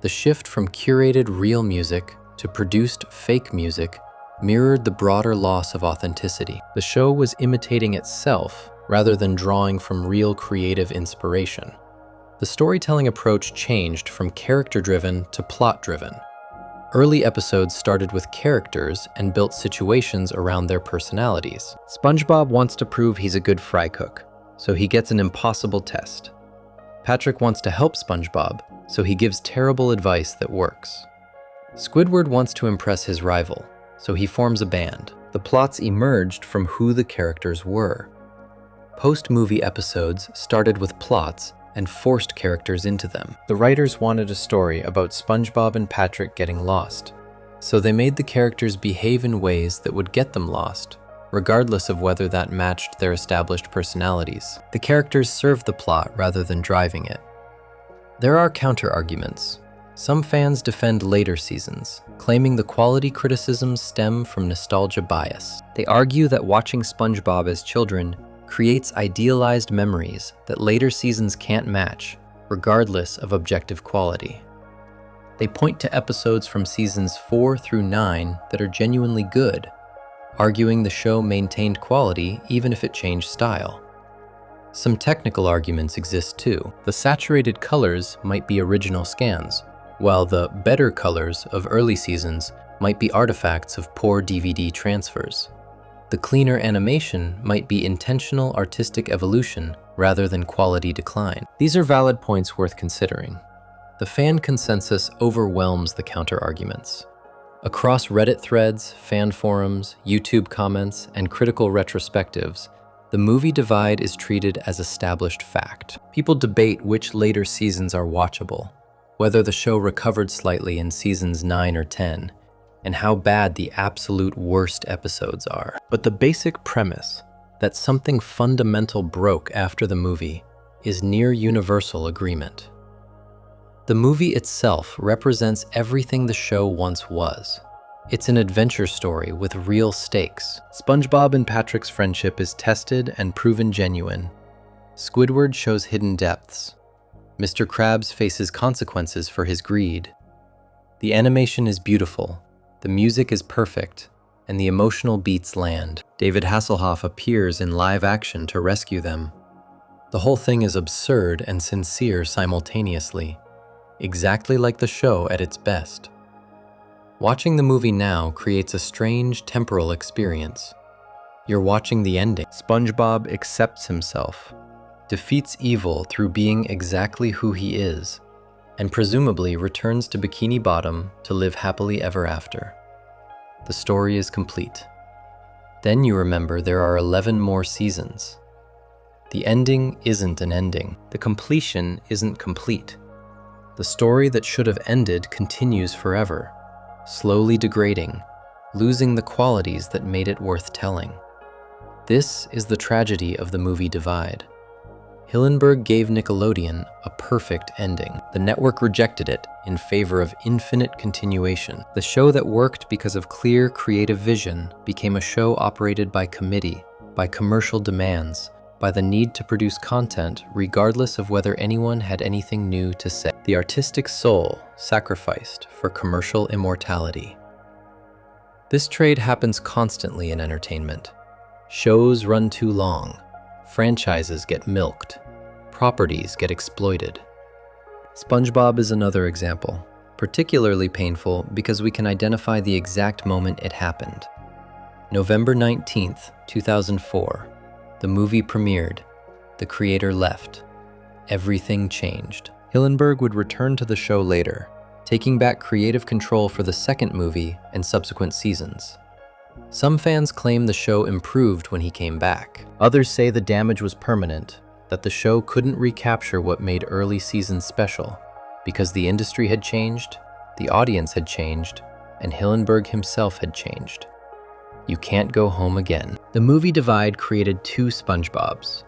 The shift from curated real music to produced fake music mirrored the broader loss of authenticity. The show was imitating itself rather than drawing from real creative inspiration. The storytelling approach changed from character-driven to plot-driven. Early episodes started with characters and built situations around their personalities. SpongeBob wants to prove he's a good fry cook, so he gets an impossible test. Patrick wants to help SpongeBob, so he gives terrible advice that works. Squidward wants to impress his rival, so he forms a band. The plots emerged from who the characters were. Post-movie episodes started with plots and forced characters into them. The writers wanted a story about SpongeBob and Patrick getting lost, so they made the characters behave in ways that would get them lost, regardless of whether that matched their established personalities. The characters served the plot rather than driving it. There are counter-arguments. Some fans defend later seasons, claiming the quality criticisms stem from nostalgia bias. They argue that watching SpongeBob as children creates idealized memories that later seasons can't match, regardless of objective quality. They point to episodes from seasons 4 through 9 that are genuinely good, arguing the show maintained quality even if it changed style. Some technical arguments exist too. The saturated colors might be original scans, while the better colors of early seasons might be artifacts of poor DVD transfers. The cleaner animation might be intentional artistic evolution rather than quality decline. These are valid points worth considering. The fan consensus overwhelms the counter-arguments. Across Reddit threads, fan forums, YouTube comments, and critical retrospectives, the movie divide is treated as established fact. People debate which later seasons are watchable, whether the show recovered slightly in seasons 9 or 10, and how bad the absolute worst episodes are. But the basic premise that something fundamental broke after the movie is near universal agreement. The movie itself represents everything the show once was. It's an adventure story with real stakes. SpongeBob and Patrick's friendship is tested and proven genuine. Squidward shows hidden depths. Mr. Krabs faces consequences for his greed. The animation is beautiful, the music is perfect, and the emotional beats land. David Hasselhoff appears in live action to rescue them. The whole thing is absurd and sincere simultaneously, exactly like the show at its best. Watching the movie now creates a strange temporal experience. You're watching the ending. SpongeBob accepts himself, defeats evil through being exactly who he is, and presumably returns to Bikini Bottom to live happily ever after. The story is complete. Then you remember there are 11 more seasons. The ending isn't an ending. The completion isn't complete. The story that should have ended continues forever, slowly degrading, losing the qualities that made it worth telling. This is the tragedy of the movie divide. Hillenburg gave Nickelodeon a perfect ending. The network rejected it in favor of infinite continuation. The show that worked because of clear creative vision became a show operated by committee, by commercial demands, by the need to produce content regardless of whether anyone had anything new to say. The artistic soul sacrificed for commercial immortality. This trade happens constantly in entertainment. Shows run too long. Franchises get milked. Properties get exploited. SpongeBob is another example, particularly painful because we can identify the exact moment it happened. November 19th, 2004. The movie premiered. The creator left. Everything changed. Hillenburg would return to the show later, taking back creative control for the second movie and subsequent seasons. Some fans claim the show improved when he came back. Others say the damage was permanent, that the show couldn't recapture what made early seasons special, because the industry had changed, the audience had changed, and Hillenburg himself had changed. You can't go home again. The movie divide created two SpongeBobs.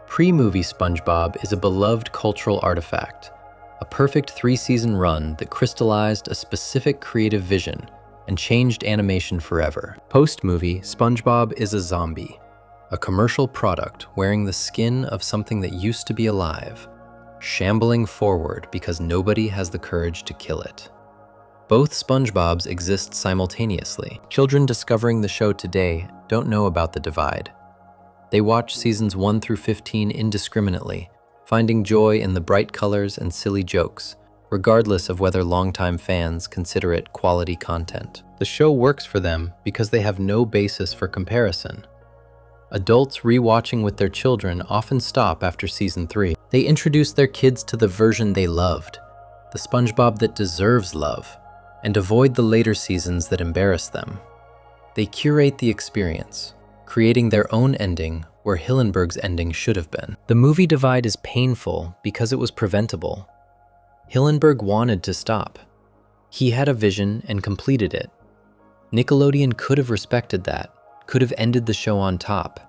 Pre-movie SpongeBob is a beloved cultural artifact, a perfect 3-season run that crystallized a specific creative vision and changed animation forever. Post-movie, SpongeBob is a zombie, a commercial product wearing the skin of something that used to be alive, shambling forward because nobody has the courage to kill it. Both SpongeBobs exist simultaneously. Children discovering the show today don't know about the divide. They watch seasons 1 through 15 indiscriminately, finding joy in the bright colors and silly jokes, regardless of whether longtime fans consider it quality content. The show works for them because they have no basis for comparison. Adults rewatching with their children often stop after season 3. They introduce their kids to the version they loved, the SpongeBob that deserves love, and avoid the later seasons that embarrass them. They curate the experience, creating their own ending where Hillenburg's ending should have been. The movie divide is painful because it was preventable. Hillenburg wanted to stop. He had a vision and completed it. Nickelodeon could have respected that, could have ended the show on top,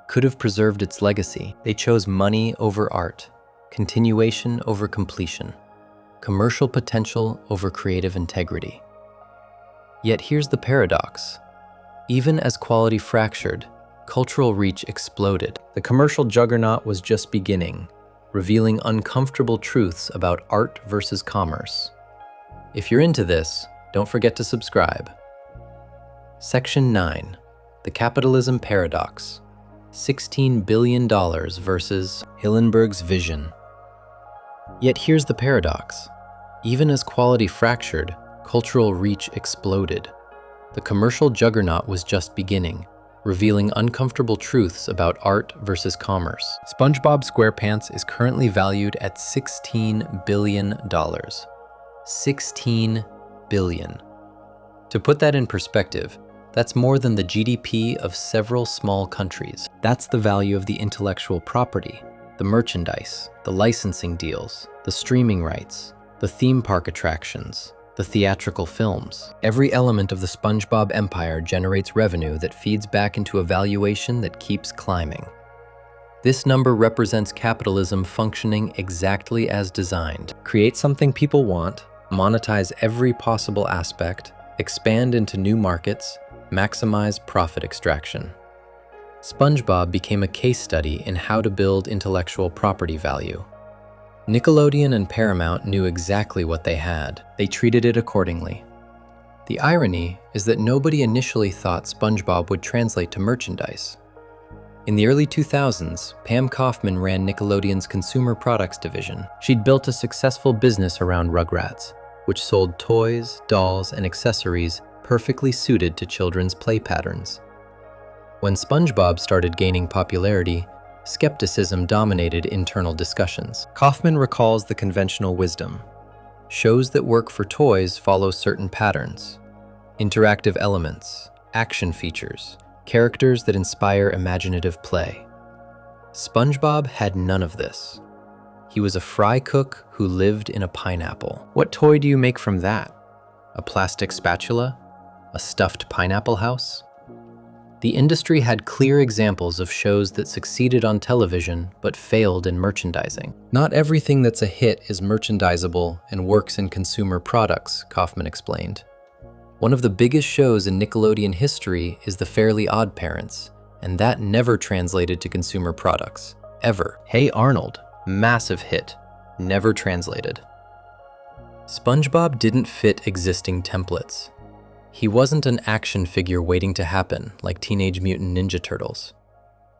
could have preserved its legacy. They chose money over art, continuation over completion, commercial potential over creative integrity. Yet here's the paradox. Even as quality fractured, cultural reach exploded. The commercial juggernaut was just beginning, revealing uncomfortable truths about art versus commerce. If you're into this, don't forget to subscribe. Section 9. The Capitalism Paradox. $16 billion versus Hillenburg's vision. Yet here's the paradox. Even as quality fractured, cultural reach exploded. The commercial juggernaut was just beginning, revealing uncomfortable truths about art versus commerce. SpongeBob SquarePants is currently valued at $16 billion. $16 billion. To put that in perspective, that's more than the GDP of several small countries. That's the value of the intellectual property, the merchandise, the licensing deals, the streaming rights, the theme park attractions, the theatrical films. Every element of the SpongeBob empire generates revenue that feeds back into a valuation that keeps climbing. This number represents capitalism functioning exactly as designed. Create something people want, monetize every possible aspect, expand into new markets, maximize profit extraction. SpongeBob became a case study in how to build intellectual property value. Nickelodeon and Paramount knew exactly what they had. They treated it accordingly. The irony is that nobody initially thought SpongeBob would translate to merchandise. In the early 2000s, Pam Kaufman ran Nickelodeon's consumer products division. She'd built a successful business around Rugrats, which sold toys, dolls, and accessories perfectly suited to children's play patterns. When SpongeBob started gaining popularity, skepticism dominated internal discussions. Kaufman recalls the conventional wisdom. Shows that work for toys follow certain patterns. Interactive elements, action features, characters that inspire imaginative play. SpongeBob had none of this. He was a fry cook who lived in a pineapple. What toy do you make from that? A plastic spatula? A stuffed pineapple house? The industry had clear examples of shows that succeeded on television but failed in merchandising. Not everything that's a hit is merchandisable and works in consumer products, Kaufman explained. One of the biggest shows in Nickelodeon history is The Fairly Odd Parents, and that never translated to consumer products, ever. Hey Arnold, massive hit, never translated. SpongeBob didn't fit existing templates. He wasn't an action figure waiting to happen like Teenage Mutant Ninja Turtles.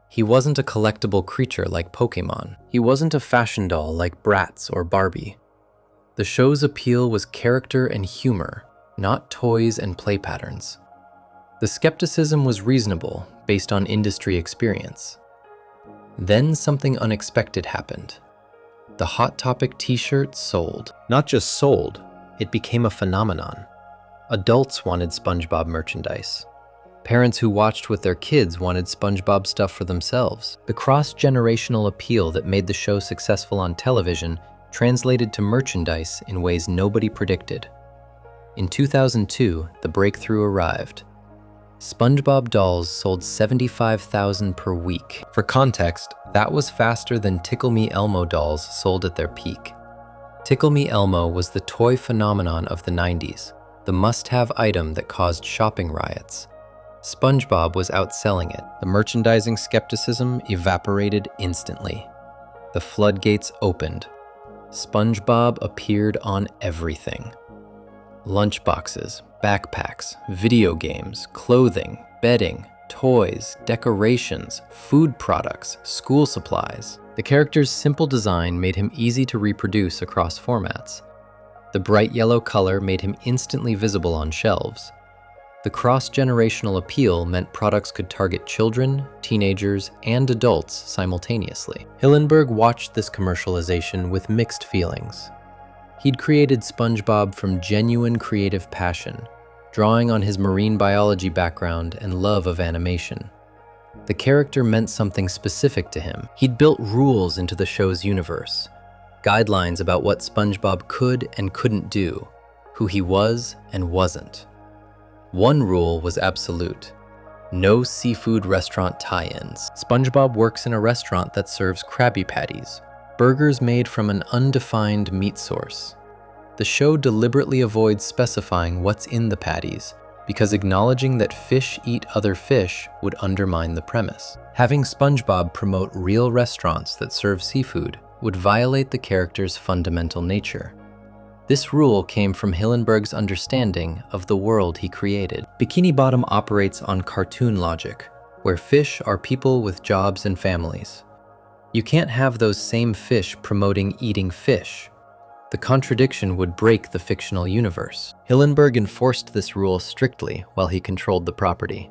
He wasn't a collectible creature like Pokemon. He wasn't a fashion doll like Bratz or Barbie. The show's appeal was character and humor, not toys and play patterns. The skepticism was reasonable based on industry experience. Then something unexpected happened. The Hot Topic t-shirt sold. Not just sold, it became a phenomenon. Adults wanted SpongeBob merchandise. Parents who watched with their kids wanted SpongeBob stuff for themselves. The cross-generational appeal that made the show successful on television translated to merchandise in ways nobody predicted. In 2002, the breakthrough arrived. SpongeBob dolls sold 75,000 per week. For context, that was faster than Tickle Me Elmo dolls sold at their peak. Tickle Me Elmo was the toy phenomenon of the 90s. The must-have item that caused shopping riots. SpongeBob was outselling it. The merchandising skepticism evaporated instantly. The floodgates opened. SpongeBob appeared on everything. Lunchboxes, backpacks, video games, clothing, bedding, toys, decorations, food products, school supplies. The character's simple design made him easy to reproduce across formats. The bright yellow color made him instantly visible on shelves. The cross-generational appeal meant products could target children, teenagers, and adults simultaneously. Hillenburg watched this commercialization with mixed feelings. He'd created SpongeBob from genuine creative passion, drawing on his marine biology background and love of animation. The character meant something specific to him. He'd built rules into the show's universe, guidelines about what SpongeBob could and couldn't do, who he was and wasn't. One rule was absolute: no seafood restaurant tie-ins. SpongeBob works in a restaurant that serves Krabby Patties, burgers made from an undefined meat source. The show deliberately avoids specifying what's in the patties, because acknowledging that fish eat other fish would undermine the premise. Having SpongeBob promote real restaurants that serve seafood would violate the character's fundamental nature. This rule came from Hillenburg's understanding of the world he created. Bikini Bottom operates on cartoon logic, where fish are people with jobs and families. You can't have those same fish promoting eating fish. The contradiction would break the fictional universe. Hillenburg enforced this rule strictly while he controlled the property.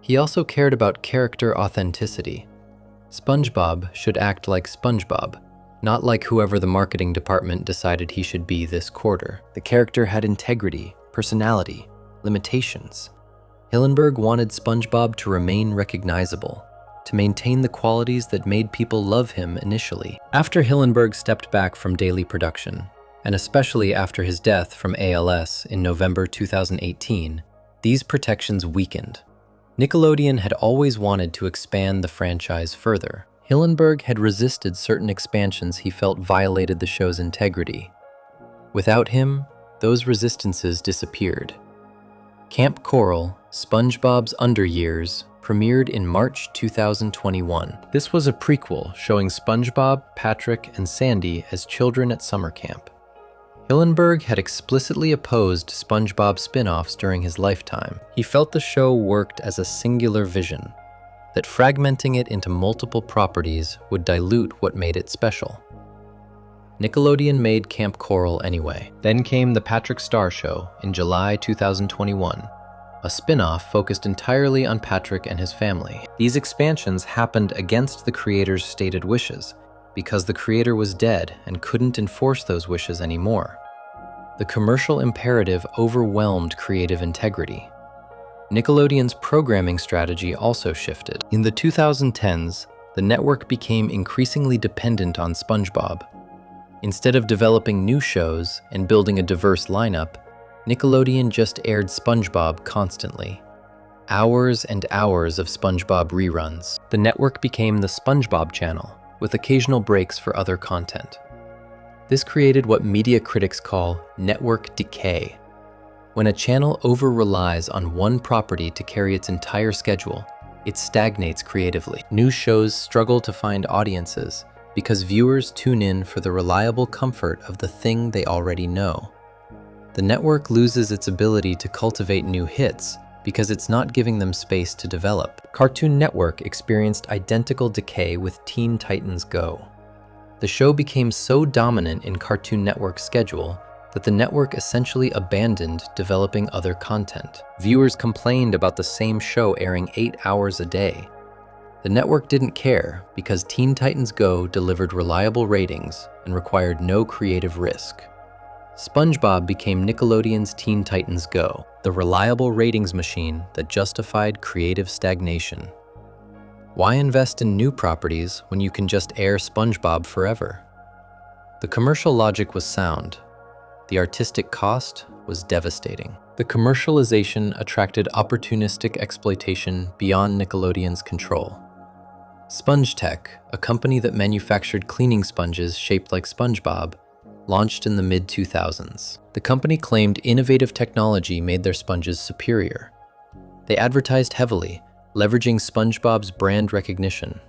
He also cared about character authenticity. SpongeBob should act like SpongeBob, not like whoever the marketing department decided he should be this quarter. The character had integrity, personality, limitations. Hillenburg wanted SpongeBob to remain recognizable, to maintain the qualities that made people love him initially. After Hillenburg stepped back from daily production, and especially after his death from ALS in November 2018, these protections weakened. Nickelodeon had always wanted to expand the franchise further. Hillenburg had resisted certain expansions he felt violated the show's integrity. Without him, those resistances disappeared. Camp Coral, SpongeBob's Underyears, premiered in March 2021. This was a prequel showing SpongeBob, Patrick, and Sandy as children at summer camp. Hillenburg had explicitly opposed SpongeBob spin-offs during his lifetime. He felt the show worked as a singular vision, that fragmenting it into multiple properties would dilute what made it special. Nickelodeon made Camp Coral anyway. Then came The Patrick Star Show in July 2021, a spin-off focused entirely on Patrick and his family. These expansions happened against the creator's stated wishes, because the creator was dead and couldn't enforce those wishes anymore. The commercial imperative overwhelmed creative integrity. Nickelodeon's programming strategy also shifted. In the 2010s, the network became increasingly dependent on SpongeBob. Instead of developing new shows and building a diverse lineup, Nickelodeon just aired SpongeBob constantly. Hours and hours of SpongeBob reruns. The network became the SpongeBob channel, with occasional breaks for other content. This created what media critics call network decay. When a channel over-relies on one property to carry its entire schedule, it stagnates creatively. New shows struggle to find audiences because viewers tune in for the reliable comfort of the thing they already know. The network loses its ability to cultivate new hits because it's not giving them space to develop. Cartoon Network experienced identical decay with Teen Titans Go. The show became so dominant in Cartoon Network's schedule that the network essentially abandoned developing other content. Viewers complained about the same show airing 8 hours a day. The network didn't care because Teen Titans Go delivered reliable ratings and required no creative risk. SpongeBob became Nickelodeon's Teen Titans Go, the reliable ratings machine that justified creative stagnation. Why invest in new properties when you can just air SpongeBob forever? The commercial logic was sound. The artistic cost was devastating. The commercialization attracted opportunistic exploitation beyond Nickelodeon's control. SpongeTech, a company that manufactured cleaning sponges shaped like SpongeBob, launched in the mid-2000s. The company claimed innovative technology made their sponges superior. They advertised heavily, leveraging SpongeBob's brand recognition.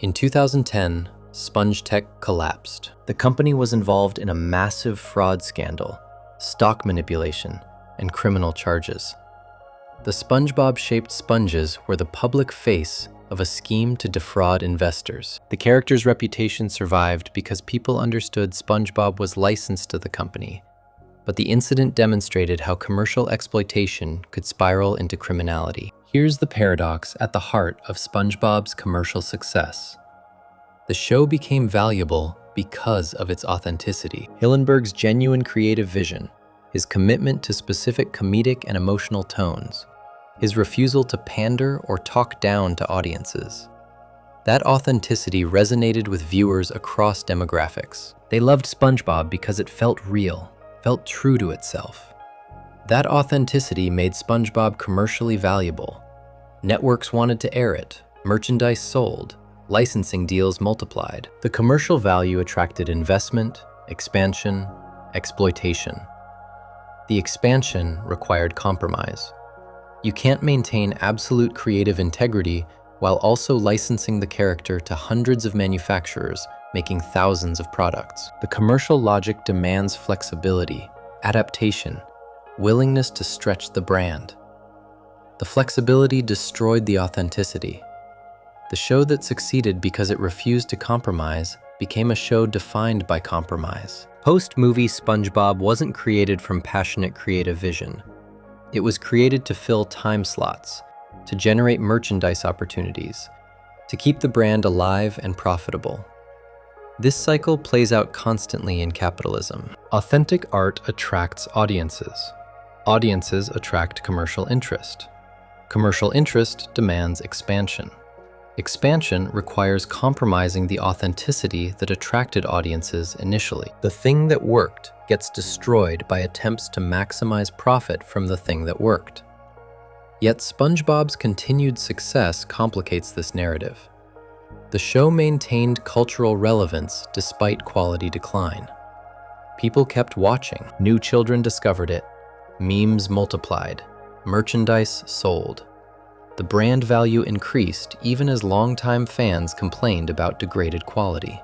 In 2010, SpongeTech collapsed. The company was involved in a massive fraud scandal, stock manipulation, and criminal charges. The SpongeBob-shaped sponges were the public face of a scheme to defraud investors. The character's reputation survived because people understood SpongeBob was licensed to the company, but the incident demonstrated how commercial exploitation could spiral into criminality. Here's the paradox at the heart of SpongeBob's commercial success. The show became valuable because of its authenticity. Hillenburg's genuine creative vision, his commitment to specific comedic and emotional tones, his refusal to pander or talk down to audiences. That authenticity resonated with viewers across demographics. They loved SpongeBob because it felt real, felt true to itself. That authenticity made SpongeBob commercially valuable. Networks wanted to air it, merchandise sold, licensing deals multiplied. The commercial value attracted investment, expansion, exploitation. The expansion required compromise. You can't maintain absolute creative integrity while also licensing the character to hundreds of manufacturers, making thousands of products. The commercial logic demands flexibility, adaptation, willingness to stretch the brand. The flexibility destroyed the authenticity. The show that succeeded because it refused to compromise became a show defined by compromise. Post-movie SpongeBob wasn't created from passionate creative vision. It was created to fill time slots, to generate merchandise opportunities, to keep the brand alive and profitable. This cycle plays out constantly in capitalism. Authentic art attracts audiences. Audiences attract commercial interest. Commercial interest demands expansion. Expansion requires compromising the authenticity that attracted audiences initially. The thing that worked gets destroyed by attempts to maximize profit from the thing that worked. Yet SpongeBob's continued success complicates this narrative. The show maintained cultural relevance despite quality decline. People kept watching. New children discovered it. Memes multiplied. Merchandise sold. The brand value increased even as longtime fans complained about degraded quality.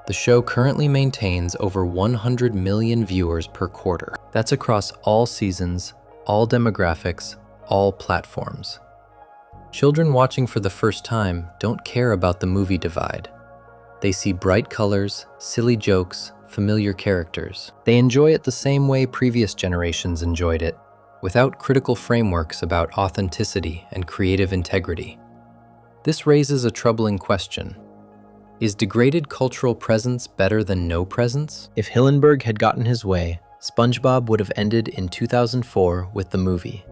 The show currently maintains over 100 million viewers per quarter. That's across all seasons, all demographics, all platforms. Children watching for the first time don't care about the movie divide. They see bright colors, silly jokes, familiar characters. They enjoy it the same way previous generations enjoyed it, without critical frameworks about authenticity and creative integrity. This raises a troubling question. Is degraded cultural presence better than no presence? If Hillenburg had gotten his way, SpongeBob would have ended in 2004 with the movie.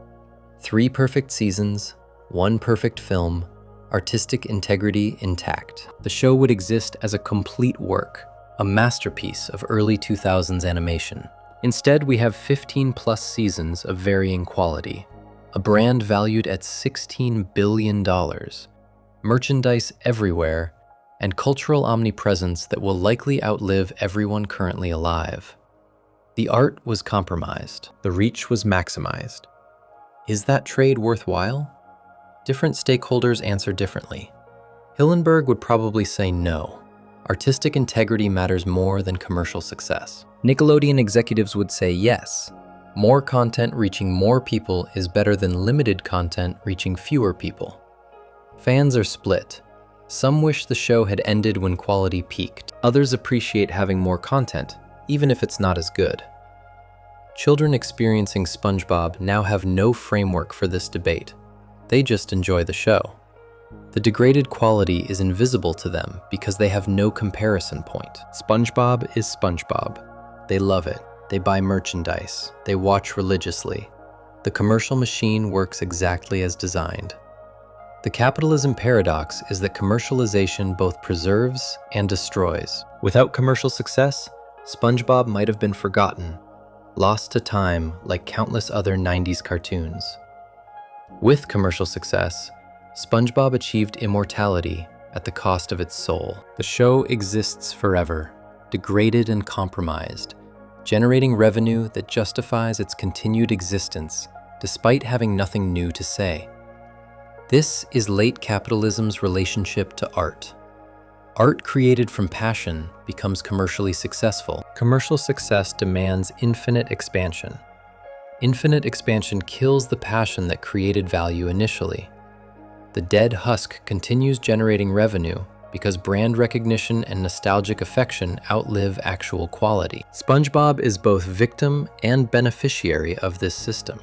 3 perfect seasons, 1 perfect film, artistic integrity intact. The show would exist as a complete work, a masterpiece of early 2000s animation. Instead, we have 15+ seasons of varying quality, a brand valued at $16 billion, merchandise everywhere, and cultural omnipresence that will likely outlive everyone currently alive. The art was compromised. The reach was maximized. Is that trade worthwhile? Different stakeholders answer differently. Hillenburg would probably say no. Artistic integrity matters more than commercial success. Nickelodeon executives would say yes. More content reaching more people is better than limited content reaching fewer people. Fans are split. Some wish the show had ended when quality peaked. Others appreciate having more content, even if it's not as good. Children experiencing SpongeBob now have no framework for this debate. They just enjoy the show. The degraded quality is invisible to them because they have no comparison point. SpongeBob is SpongeBob. They love it. They buy merchandise. They watch religiously. The commercial machine works exactly as designed. The capitalism paradox is that commercialization both preserves and destroys. Without commercial success, SpongeBob might have been forgotten, lost to time like countless other 90s cartoons. With commercial success, SpongeBob achieved immortality at the cost of its soul. The show exists forever, degraded and compromised, generating revenue that justifies its continued existence despite having nothing new to say. This is late capitalism's relationship to art. Art created from passion becomes commercially successful. Commercial success demands infinite expansion. Infinite expansion kills the passion that created value initially. The dead husk continues generating revenue because brand recognition and nostalgic affection outlive actual quality. SpongeBob is both victim and beneficiary of this system.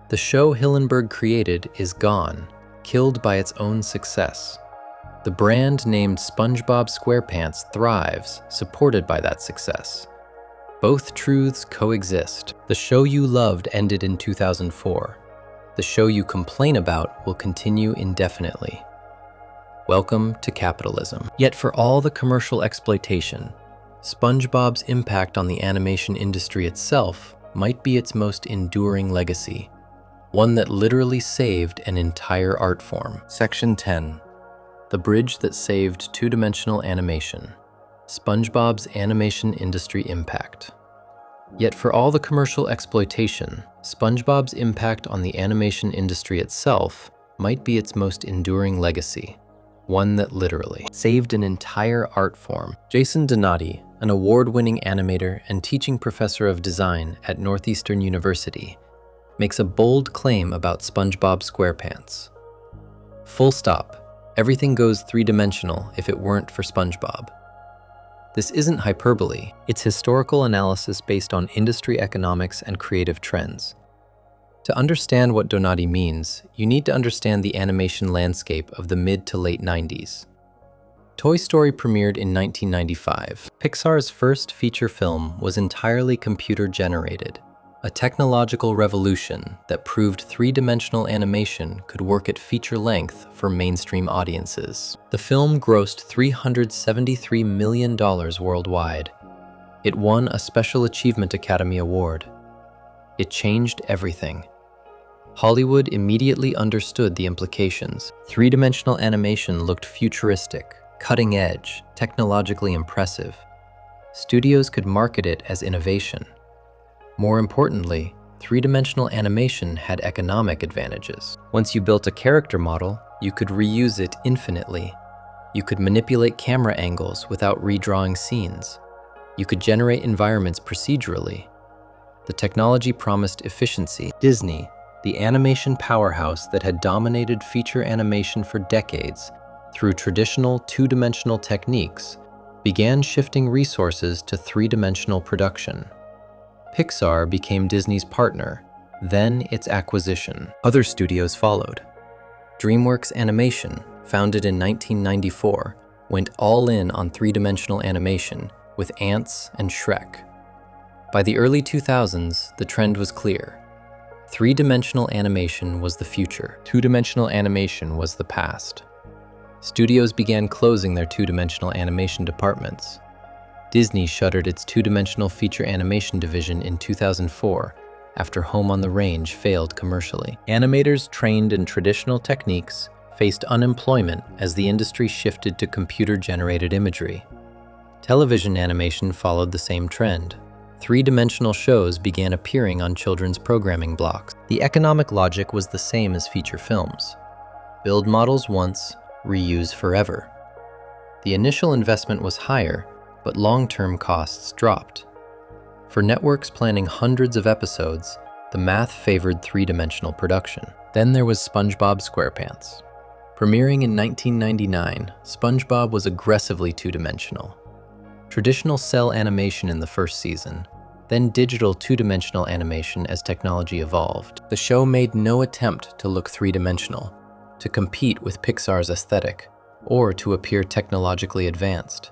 The show Hillenburg created is gone, killed by its own success. The brand named SpongeBob SquarePants thrives, supported by that success. Both truths coexist. The show you loved ended in 2004. The show you complain about will continue indefinitely. Welcome to capitalism. Yet for all the commercial exploitation, SpongeBob's impact on the animation industry itself might be its most enduring legacy, one that literally saved an entire art form. Section 10. The bridge that saved two-dimensional animation. SpongeBob's animation industry impact. Yet for all the commercial exploitation, SpongeBob's impact on the animation industry itself might be its most enduring legacy, one that literally saved an entire art form. Jason Donati, an award-winning animator and teaching professor of design at Northeastern University, makes a bold claim about SpongeBob SquarePants. Full stop. Everything goes three-dimensional if it weren't for SpongeBob. This isn't hyperbole, it's historical analysis based on industry economics and creative trends. To understand what Donati means, you need to understand the animation landscape of the mid to late 90s. Toy Story premiered in 1995. Pixar's first feature film was entirely computer-generated, a technological revolution that proved three-dimensional animation could work at feature length for mainstream audiences. The film grossed $373 million worldwide. It won a Special Achievement Academy Award. It changed everything. Hollywood immediately understood the implications. Three-dimensional animation looked futuristic, cutting-edge, technologically impressive. Studios could market it as innovation. More importantly, three-dimensional animation had economic advantages. Once you built a character model, you could reuse it infinitely. You could manipulate camera angles without redrawing scenes. You could generate environments procedurally. The technology promised efficiency. Disney, the animation powerhouse that had dominated feature animation for decades through traditional two-dimensional techniques, began shifting resources to three-dimensional production. Pixar became Disney's partner, then its acquisition. Other studios followed. DreamWorks Animation, founded in 1994, went all in on three-dimensional animation with Ants and Shrek. By the early 2000s, the trend was clear. Three-dimensional animation was the future. Two-dimensional animation was the past. Studios began closing their two-dimensional animation departments. Disney shuttered its two-dimensional feature animation division in 2004 after Home on the Range failed commercially. Animators trained in traditional techniques faced unemployment as the industry shifted to computer-generated imagery. Television animation followed the same trend. Three-dimensional shows began appearing on children's programming blocks. The economic logic was the same as feature films. Build models once, reuse forever. The initial investment was higher, but long-term costs dropped. For networks planning hundreds of episodes, the math favored three-dimensional production. Then there was SpongeBob SquarePants. Premiering in 1999, SpongeBob was aggressively two-dimensional. Traditional cell animation in the first season, then digital two-dimensional animation as technology evolved. The show made no attempt to look three-dimensional, to compete with Pixar's aesthetic, or to appear technologically advanced.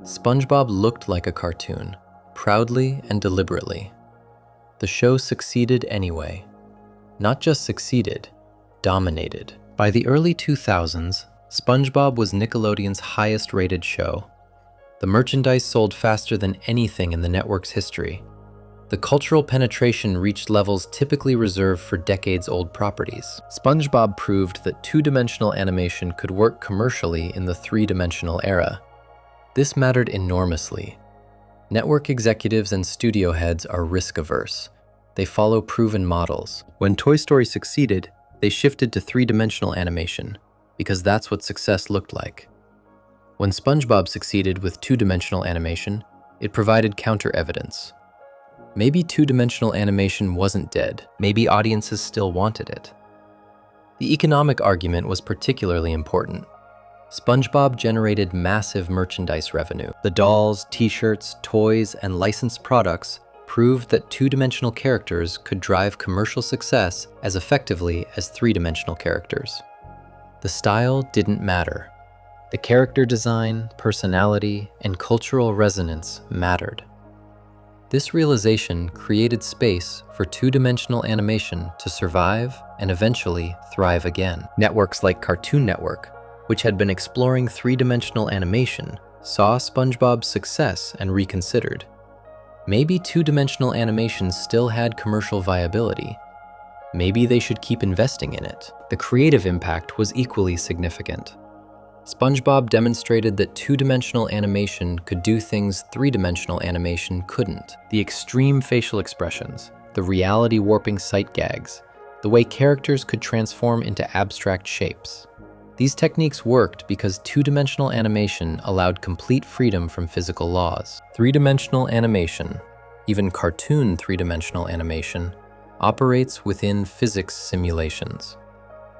SpongeBob looked like a cartoon, proudly and deliberately. The show succeeded anyway. Not just succeeded, dominated. By the early 2000s, SpongeBob was Nickelodeon's highest-rated show. The merchandise sold faster than anything in the network's history. The cultural penetration reached levels typically reserved for decades-old properties. SpongeBob proved that two-dimensional animation could work commercially in the three-dimensional era. This mattered enormously. Network executives and studio heads are risk-averse. They follow proven models. When Toy Story succeeded, they shifted to three-dimensional animation, because that's what success looked like. When SpongeBob succeeded with two-dimensional animation, it provided counter-evidence. Maybe two-dimensional animation wasn't dead. Maybe audiences still wanted it. The economic argument was particularly important. SpongeBob generated massive merchandise revenue. The dolls, t-shirts, toys, and licensed products proved that two-dimensional characters could drive commercial success as effectively as three-dimensional characters. The style didn't matter. The character design, personality, and cultural resonance mattered. This realization created space for two-dimensional animation to survive and eventually thrive again. Networks like Cartoon Network, which had been exploring three-dimensional animation, saw SpongeBob's success and reconsidered. Maybe two-dimensional animation still had commercial viability. Maybe they should keep investing in it. The creative impact was equally significant. SpongeBob demonstrated that two-dimensional animation could do things three-dimensional animation couldn't. The extreme facial expressions, the reality-warping sight gags, the way characters could transform into abstract shapes. These techniques worked because two-dimensional animation allowed complete freedom from physical laws. Three-dimensional animation, even cartoon three-dimensional animation, operates within physics simulations.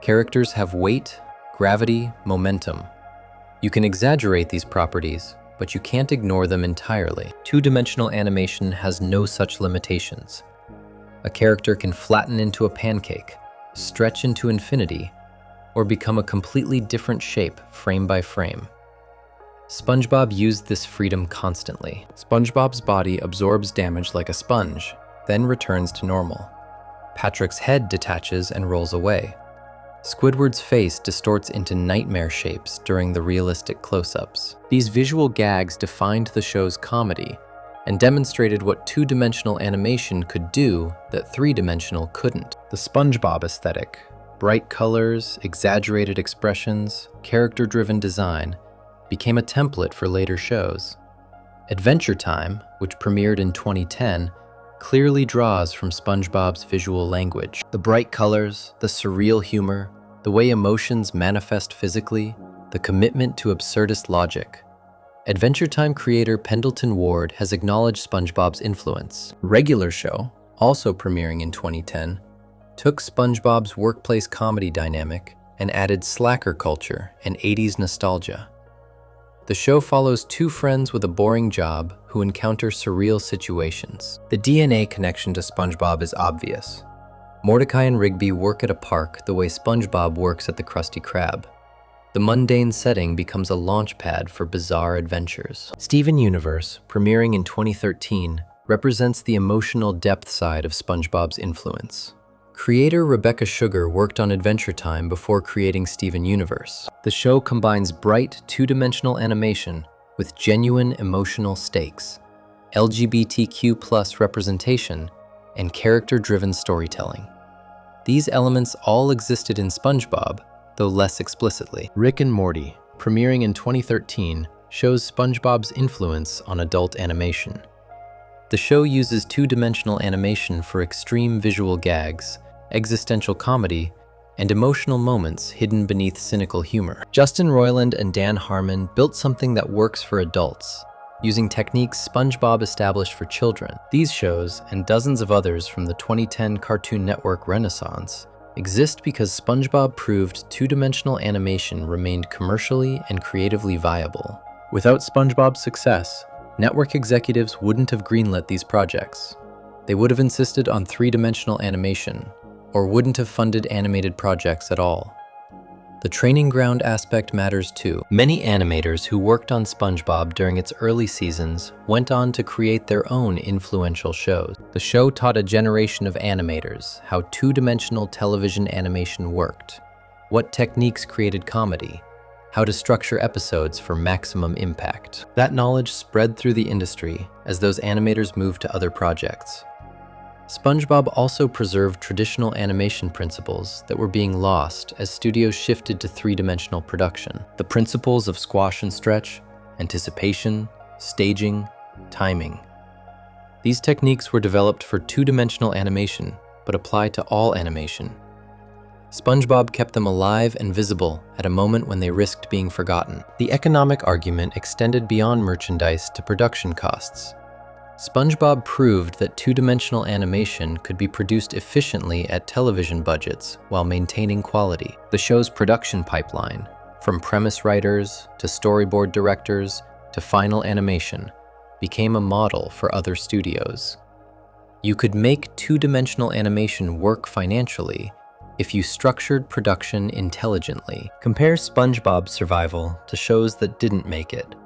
Characters have weight, gravity, momentum. You can exaggerate these properties, but you can't ignore them entirely. Two-dimensional animation has no such limitations. A character can flatten into a pancake, stretch into infinity, or become a completely different shape frame by frame. SpongeBob used this freedom constantly. SpongeBob's body absorbs damage like a sponge, then returns to normal. Patrick's head detaches and rolls away. Squidward's face distorts into nightmare shapes during the realistic close-ups. These visual gags defined the show's comedy and demonstrated what two-dimensional animation could do that three-dimensional couldn't. The SpongeBob aesthetic, bright colors, exaggerated expressions, character-driven design, became a template for later shows. Adventure Time, which premiered in 2010, clearly draws from SpongeBob's visual language. The bright colors, the surreal humor, the way emotions manifest physically, the commitment to absurdist logic. Adventure Time creator Pendleton Ward has acknowledged SpongeBob's influence. Regular Show, also premiering in 2010, took SpongeBob's workplace comedy dynamic and added slacker culture and 80s nostalgia. The show follows two friends with a boring job who encounter surreal situations. The DNA connection to SpongeBob is obvious. Mordecai and Rigby work at a park the way SpongeBob works at the Krusty Krab. The mundane setting becomes a launch pad for bizarre adventures. Steven Universe, premiering in 2013, represents the emotional depth side of SpongeBob's influence. Creator Rebecca Sugar worked on Adventure Time before creating Steven Universe. The show combines bright, two-dimensional animation with genuine emotional stakes, LGBTQ+ representation, and character-driven storytelling. These elements all existed in SpongeBob, though less explicitly. Rick and Morty, premiering in 2013, shows SpongeBob's influence on adult animation. The show uses two-dimensional animation for extreme visual gags, existential comedy, and emotional moments hidden beneath cynical humor. Justin Roiland and Dan Harmon built something that works for adults, using techniques SpongeBob established for children. These shows, and dozens of others from the 2010 Cartoon Network renaissance, exist because SpongeBob proved two-dimensional animation remained commercially and creatively viable. Without SpongeBob's success, network executives wouldn't have greenlit these projects. They would have insisted on three-dimensional animation, or wouldn't have funded animated projects at all. The training ground aspect matters too. Many animators who worked on SpongeBob during its early seasons went on to create their own influential shows. The show taught a generation of animators how two-dimensional television animation worked, what techniques created comedy, how to structure episodes for maximum impact. That knowledge spread through the industry as those animators moved to other projects. SpongeBob also preserved traditional animation principles that were being lost as studios shifted to three-dimensional production. The principles of squash and stretch, anticipation, staging, timing. These techniques were developed for two-dimensional animation, but apply to all animation. SpongeBob kept them alive and visible at a moment when they risked being forgotten. The economic argument extended beyond merchandise to production costs. SpongeBob proved that two-dimensional animation could be produced efficiently at television budgets while maintaining quality. The show's production pipeline, from premise writers to storyboard directors to final animation, became a model for other studios. You could make two-dimensional animation work financially if you structured production intelligently. Compare SpongeBob's survival to shows that didn't make it.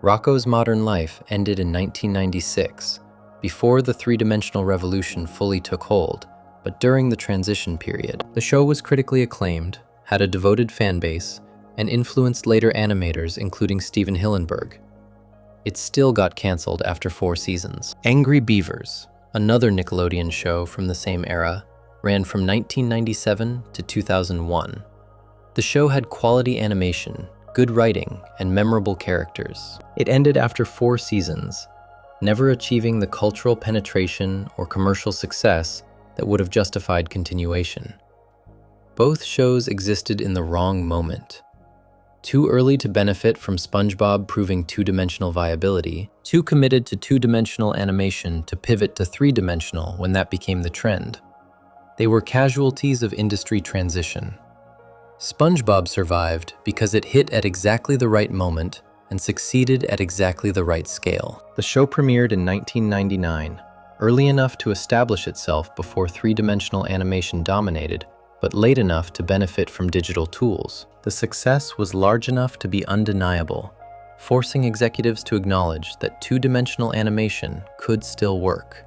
Rocko's Modern Life ended in 1996, before the three-dimensional revolution fully took hold, but during the transition period. The show was critically acclaimed, had a devoted fan base, and influenced later animators including Steven Hillenburg. It still got canceled after 4 seasons. Angry Beavers, another Nickelodeon show from the same era, ran from 1997 to 2001. The show had quality animation, good writing, and memorable characters. It ended after 4 seasons, never achieving the cultural penetration or commercial success that would have justified continuation. Both shows existed in the wrong moment. Too early to benefit from SpongeBob proving two-dimensional viability, too committed to two-dimensional animation to pivot to three-dimensional when that became the trend. They were casualties of industry transition. SpongeBob survived because it hit at exactly the right moment and succeeded at exactly the right scale. The show premiered in 1999, early enough to establish itself before three-dimensional animation dominated, but late enough to benefit from digital tools. The success was large enough to be undeniable, forcing executives to acknowledge that two-dimensional animation could still work.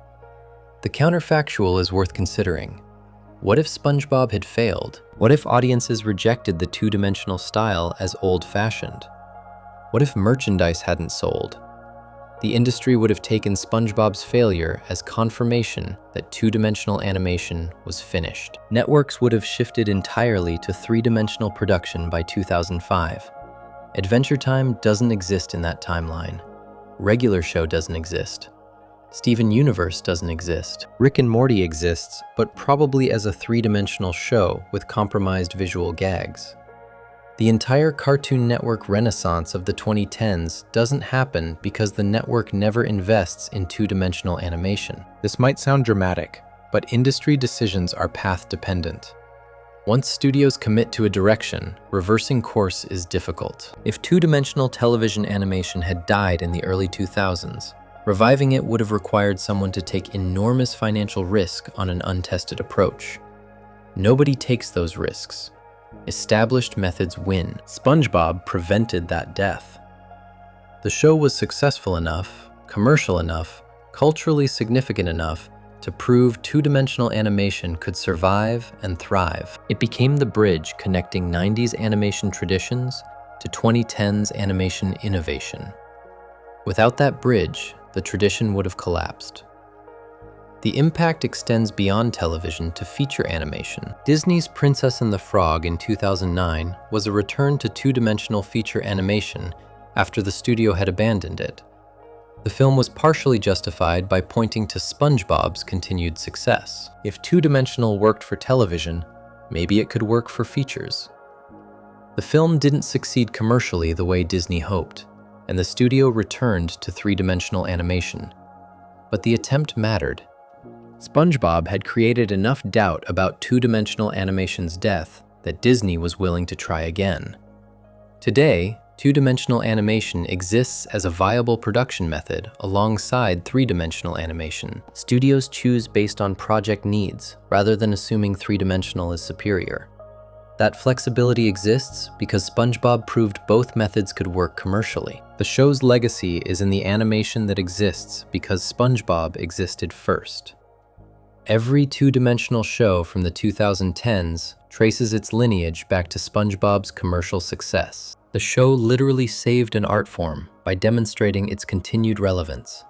The counterfactual is worth considering. What if SpongeBob had failed? What if audiences rejected the two-dimensional style as old-fashioned? What if merchandise hadn't sold? The industry would have taken SpongeBob's failure as confirmation that two-dimensional animation was finished. Networks would have shifted entirely to three-dimensional production by 2005. Adventure Time doesn't exist in that timeline. Regular Show doesn't exist. Steven Universe doesn't exist. Rick and Morty exists, but probably as a three-dimensional show with compromised visual gags. The entire Cartoon Network renaissance of the 2010s doesn't happen because the network never invests in two-dimensional animation. This might sound dramatic, but industry decisions are path-dependent. Once studios commit to a direction, reversing course is difficult. If two-dimensional television animation had died in the early 2000s, reviving it would have required someone to take enormous financial risk on an untested approach. Nobody takes those risks. Established methods win. SpongeBob prevented that death. The show was successful enough, commercial enough, culturally significant enough to prove two-dimensional animation could survive and thrive. It became the bridge connecting 90s animation traditions to 2010s animation innovation. Without that bridge, the tradition would have collapsed. The impact extends beyond television to feature animation. Disney's Princess and the Frog in 2009 was a return to two-dimensional feature animation after the studio had abandoned it. The film was partially justified by pointing to SpongeBob's continued success. If two-dimensional worked for television, maybe it could work for features. The film didn't succeed commercially the way Disney hoped, and the studio returned to three-dimensional animation. But the attempt mattered. SpongeBob had created enough doubt about two-dimensional animation's death that Disney was willing to try again. Today, two-dimensional animation exists as a viable production method alongside three-dimensional animation. Studios choose based on project needs rather than assuming three-dimensional is superior. That flexibility exists because SpongeBob proved both methods could work commercially. The show's legacy is in the animation that exists because SpongeBob existed first. Every two-dimensional show from the 2010s traces its lineage back to SpongeBob's commercial success. The show literally saved an art form by demonstrating its continued relevance.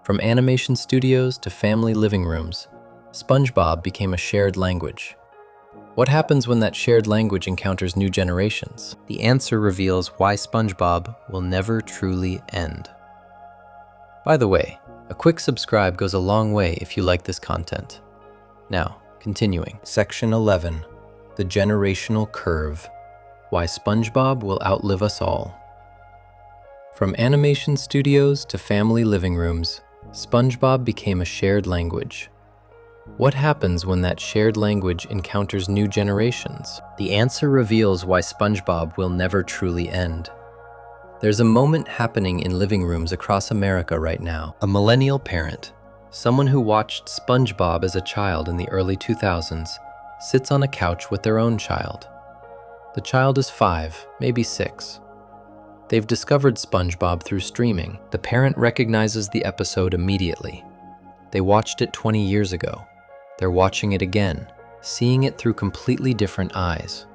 From animation studios to family living rooms, SpongeBob became a shared language. What happens when that shared language encounters new generations? The answer reveals why SpongeBob will never truly end. By the way, a quick subscribe goes a long way if you like this content. Now, continuing. Section 11, The Generational Curve. Why SpongeBob will outlive us all. From animation studios to family living rooms, SpongeBob became a shared language. What happens when that shared language encounters new generations? The answer reveals why SpongeBob will never truly end. There's a moment happening in living rooms across America right now. A millennial parent, someone who watched SpongeBob as a child in the early 2000s, sits on a couch with their own child. The child is 5, maybe 6. They've discovered SpongeBob through streaming. The parent recognizes the episode immediately. They watched it 20 years ago. They're watching it again, seeing it through completely different eyes.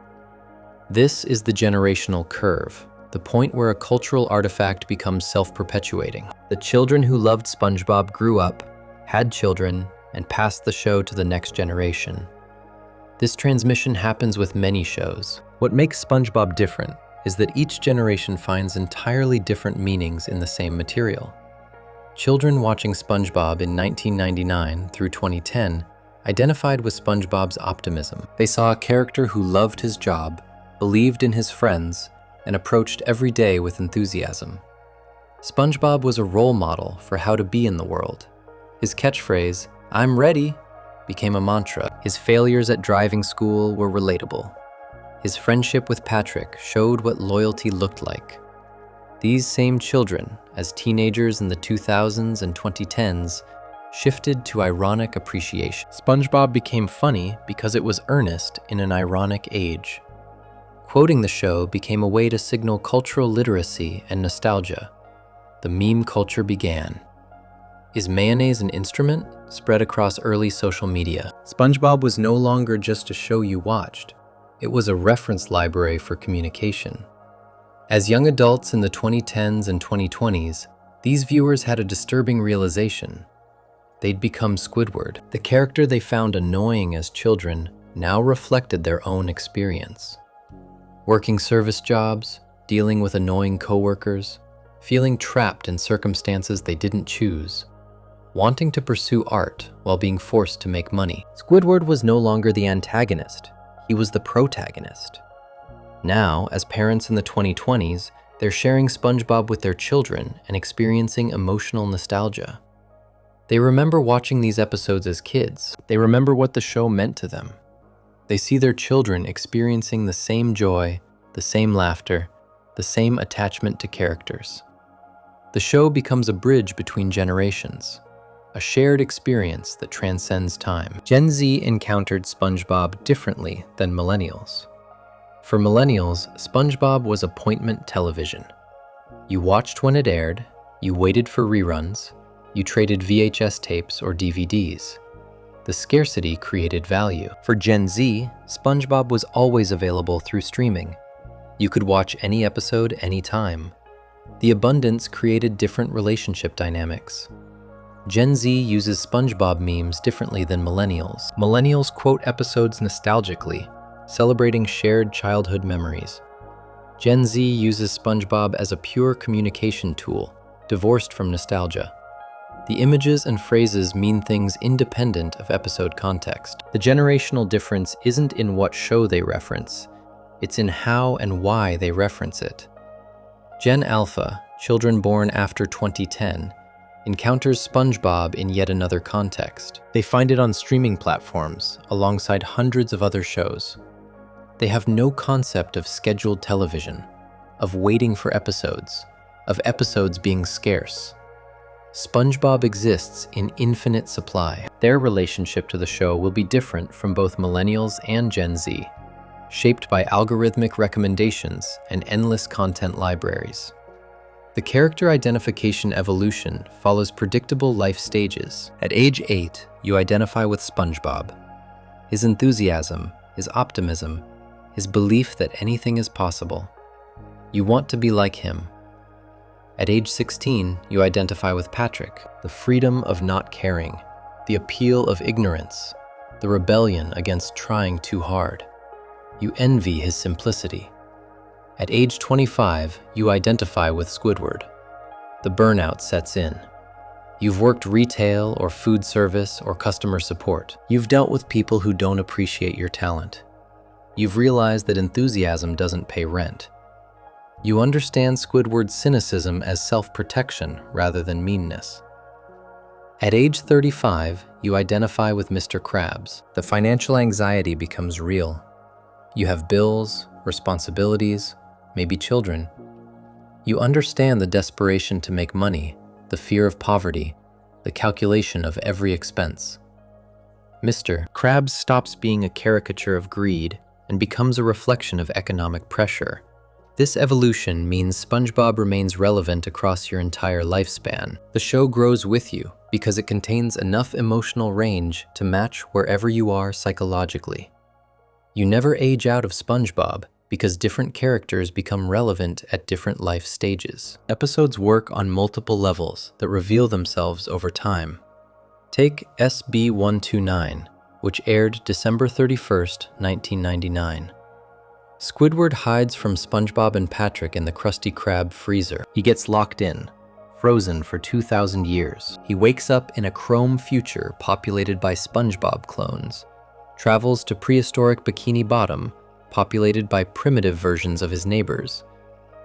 This is the generational curve, the point where a cultural artifact becomes self-perpetuating. The children who loved SpongeBob grew up, had children, and passed the show to the next generation. This transmission happens with many shows. What makes SpongeBob different is that each generation finds entirely different meanings in the same material. Children watching SpongeBob in 1999 through 2010 identified with SpongeBob's optimism. They saw a character who loved his job, believed in his friends, and approached every day with enthusiasm. SpongeBob was a role model for how to be in the world. His catchphrase, "I'm ready," became a mantra. His failures at driving school were relatable. His friendship with Patrick showed what loyalty looked like. These same children, as teenagers in the 2000s and 2010s, shifted to ironic appreciation. SpongeBob became funny because it was earnest in an ironic age. Quoting the show became a way to signal cultural literacy and nostalgia. The meme culture began. Is mayonnaise an instrument? Spread across early social media. SpongeBob was no longer just a show you watched. It was a reference library for communication. As young adults in the 2010s and 2020s, these viewers had a disturbing realization. They'd become Squidward. The character they found annoying as children now reflected their own experience. Working service jobs, dealing with annoying coworkers, feeling trapped in circumstances they didn't choose, wanting to pursue art while being forced to make money. Squidward was no longer the antagonist, he was the protagonist. Now, as parents in the 2020s, they're sharing SpongeBob with their children and experiencing emotional nostalgia. They remember watching these episodes as kids. They remember what the show meant to them. They see their children experiencing the same joy, the same laughter, the same attachment to characters. The show becomes a bridge between generations, a shared experience that transcends time. Gen Z encountered SpongeBob differently than millennials. For millennials, SpongeBob was appointment television. You watched when it aired, you waited for reruns, you traded VHS tapes or DVDs. The scarcity created value. For Gen Z, SpongeBob was always available through streaming. You could watch any episode anytime. The abundance created different relationship dynamics. Gen Z uses SpongeBob memes differently than millennials. Millennials quote episodes nostalgically, celebrating shared childhood memories. Gen Z uses SpongeBob as a pure communication tool, divorced from nostalgia. The images and phrases mean things independent of episode context. The generational difference isn't in what show they reference, it's in how and why they reference it. Gen Alpha, children born after 2010, encounters SpongeBob in yet another context. They find it on streaming platforms, alongside hundreds of other shows. They have no concept of scheduled television, of waiting for episodes, of episodes being scarce. SpongeBob exists in infinite supply. Their relationship to the show will be different from both millennials and Gen Z, shaped by algorithmic recommendations and endless content libraries. The character identification evolution follows predictable life stages. At age 8, you identify with SpongeBob. His enthusiasm, his optimism, his belief that anything is possible. You want to be like him. At age 16, you identify with Patrick, the freedom of not caring, the appeal of ignorance, the rebellion against trying too hard. You envy his simplicity. At age 25, you identify with Squidward. The burnout sets in. You've worked retail or food service or customer support. You've dealt with people who don't appreciate your talent. You've realized that enthusiasm doesn't pay rent. You understand Squidward's cynicism as self-protection rather than meanness. At age 35, you identify with Mr. Krabs. The financial anxiety becomes real. You have bills, responsibilities, maybe children. You understand the desperation to make money, the fear of poverty, the calculation of every expense. Mr. Krabs stops being a caricature of greed and becomes a reflection of economic pressure. This evolution means SpongeBob remains relevant across your entire lifespan. The show grows with you because it contains enough emotional range to match wherever you are psychologically. You never age out of SpongeBob because different characters become relevant at different life stages. Episodes work on multiple levels that reveal themselves over time. Take SB129, which aired December 31st, 1999. Squidward hides from SpongeBob and Patrick in the Krusty Krab freezer. He gets locked in, frozen for 2,000 years. He wakes up in a chrome future populated by SpongeBob clones, travels to prehistoric Bikini Bottom, populated by primitive versions of his neighbors,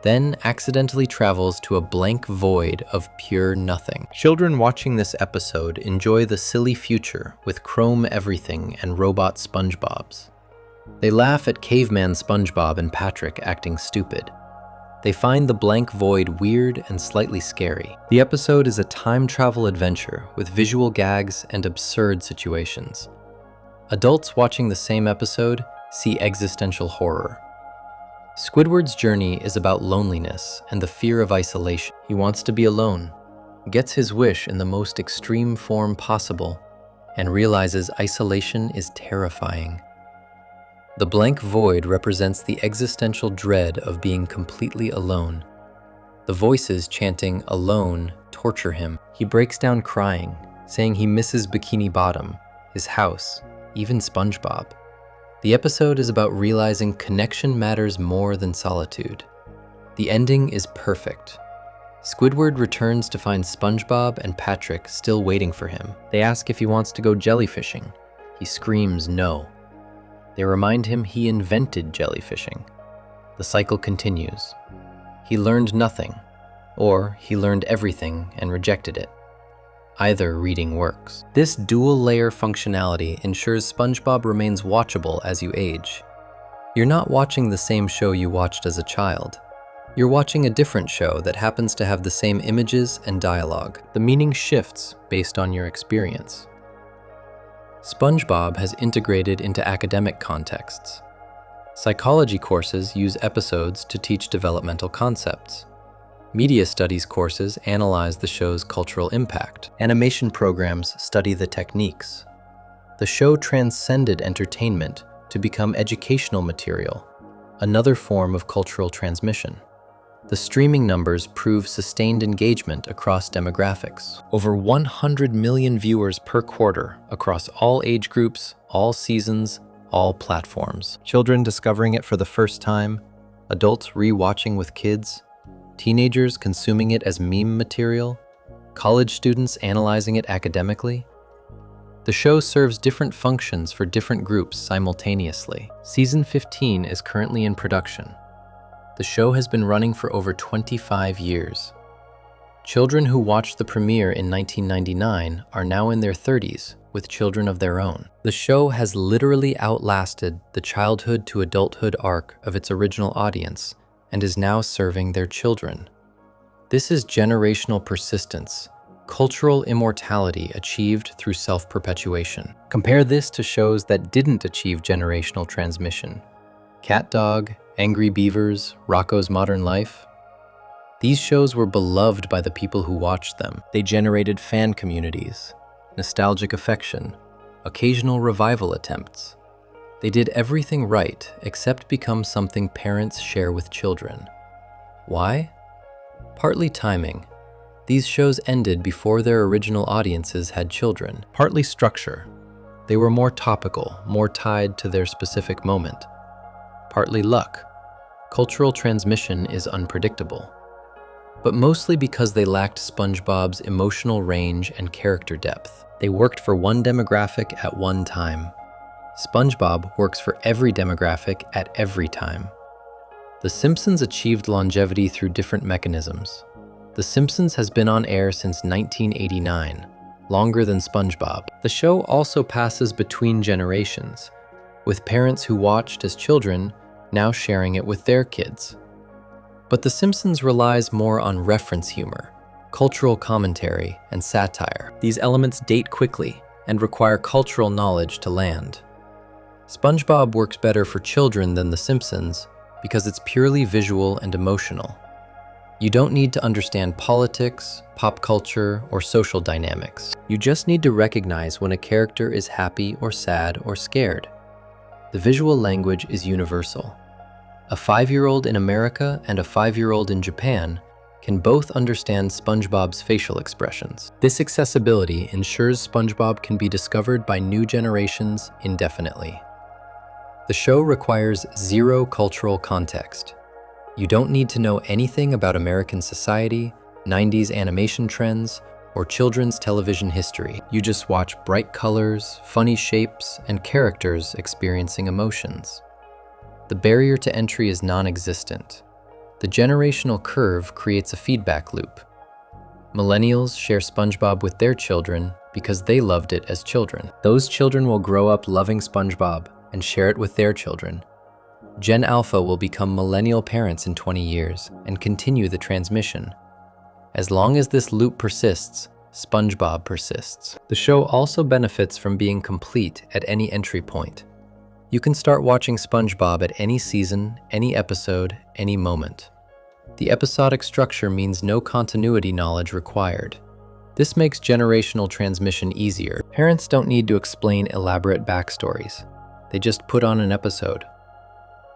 then accidentally travels to a blank void of pure nothing. Children watching this episode enjoy the silly future with chrome everything and robot SpongeBobs. They laugh at caveman SpongeBob and Patrick acting stupid. They find the blank void weird and slightly scary. The episode is a time travel adventure with visual gags and absurd situations. Adults watching the same episode see existential horror. Squidward's journey is about loneliness and the fear of isolation. He wants to be alone, gets his wish in the most extreme form possible, and realizes isolation is terrifying. The blank void represents the existential dread of being completely alone. The voices chanting "alone" torture him. He breaks down crying, saying he misses Bikini Bottom, his house, even SpongeBob. The episode is about realizing connection matters more than solitude. The ending is perfect. Squidward returns to find SpongeBob and Patrick still waiting for him. They ask if he wants to go jellyfishing. He screams no. They remind him he invented jellyfishing. The cycle continues. He learned nothing, or he learned everything and rejected it. Either reading works. This dual-layer functionality ensures SpongeBob remains watchable as you age. You're not watching the same show you watched as a child. You're watching a different show that happens to have the same images and dialogue. The meaning shifts based on your experience. SpongeBob has integrated into academic contexts. Psychology courses use episodes to teach developmental concepts. Media studies courses analyze the show's cultural impact. Animation programs study the techniques. The show transcended entertainment to become educational material, another form of cultural transmission. The streaming numbers prove sustained engagement across demographics. Over 100 million viewers per quarter across all age groups, all seasons, all platforms. Children discovering it for the first time, adults re-watching with kids, teenagers consuming it as meme material, college students analyzing it academically. The show serves different functions for different groups simultaneously. Season 15 is currently in production. The show has been running for over 25 years. Children who watched the premiere in 1999 are now in their 30s with children of their own. The show has literally outlasted the childhood to adulthood arc of its original audience and is now serving their children. This is generational persistence, cultural immortality achieved through self-perpetuation. Compare this to shows that didn't achieve generational transmission. Cat Dog, Angry Beavers, Rocko's Modern Life. These shows were beloved by the people who watched them. They generated fan communities, nostalgic affection, occasional revival attempts. They did everything right except become something parents share with children. Why? Partly timing. These shows ended before their original audiences had children. Partly structure. They were more topical, more tied to their specific moment. Partly luck. Cultural transmission is unpredictable. But mostly because they lacked SpongeBob's emotional range and character depth. They worked for one demographic at one time. SpongeBob works for every demographic at every time. The Simpsons achieved longevity through different mechanisms. The Simpsons has been on air since 1989, longer than SpongeBob. The show also passes between generations, with parents who watched as children now sharing it with their kids. But The Simpsons relies more on reference humor, cultural commentary, and satire. These elements date quickly and require cultural knowledge to land. SpongeBob works better for children than The Simpsons because it's purely visual and emotional. You don't need to understand politics, pop culture, or social dynamics. You just need to recognize when a character is happy or sad or scared. The visual language is universal. A 5-year-old in America and a 5-year-old in Japan can both understand SpongeBob's facial expressions. This accessibility ensures SpongeBob can be discovered by new generations indefinitely. The show requires zero cultural context. You don't need to know anything about American society, 90s animation trends, or children's television history. You just watch bright colors, funny shapes, and characters experiencing emotions. The barrier to entry is non-existent. The generational curve creates a feedback loop. Millennials share SpongeBob with their children because they loved it as children. Those children will grow up loving SpongeBob and share it with their children. Gen Alpha will become millennial parents in 20 years and continue the transmission. As long as this loop persists, SpongeBob persists. The show also benefits from being complete at any entry point. You can start watching SpongeBob at any season, any episode, any moment. The episodic structure means no continuity knowledge required. This makes generational transmission easier. Parents don't need to explain elaborate backstories. They just put on an episode.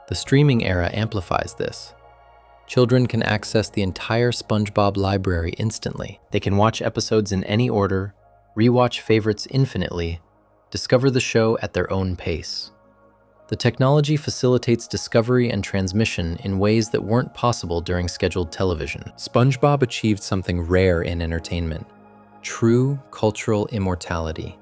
The streaming era amplifies this. Children can access the entire SpongeBob library instantly. They can watch episodes in any order, rewatch favorites infinitely, discover the show at their own pace. The technology facilitates discovery and transmission in ways that weren't possible during scheduled television. SpongeBob achieved something rare in entertainment: true cultural immortality.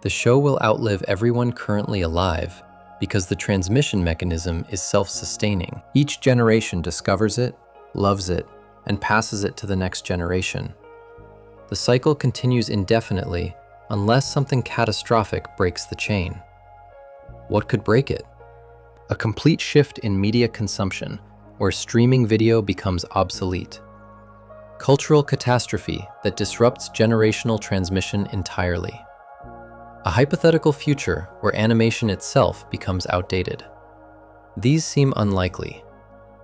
The show will outlive everyone currently alive because the transmission mechanism is self-sustaining. Each generation discovers it, loves it, and passes it to the next generation. The cycle continues indefinitely unless something catastrophic breaks the chain. What could break it? A complete shift in media consumption, where streaming video becomes obsolete. Cultural catastrophe that disrupts generational transmission entirely. A hypothetical future where animation itself becomes outdated. These seem unlikely.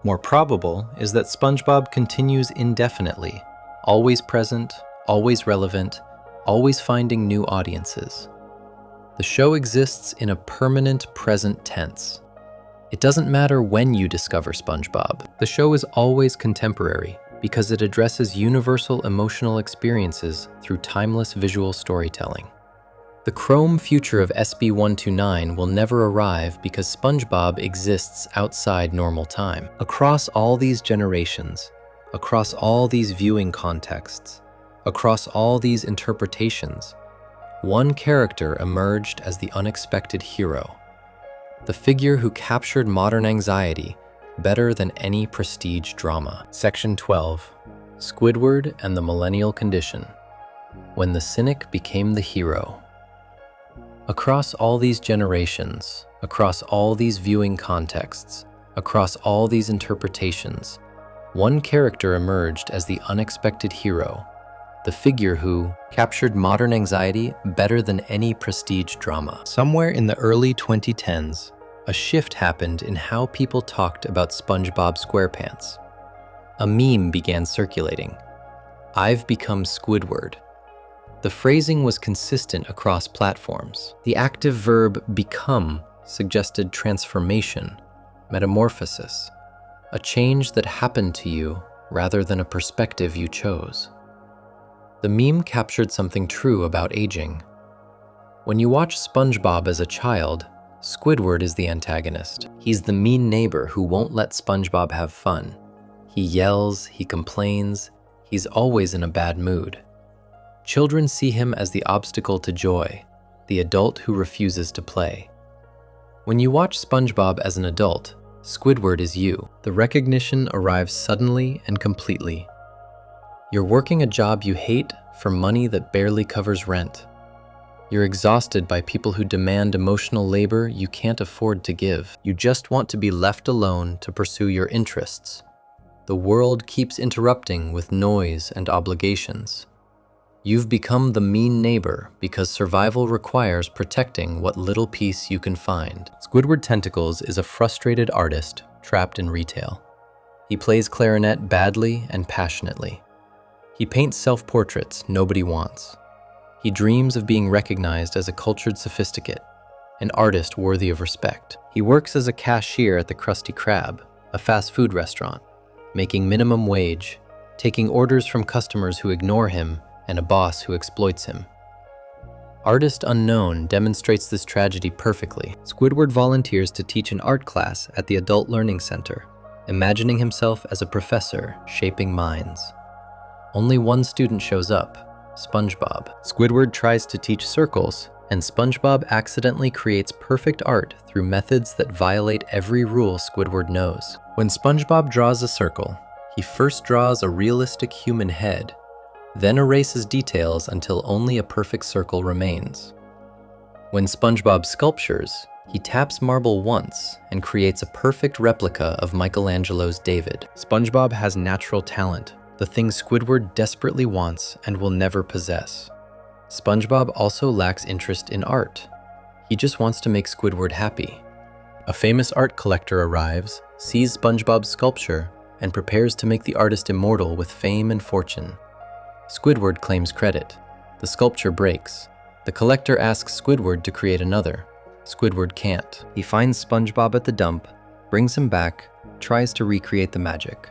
More probable is that SpongeBob continues indefinitely, always present, always relevant, always finding new audiences. The show exists in a permanent present tense. It doesn't matter when you discover SpongeBob. The show is always contemporary because it addresses universal emotional experiences through timeless visual storytelling. The chrome future of SB129 will never arrive because SpongeBob exists outside normal time. Across all these generations, across all these viewing contexts, across all these interpretations, one character emerged as the unexpected hero, the figure who captured modern anxiety better than any prestige drama. Section 12, Squidward and the Millennial Condition, when the cynic became the hero. Across all these generations, across all these viewing contexts, across all these interpretations, one character emerged as the unexpected hero, the figure who captured modern anxiety better than any prestige drama. Somewhere in the early 2010s, a shift happened in how people talked about SpongeBob SquarePants. A meme began circulating. "I've become Squidward." The phrasing was consistent across platforms. The active verb become suggested transformation, metamorphosis, a change that happened to you rather than a perspective you chose. The meme captured something true about aging. When you watch SpongeBob as a child, Squidward is the antagonist. He's the mean neighbor who won't let SpongeBob have fun. He yells, he complains, he's always in a bad mood. Children see him as the obstacle to joy, the adult who refuses to play. When you watch SpongeBob as an adult, Squidward is you. The recognition arrives suddenly and completely. You're working a job you hate for money that barely covers rent. You're exhausted by people who demand emotional labor you can't afford to give. You just want to be left alone to pursue your interests. The world keeps interrupting with noise and obligations. You've become the mean neighbor because survival requires protecting what little peace you can find. Squidward Tentacles is a frustrated artist trapped in retail. He plays clarinet badly and passionately. He paints self-portraits nobody wants. He dreams of being recognized as a cultured sophisticate, an artist worthy of respect. He works as a cashier at the Krusty Krab, a fast food restaurant, making minimum wage, taking orders from customers who ignore him and a boss who exploits him. Artist Unknown demonstrates this tragedy perfectly. Squidward volunteers to teach an art class at the Adult Learning Center, imagining himself as a professor shaping minds. Only one student shows up, SpongeBob. Squidward tries to teach circles, and SpongeBob accidentally creates perfect art through methods that violate every rule Squidward knows. When SpongeBob draws a circle, he first draws a realistic human head, then erases details until only a perfect circle remains. When SpongeBob sculptures, he taps marble once and creates a perfect replica of Michelangelo's David. SpongeBob has natural talent, the thing Squidward desperately wants and will never possess. SpongeBob also lacks interest in art. He just wants to make Squidward happy. A famous art collector arrives, sees SpongeBob's sculpture, and prepares to make the artist immortal with fame and fortune. Squidward claims credit. The sculpture breaks. The collector asks Squidward to create another. Squidward can't. He finds SpongeBob at the dump, brings him back, tries to recreate the magic.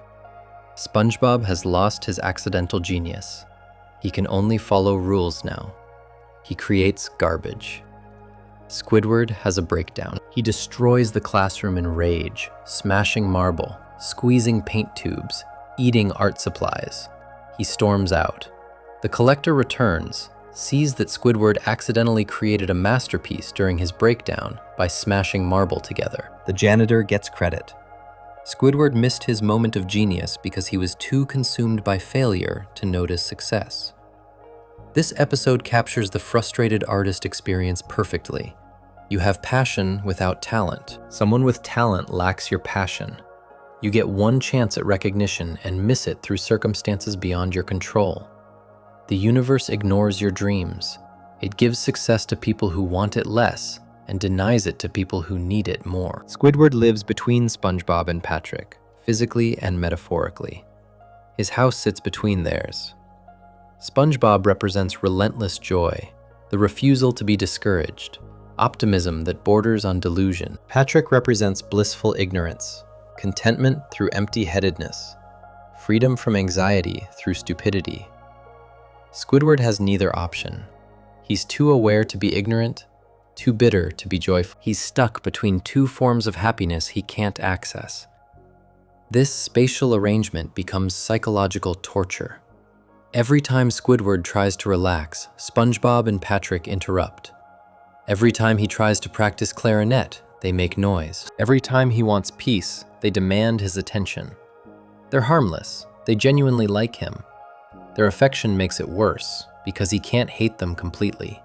SpongeBob has lost his accidental genius. He can only follow rules now. He creates garbage. Squidward has a breakdown. He destroys the classroom in rage, smashing marble, squeezing paint tubes, eating art supplies. He storms out. The collector returns, sees that Squidward accidentally created a masterpiece during his breakdown by smashing marble together. The janitor gets credit. Squidward missed his moment of genius because he was too consumed by failure to notice success. This episode captures the frustrated artist experience perfectly. You have passion without talent. Someone with talent lacks your passion. You get one chance at recognition and miss it through circumstances beyond your control. The universe ignores your dreams. It gives success to people who want it less and denies it to people who need it more. Squidward lives between SpongeBob and Patrick, physically and metaphorically. His house sits between theirs. SpongeBob represents relentless joy, the refusal to be discouraged, optimism that borders on delusion. Patrick represents blissful ignorance, contentment through empty-headedness, freedom from anxiety through stupidity. Squidward has neither option. He's too aware to be ignorant, too bitter to be joyful. He's stuck between two forms of happiness he can't access. This spatial arrangement becomes psychological torture. Every time Squidward tries to relax, SpongeBob and Patrick interrupt. Every time he tries to practice clarinet, they make noise. Every time he wants peace, they demand his attention. They're harmless. They genuinely like him. Their affection makes it worse because he can't hate them completely.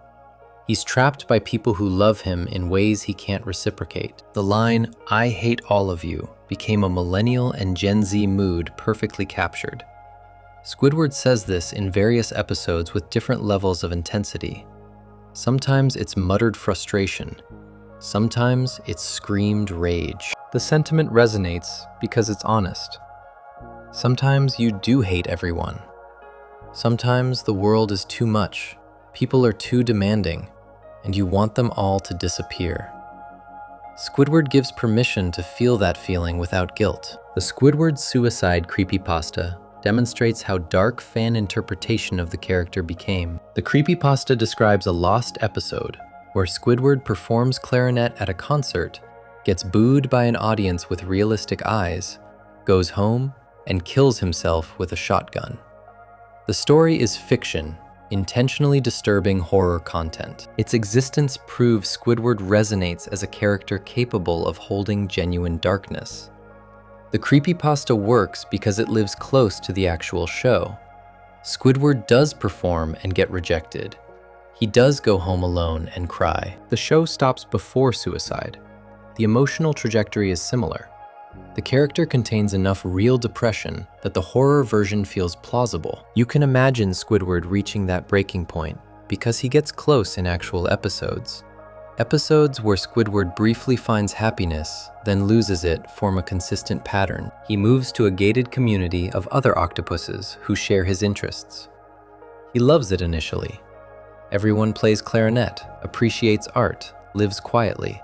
He's trapped by people who love him in ways he can't reciprocate. The line, "I hate all of you," became a Millennial and Gen Z mood perfectly captured. Squidward says this in various episodes with different levels of intensity. Sometimes it's muttered frustration. Sometimes it's screamed rage. The sentiment resonates because it's honest. Sometimes you do hate everyone. Sometimes the world is too much. People are too demanding, and you want them all to disappear. Squidward gives permission to feel that feeling without guilt. The Squidward suicide creepypasta demonstrates how dark fan interpretation of the character became. The creepypasta describes a lost episode where Squidward performs clarinet at a concert, gets booed by an audience with realistic eyes, goes home, and kills himself with a shotgun. The story is fiction, intentionally disturbing horror content. Its existence proves Squidward resonates as a character capable of holding genuine darkness. The creepypasta works because it lives close to the actual show. Squidward does perform and get rejected. He does go home alone and cry. The show stops before suicide. The emotional trajectory is similar. The character contains enough real depression that the horror version feels plausible. You can imagine Squidward reaching that breaking point because he gets close in actual episodes. Episodes where Squidward briefly finds happiness, then loses it, form a consistent pattern. He moves to a gated community of other octopuses who share his interests. He loves it initially. Everyone plays clarinet, appreciates art, lives quietly.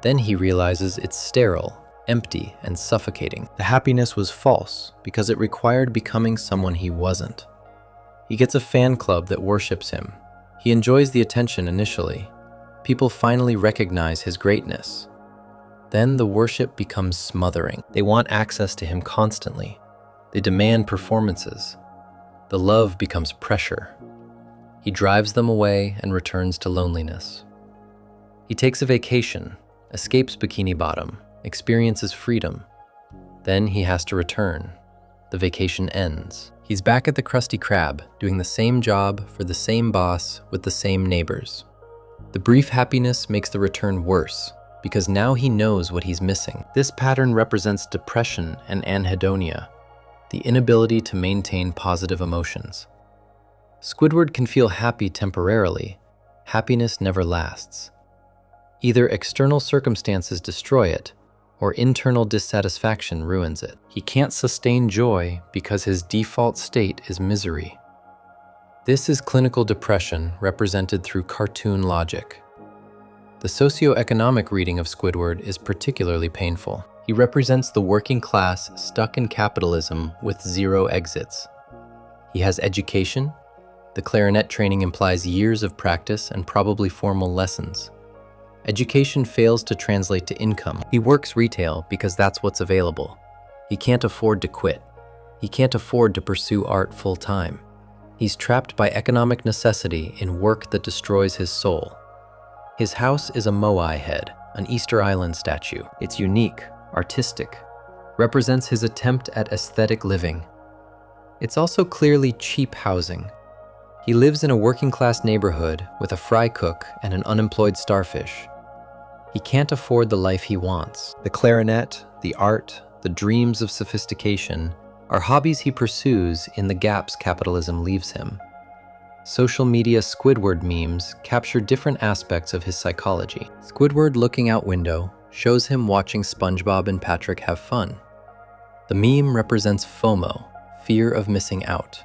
Then he realizes it's sterile, empty, and suffocating. The happiness was false because it required becoming someone he wasn't. He gets a fan club that worships him. He enjoys the attention initially. People finally recognize his greatness. Then the worship becomes smothering. They want access to him constantly. They demand performances. The love becomes pressure. He drives them away and returns to loneliness. He takes a vacation, escapes Bikini Bottom, experiences freedom. Then he has to return. The vacation ends. He's back at the Krusty Krab, doing the same job for the same boss with the same neighbors. The brief happiness makes the return worse, because now he knows what he's missing. This pattern represents depression and anhedonia, the inability to maintain positive emotions. Squidward can feel happy temporarily. Happiness never lasts. Either external circumstances destroy it, or internal dissatisfaction ruins it. He can't sustain joy because his default state is misery. This is clinical depression represented through cartoon logic. The socioeconomic reading of Squidward is particularly painful. He represents the working class stuck in capitalism with zero exits. He has education. The clarinet training implies years of practice and probably formal lessons. Education fails to translate to income. He works retail because that's what's available. He can't afford to quit. He can't afford to pursue art full-time. He's trapped by economic necessity in work that destroys his soul. His house is a Moai head, an Easter Island statue. It's unique, artistic, represents his attempt at aesthetic living. It's also clearly cheap housing. He lives in a working-class neighborhood with a fry cook and an unemployed starfish. He can't afford the life he wants. The clarinet, the art, the dreams of sophistication are hobbies he pursues in the gaps capitalism leaves him. Social media Squidward memes capture different aspects of his psychology. Squidward looking out window shows him watching SpongeBob and Patrick have fun. The meme represents FOMO, fear of missing out.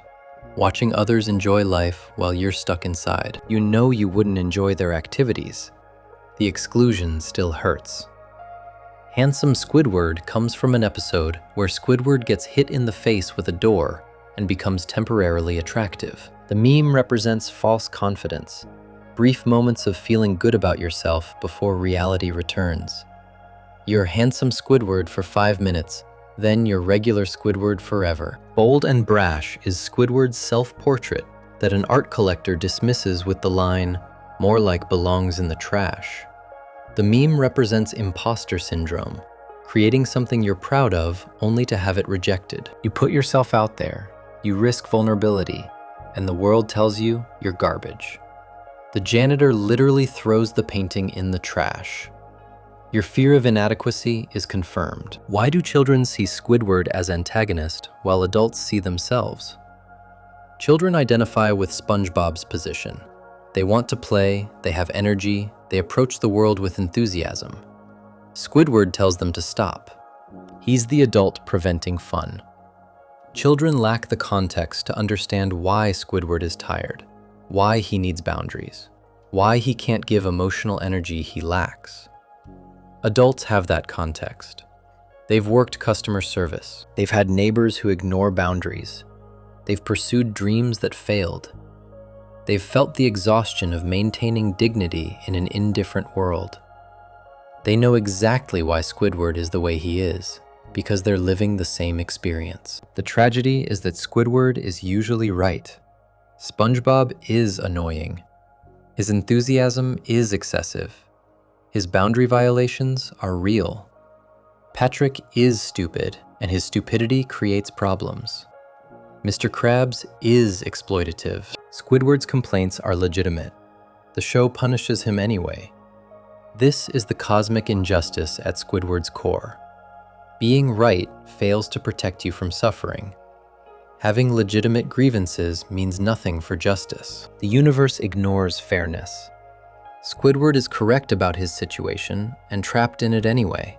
Watching others enjoy life while you're stuck inside. You know you wouldn't enjoy their activities. The exclusion still hurts. Handsome Squidward comes from an episode where Squidward gets hit in the face with a door and becomes temporarily attractive. The meme represents false confidence, brief moments of feeling good about yourself before reality returns. You're handsome Squidward for 5 minutes, then you're regular Squidward forever. Bold and brash is Squidward's self-portrait that an art collector dismisses with the line, "More like belongs in the trash." The meme represents imposter syndrome, creating something you're proud of only to have it rejected. You put yourself out there, you risk vulnerability, and the world tells you you're garbage. The janitor literally throws the painting in the trash. Your fear of inadequacy is confirmed. Why do children see Squidward as antagonist while adults see themselves? Children identify with SpongeBob's position. They want to play, they have energy, they approach the world with enthusiasm. Squidward tells them to stop. He's the adult preventing fun. Children lack the context to understand why Squidward is tired, why he needs boundaries, why he can't give emotional energy he lacks. Adults have that context. They've worked customer service. They've had neighbors who ignore boundaries. They've pursued dreams that failed. They've felt the exhaustion of maintaining dignity in an indifferent world. They know exactly why Squidward is the way he is, because they're living the same experience. The tragedy is that Squidward is usually right. SpongeBob is annoying. His enthusiasm is excessive. His boundary violations are real. Patrick is stupid, and his stupidity creates problems. Mr. Krabs is exploitative. Squidward's complaints are legitimate. The show punishes him anyway. This is the cosmic injustice at Squidward's core. Being right fails to protect you from suffering. Having legitimate grievances means nothing for justice. The universe ignores fairness. Squidward is correct about his situation and trapped in it anyway.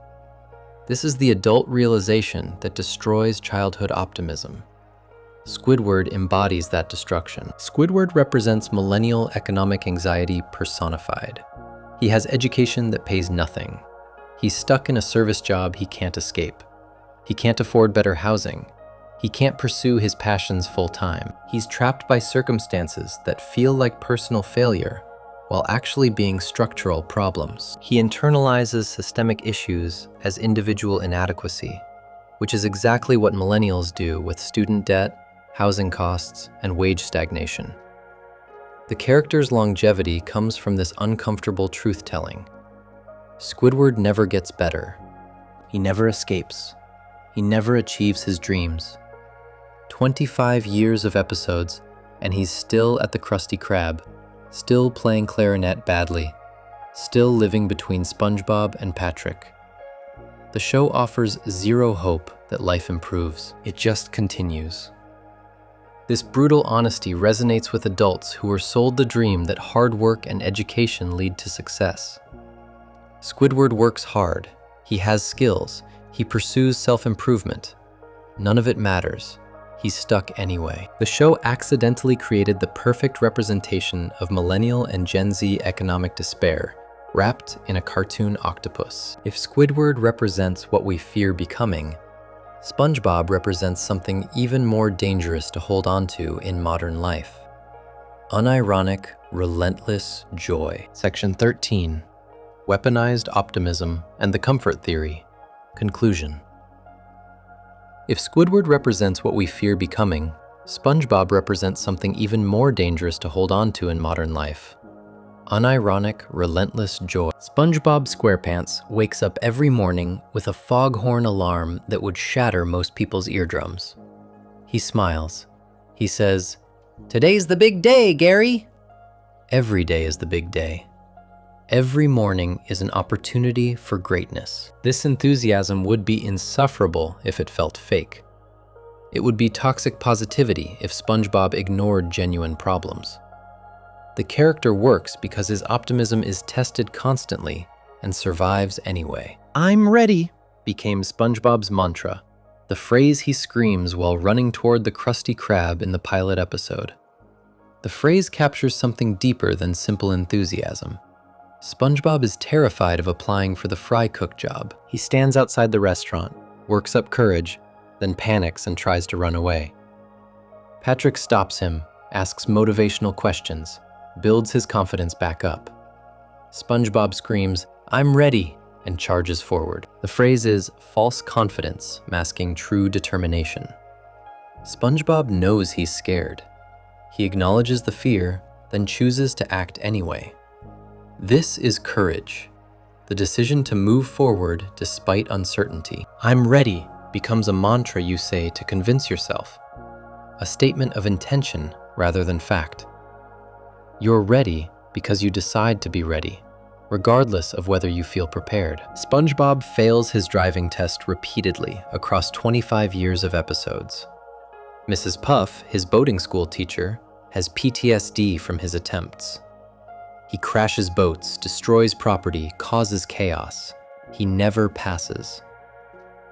This is the adult realization that destroys childhood optimism. Squidward embodies that destruction. Squidward represents millennial economic anxiety personified. He has education that pays nothing. He's stuck in a service job he can't escape. He can't afford better housing. He can't pursue his passions full-time. He's trapped by circumstances that feel like personal failure, while actually being structural problems. He internalizes systemic issues as individual inadequacy, which is exactly what millennials do with student debt, housing costs, and wage stagnation. The character's longevity comes from this uncomfortable truth-telling. Squidward never gets better. He never escapes. He never achieves his dreams. 25 years of episodes, and he's still at the Krusty Krab, still playing clarinet badly, still living between SpongeBob and Patrick. The show offers zero hope that life improves. It just continues. This brutal honesty resonates with adults who were sold the dream that hard work and education lead to success. Squidward works hard. He has skills. He pursues self-improvement. None of it matters. He's stuck anyway. The show accidentally created the perfect representation of Millennial and Gen Z economic despair, wrapped in a cartoon octopus. If Squidward represents what we fear becoming, SpongeBob represents something even more dangerous to hold on to in modern life. Unironic, relentless joy. Section 13. Weaponized optimism and the comfort theory. Conclusion. If Squidward represents what we fear becoming, SpongeBob represents something even more dangerous to hold on to in modern life. Unironic, relentless joy. SpongeBob SquarePants wakes up every morning with a foghorn alarm that would shatter most people's eardrums. He smiles. He says, "Today's the big day, Gary!" Every day is the big day. Every morning is an opportunity for greatness. This enthusiasm would be insufferable if it felt fake. It would be toxic positivity if SpongeBob ignored genuine problems. The character works because his optimism is tested constantly and survives anyway. "I'm ready" became SpongeBob's mantra, the phrase he screams while running toward the Krusty Krab in the pilot episode. The phrase captures something deeper than simple enthusiasm. SpongeBob is terrified of applying for the fry cook job. He stands outside the restaurant, works up courage, then panics and tries to run away. Patrick stops him, asks motivational questions, builds his confidence back up. SpongeBob screams, "I'm ready," and charges forward. The phrase is false confidence masking true determination. SpongeBob knows he's scared. He acknowledges the fear, then chooses to act anyway. This is courage, the decision to move forward despite uncertainty. "I'm ready" becomes a mantra you say to convince yourself, a statement of intention rather than fact. You're ready because you decide to be ready, regardless of whether you feel prepared. SpongeBob fails his driving test repeatedly across 25 years of episodes. Mrs. Puff, his boating school teacher, has PTSD from his attempts. He crashes boats, destroys property, causes chaos. He never passes.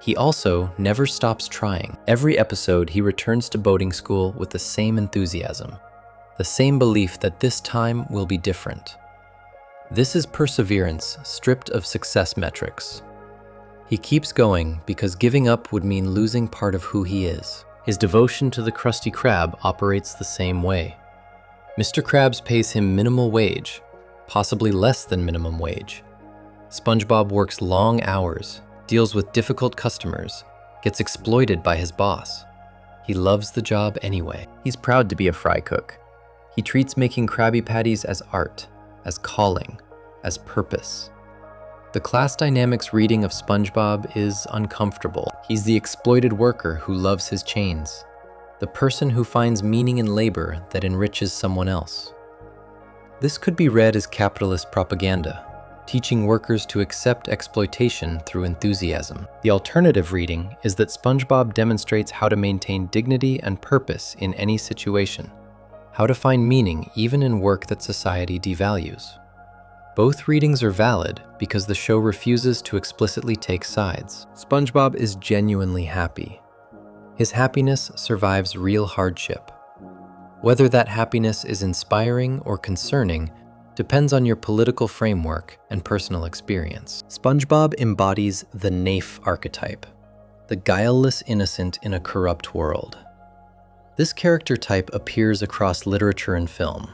He also never stops trying. Every episode, he returns to boating school with the same enthusiasm, the same belief that this time will be different. This is perseverance stripped of success metrics. He keeps going because giving up would mean losing part of who he is. His devotion to the Krusty Krab operates the same way. Mr. Krabs pays him minimal wage, possibly less than minimum wage. SpongeBob works long hours, deals with difficult customers, gets exploited by his boss. He loves the job anyway. He's proud to be a fry cook. He treats making Krabby Patties as art, as calling, as purpose. The class dynamics reading of SpongeBob is uncomfortable. He's the exploited worker who loves his chains, the person who finds meaning in labor that enriches someone else. This could be read as capitalist propaganda, teaching workers to accept exploitation through enthusiasm. The alternative reading is that SpongeBob demonstrates how to maintain dignity and purpose in any situation, how to find meaning even in work that society devalues. Both readings are valid because the show refuses to explicitly take sides. SpongeBob is genuinely happy. His happiness survives real hardship. Whether that happiness is inspiring or concerning depends on your political framework and personal experience. SpongeBob embodies the naif archetype, the guileless innocent in a corrupt world. This character type appears across literature and film.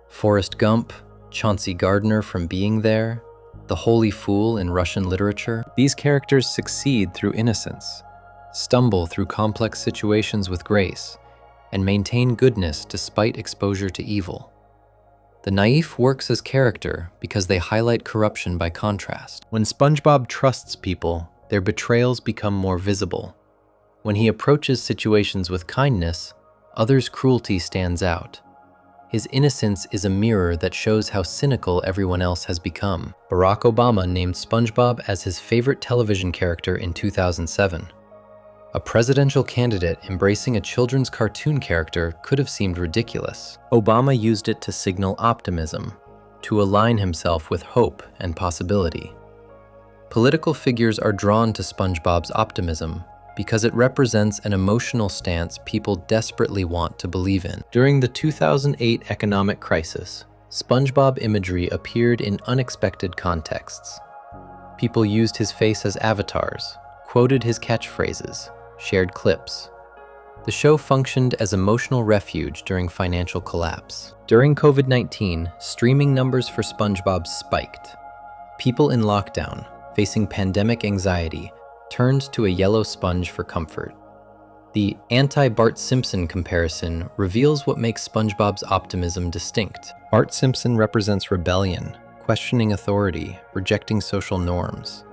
Forrest Gump, Chauncey Gardner from Being There, the Holy Fool in Russian literature. These characters succeed through innocence, stumble through complex situations with grace, and maintain goodness despite exposure to evil. The naif works as character because they highlight corruption by contrast. When SpongeBob trusts people, their betrayals become more visible. When he approaches situations with kindness, others' cruelty stands out. His innocence is a mirror that shows how cynical everyone else has become. Barack Obama named SpongeBob as his favorite television character in 2007. A presidential candidate embracing a children's cartoon character could have seemed ridiculous. Obama used it to signal optimism, to align himself with hope and possibility. Political figures are drawn to SpongeBob's optimism because it represents an emotional stance people desperately want to believe in. During the 2008 economic crisis, SpongeBob imagery appeared in unexpected contexts. People used his face as avatars, quoted his catchphrases, shared clips. The show functioned as emotional refuge during financial collapse. During COVID-19, streaming numbers for SpongeBob spiked. People in lockdown, facing pandemic anxiety, turned to a yellow sponge for comfort. The anti-Bart Simpson comparison reveals what makes SpongeBob's optimism distinct. Bart Simpson represents rebellion, questioning authority, rejecting social norms.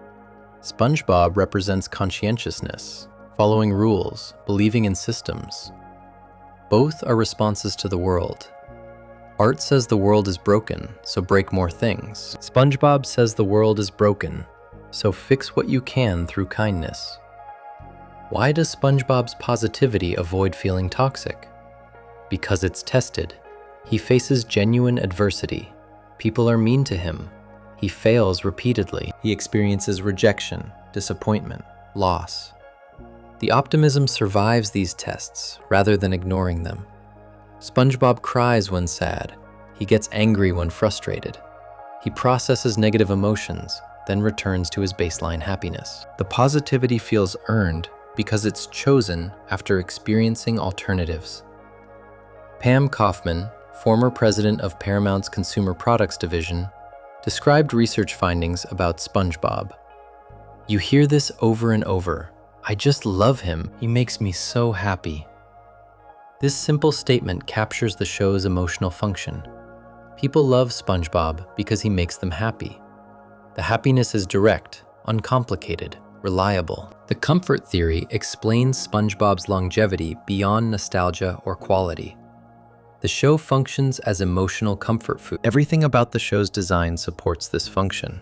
SpongeBob represents conscientiousness, following rules, believing in systems. Both are responses to the world. Bart says the world is broken, so break more things. SpongeBob says the world is broken, so fix what you can through kindness. Why does SpongeBob's positivity avoid feeling toxic? Because it's tested. He faces genuine adversity. People are mean to him. He fails repeatedly. He experiences rejection, disappointment, loss. The optimism survives these tests rather than ignoring them. SpongeBob cries when sad. He gets angry when frustrated. He processes negative emotions, then returns to his baseline happiness. The positivity feels earned because it's chosen after experiencing alternatives. Pam Kaufman, former president of Paramount's Consumer Products Division, described research findings about SpongeBob. You hear this over and over. I just love him. He makes me so happy. This simple statement captures the show's emotional function. People love SpongeBob because he makes them happy. The happiness is direct, uncomplicated, reliable. The comfort theory explains SpongeBob's longevity beyond nostalgia or quality. The show functions as emotional comfort food. Everything about the show's design supports this function.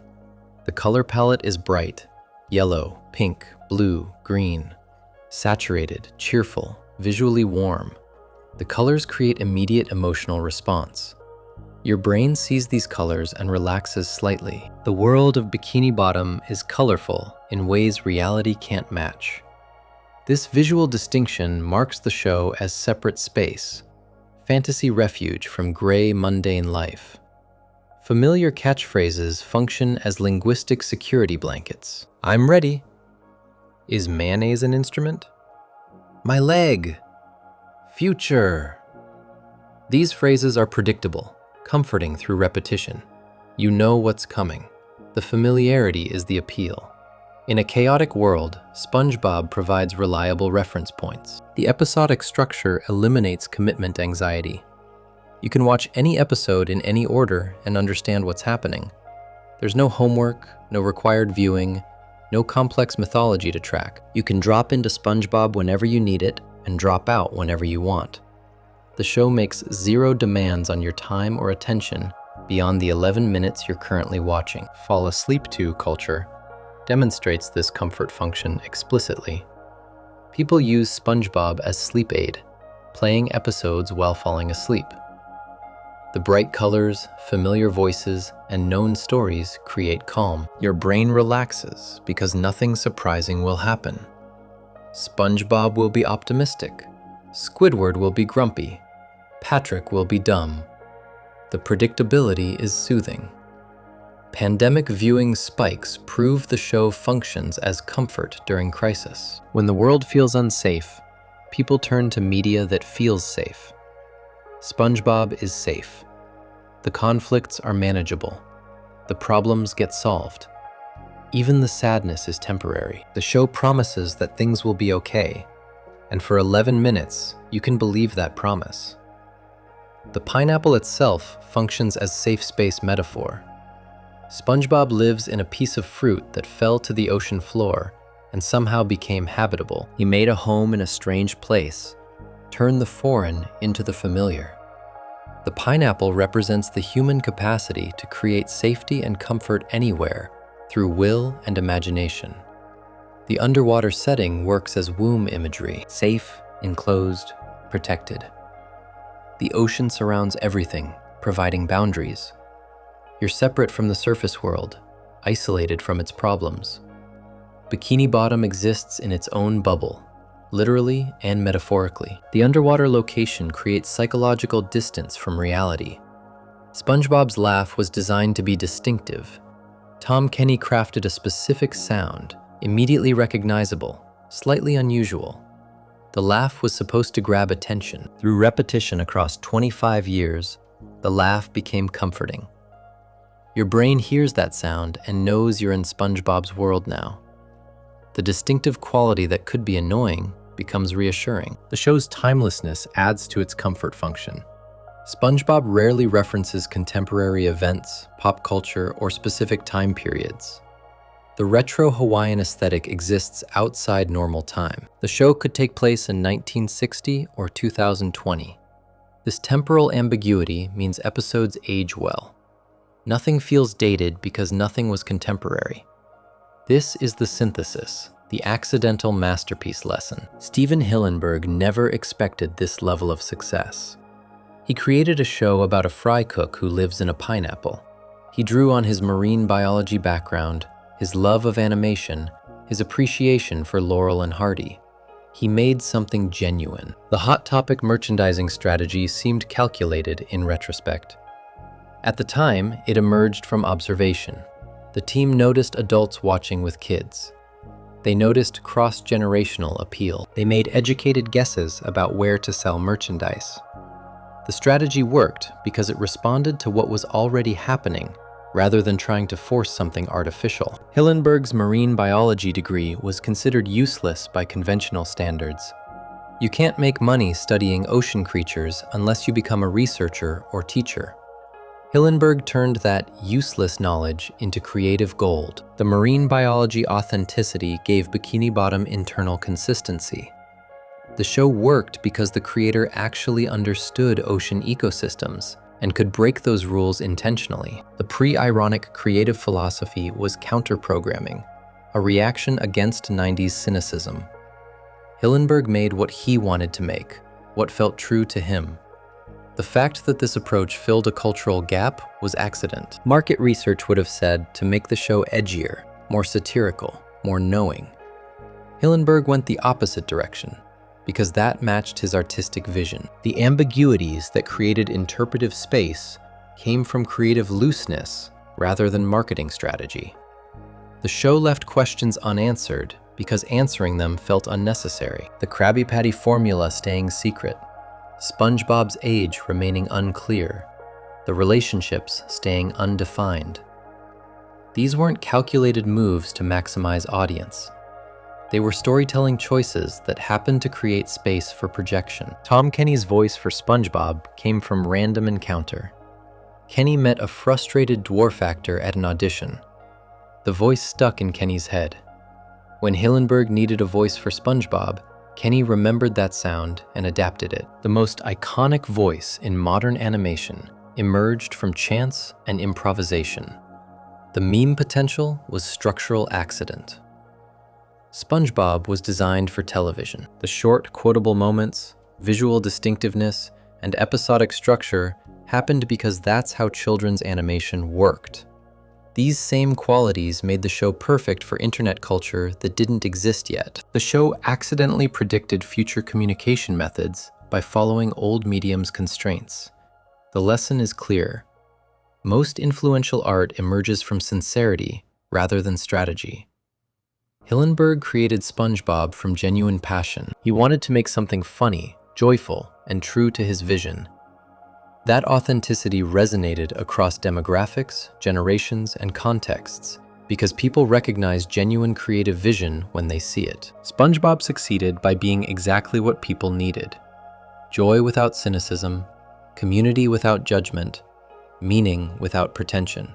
The color palette is bright, yellow, pink, blue, green, saturated, cheerful, visually warm. The colors create immediate emotional response. Your brain sees these colors and relaxes slightly. The world of Bikini Bottom is colorful in ways reality can't match. This visual distinction marks the show as separate space, fantasy refuge from gray, mundane life. Familiar catchphrases function as linguistic security blankets. I'm ready. Is mayonnaise an instrument? My leg. Future. These phrases are predictable, comforting through repetition. You know what's coming. The familiarity is the appeal. In a chaotic world, SpongeBob provides reliable reference points. The episodic structure eliminates commitment anxiety. You can watch any episode in any order and understand what's happening. There's no homework, no required viewing, no complex mythology to track. You can drop into SpongeBob whenever you need it and drop out whenever you want. The show makes zero demands on your time or attention beyond the 11 minutes you're currently watching. Fall asleep to culture demonstrates this comfort function explicitly. People use SpongeBob as sleep aid, playing episodes while falling asleep. The bright colors, familiar voices, and known stories create calm. Your brain relaxes because nothing surprising will happen. SpongeBob will be optimistic. Squidward will be grumpy. Patrick will be dumb. The predictability is soothing. Pandemic viewing spikes prove the show functions as comfort during crisis. When the world feels unsafe, people turn to media that feels safe. SpongeBob is safe. The conflicts are manageable. The problems get solved. Even the sadness is temporary. The show promises that things will be okay, And for 11 minutes, you can believe that promise. The pineapple itself functions as safe space metaphor. SpongeBob lives in a piece of fruit that fell to the ocean floor and somehow became habitable. He made a home in a strange place, turned the foreign into the familiar. The pineapple represents the human capacity to create safety and comfort anywhere through will and imagination. The underwater setting works as womb imagery, safe, enclosed, protected. The ocean surrounds everything, providing boundaries. You're separate from the surface world, isolated from its problems. Bikini Bottom exists in its own bubble, literally and metaphorically. The underwater location creates psychological distance from reality. SpongeBob's laugh was designed to be distinctive. Tom Kenny crafted a specific sound, immediately recognizable, slightly unusual. The laugh was supposed to grab attention. Through repetition across 25 years, the laugh became comforting. Your brain hears that sound and knows you're in SpongeBob's world now. The distinctive quality that could be annoying becomes reassuring. The show's timelessness adds to its comfort function. SpongeBob rarely references contemporary events, pop culture, or specific time periods. The retro Hawaiian aesthetic exists outside normal time. The show could take place in 1960 or 2020. This temporal ambiguity means episodes age well. Nothing feels dated because nothing was contemporary. This is the synthesis, the accidental masterpiece lesson. Steven Hillenburg never expected this level of success. He created a show about a fry cook who lives in a pineapple. He drew on his marine biology background, his love of animation, his appreciation for Laurel and Hardy. He made something genuine. The Hot Topic merchandising strategy seemed calculated in retrospect. At the time, it emerged from observation. The team noticed adults watching with kids. They noticed cross-generational appeal. They made educated guesses about where to sell merchandise. The strategy worked because it responded to what was already happening rather than trying to force something artificial. Hillenburg's marine biology degree was considered useless by conventional standards. You can't make money studying ocean creatures unless you become a researcher or teacher. Hillenburg turned that useless knowledge into creative gold. The marine biology authenticity gave Bikini Bottom internal consistency. The show worked because the creator actually understood ocean ecosystems and could break those rules intentionally. The pre-ironic creative philosophy was counter-programming, a reaction against 90s cynicism. Hillenburg made what he wanted to make, what felt true to him. The fact that this approach filled a cultural gap was accident. Market research would have said to make the show edgier, more satirical, more knowing. Hillenburg went the opposite direction, because that matched his artistic vision. The ambiguities that created interpretive space came from creative looseness rather than marketing strategy. The show left questions unanswered because answering them felt unnecessary. The Krabby Patty formula staying secret, SpongeBob's age remaining unclear, the relationships staying undefined. These weren't calculated moves to maximize audience. They were storytelling choices that happened to create space for projection. Tom Kenny's voice for SpongeBob came from random encounter. Kenny met a frustrated dwarf actor at an audition. The voice stuck in Kenny's head. When Hillenburg needed a voice for SpongeBob, Kenny remembered that sound and adapted it. The most iconic voice in modern animation emerged from chance and improvisation. The meme potential was structural accident. SpongeBob was designed for television. The short, quotable moments, visual distinctiveness, and episodic structure happened because that's how children's animation worked. These same qualities made the show perfect for internet culture that didn't exist yet. The show accidentally predicted future communication methods by following old medium's constraints. The lesson is clear. Most influential art emerges from sincerity rather than strategy. Hillenburg created SpongeBob from genuine passion. He wanted to make something funny, joyful, and true to his vision. That authenticity resonated across demographics, generations, and contexts, because people recognize genuine creative vision when they see it. SpongeBob succeeded by being exactly what people needed: joy without cynicism, community without judgment, meaning without pretension.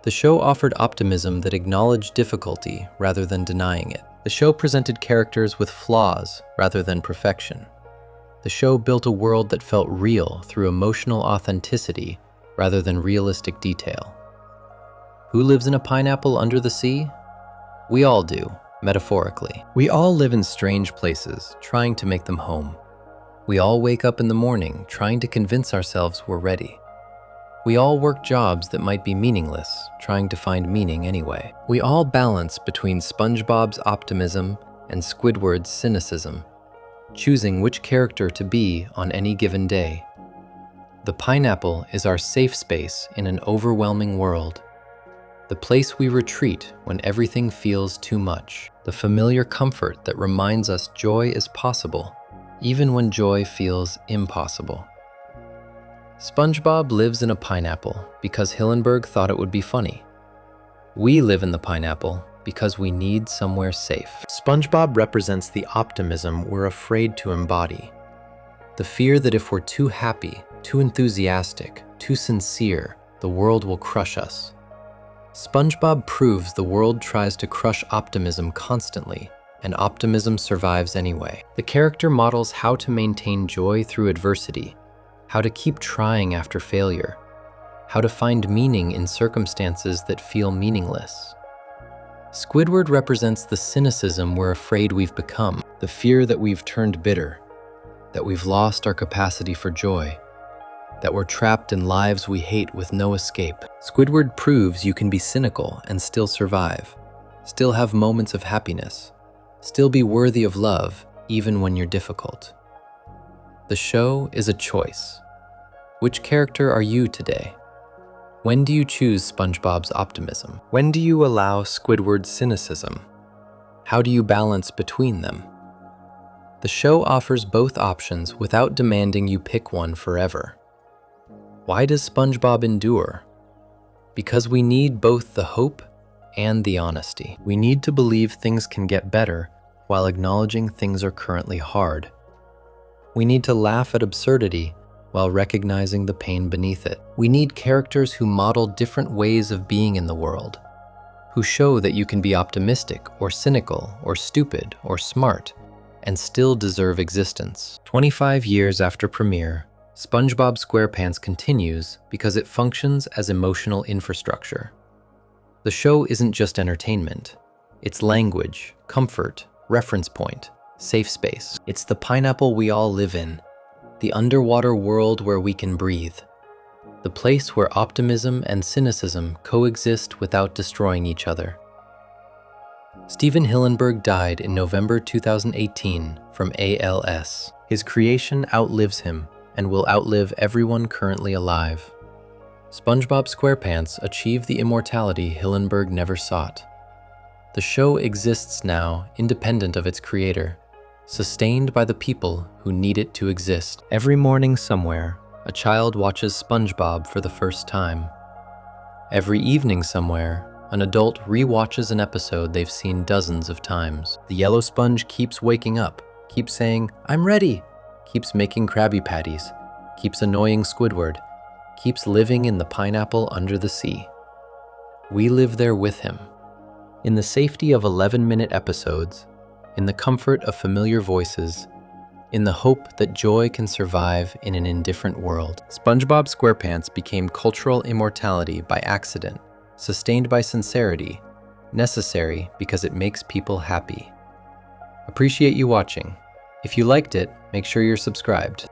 The show offered optimism that acknowledged difficulty rather than denying it. The show presented characters with flaws rather than perfection. The show built a world that felt real through emotional authenticity rather than realistic detail. Who lives in a pineapple under the sea? We all do, metaphorically. We all live in strange places, trying to make them home. We all wake up in the morning, trying to convince ourselves we're ready. We all work jobs that might be meaningless, trying to find meaning anyway. We all balance between SpongeBob's optimism and Squidward's cynicism, choosing which character to be on any given day. The pineapple is our safe space in an overwhelming world. The place we retreat when everything feels too much. The familiar comfort that reminds us joy is possible, even when joy feels impossible. SpongeBob lives in a pineapple because Hillenburg thought it would be funny. We live in the pineapple because we need somewhere safe. SpongeBob represents the optimism we're afraid to embody. The fear that if we're too happy, too enthusiastic, too sincere, the world will crush us. SpongeBob proves the world tries to crush optimism constantly, and optimism survives anyway. The character models how to maintain joy through adversity, how to keep trying after failure, how to find meaning in circumstances that feel meaningless. Squidward represents the cynicism we're afraid we've become, the fear that we've turned bitter, that we've lost our capacity for joy, that we're trapped in lives we hate with no escape. Squidward proves you can be cynical and still survive, still have moments of happiness, still be worthy of love even when you're difficult. The show is a choice. Which character are you today? When do you choose SpongeBob's optimism? When do you allow Squidward's cynicism? How do you balance between them? The show offers both options without demanding you pick one forever. Why does SpongeBob endure? Because we need both the hope and the honesty. We need to believe things can get better while acknowledging things are currently hard. We need to laugh at absurdity while recognizing the pain beneath it. We need characters who model different ways of being in the world, who show that you can be optimistic or cynical or stupid or smart and still deserve existence. 25 years after premiere, SpongeBob SquarePants continues because it functions as emotional infrastructure. The show isn't just entertainment. It's language, comfort, reference point, safe space. It's the pineapple we all live in, the underwater world where we can breathe, the place where optimism and cynicism coexist without destroying each other. Steven Hillenburg died in November 2018 from ALS. His creation outlives him and will outlive everyone currently alive. SpongeBob SquarePants achieved the immortality Hillenburg never sought. The show exists now independent of its creator, sustained by the people who need it to exist. Every morning somewhere, a child watches SpongeBob for the first time. Every evening somewhere, an adult re-watches an episode they've seen dozens of times. The yellow sponge keeps waking up, keeps saying, "I'm ready," keeps making Krabby Patties, keeps annoying Squidward, keeps living in the pineapple under the sea. We live there with him, in the safety of 11-minute episodes, in the comfort of familiar voices, in the hope that joy can survive in an indifferent world. SpongeBob SquarePants became cultural immortality by accident, sustained by sincerity, necessary because it makes people happy. Appreciate you watching. If you liked it, make sure you're subscribed.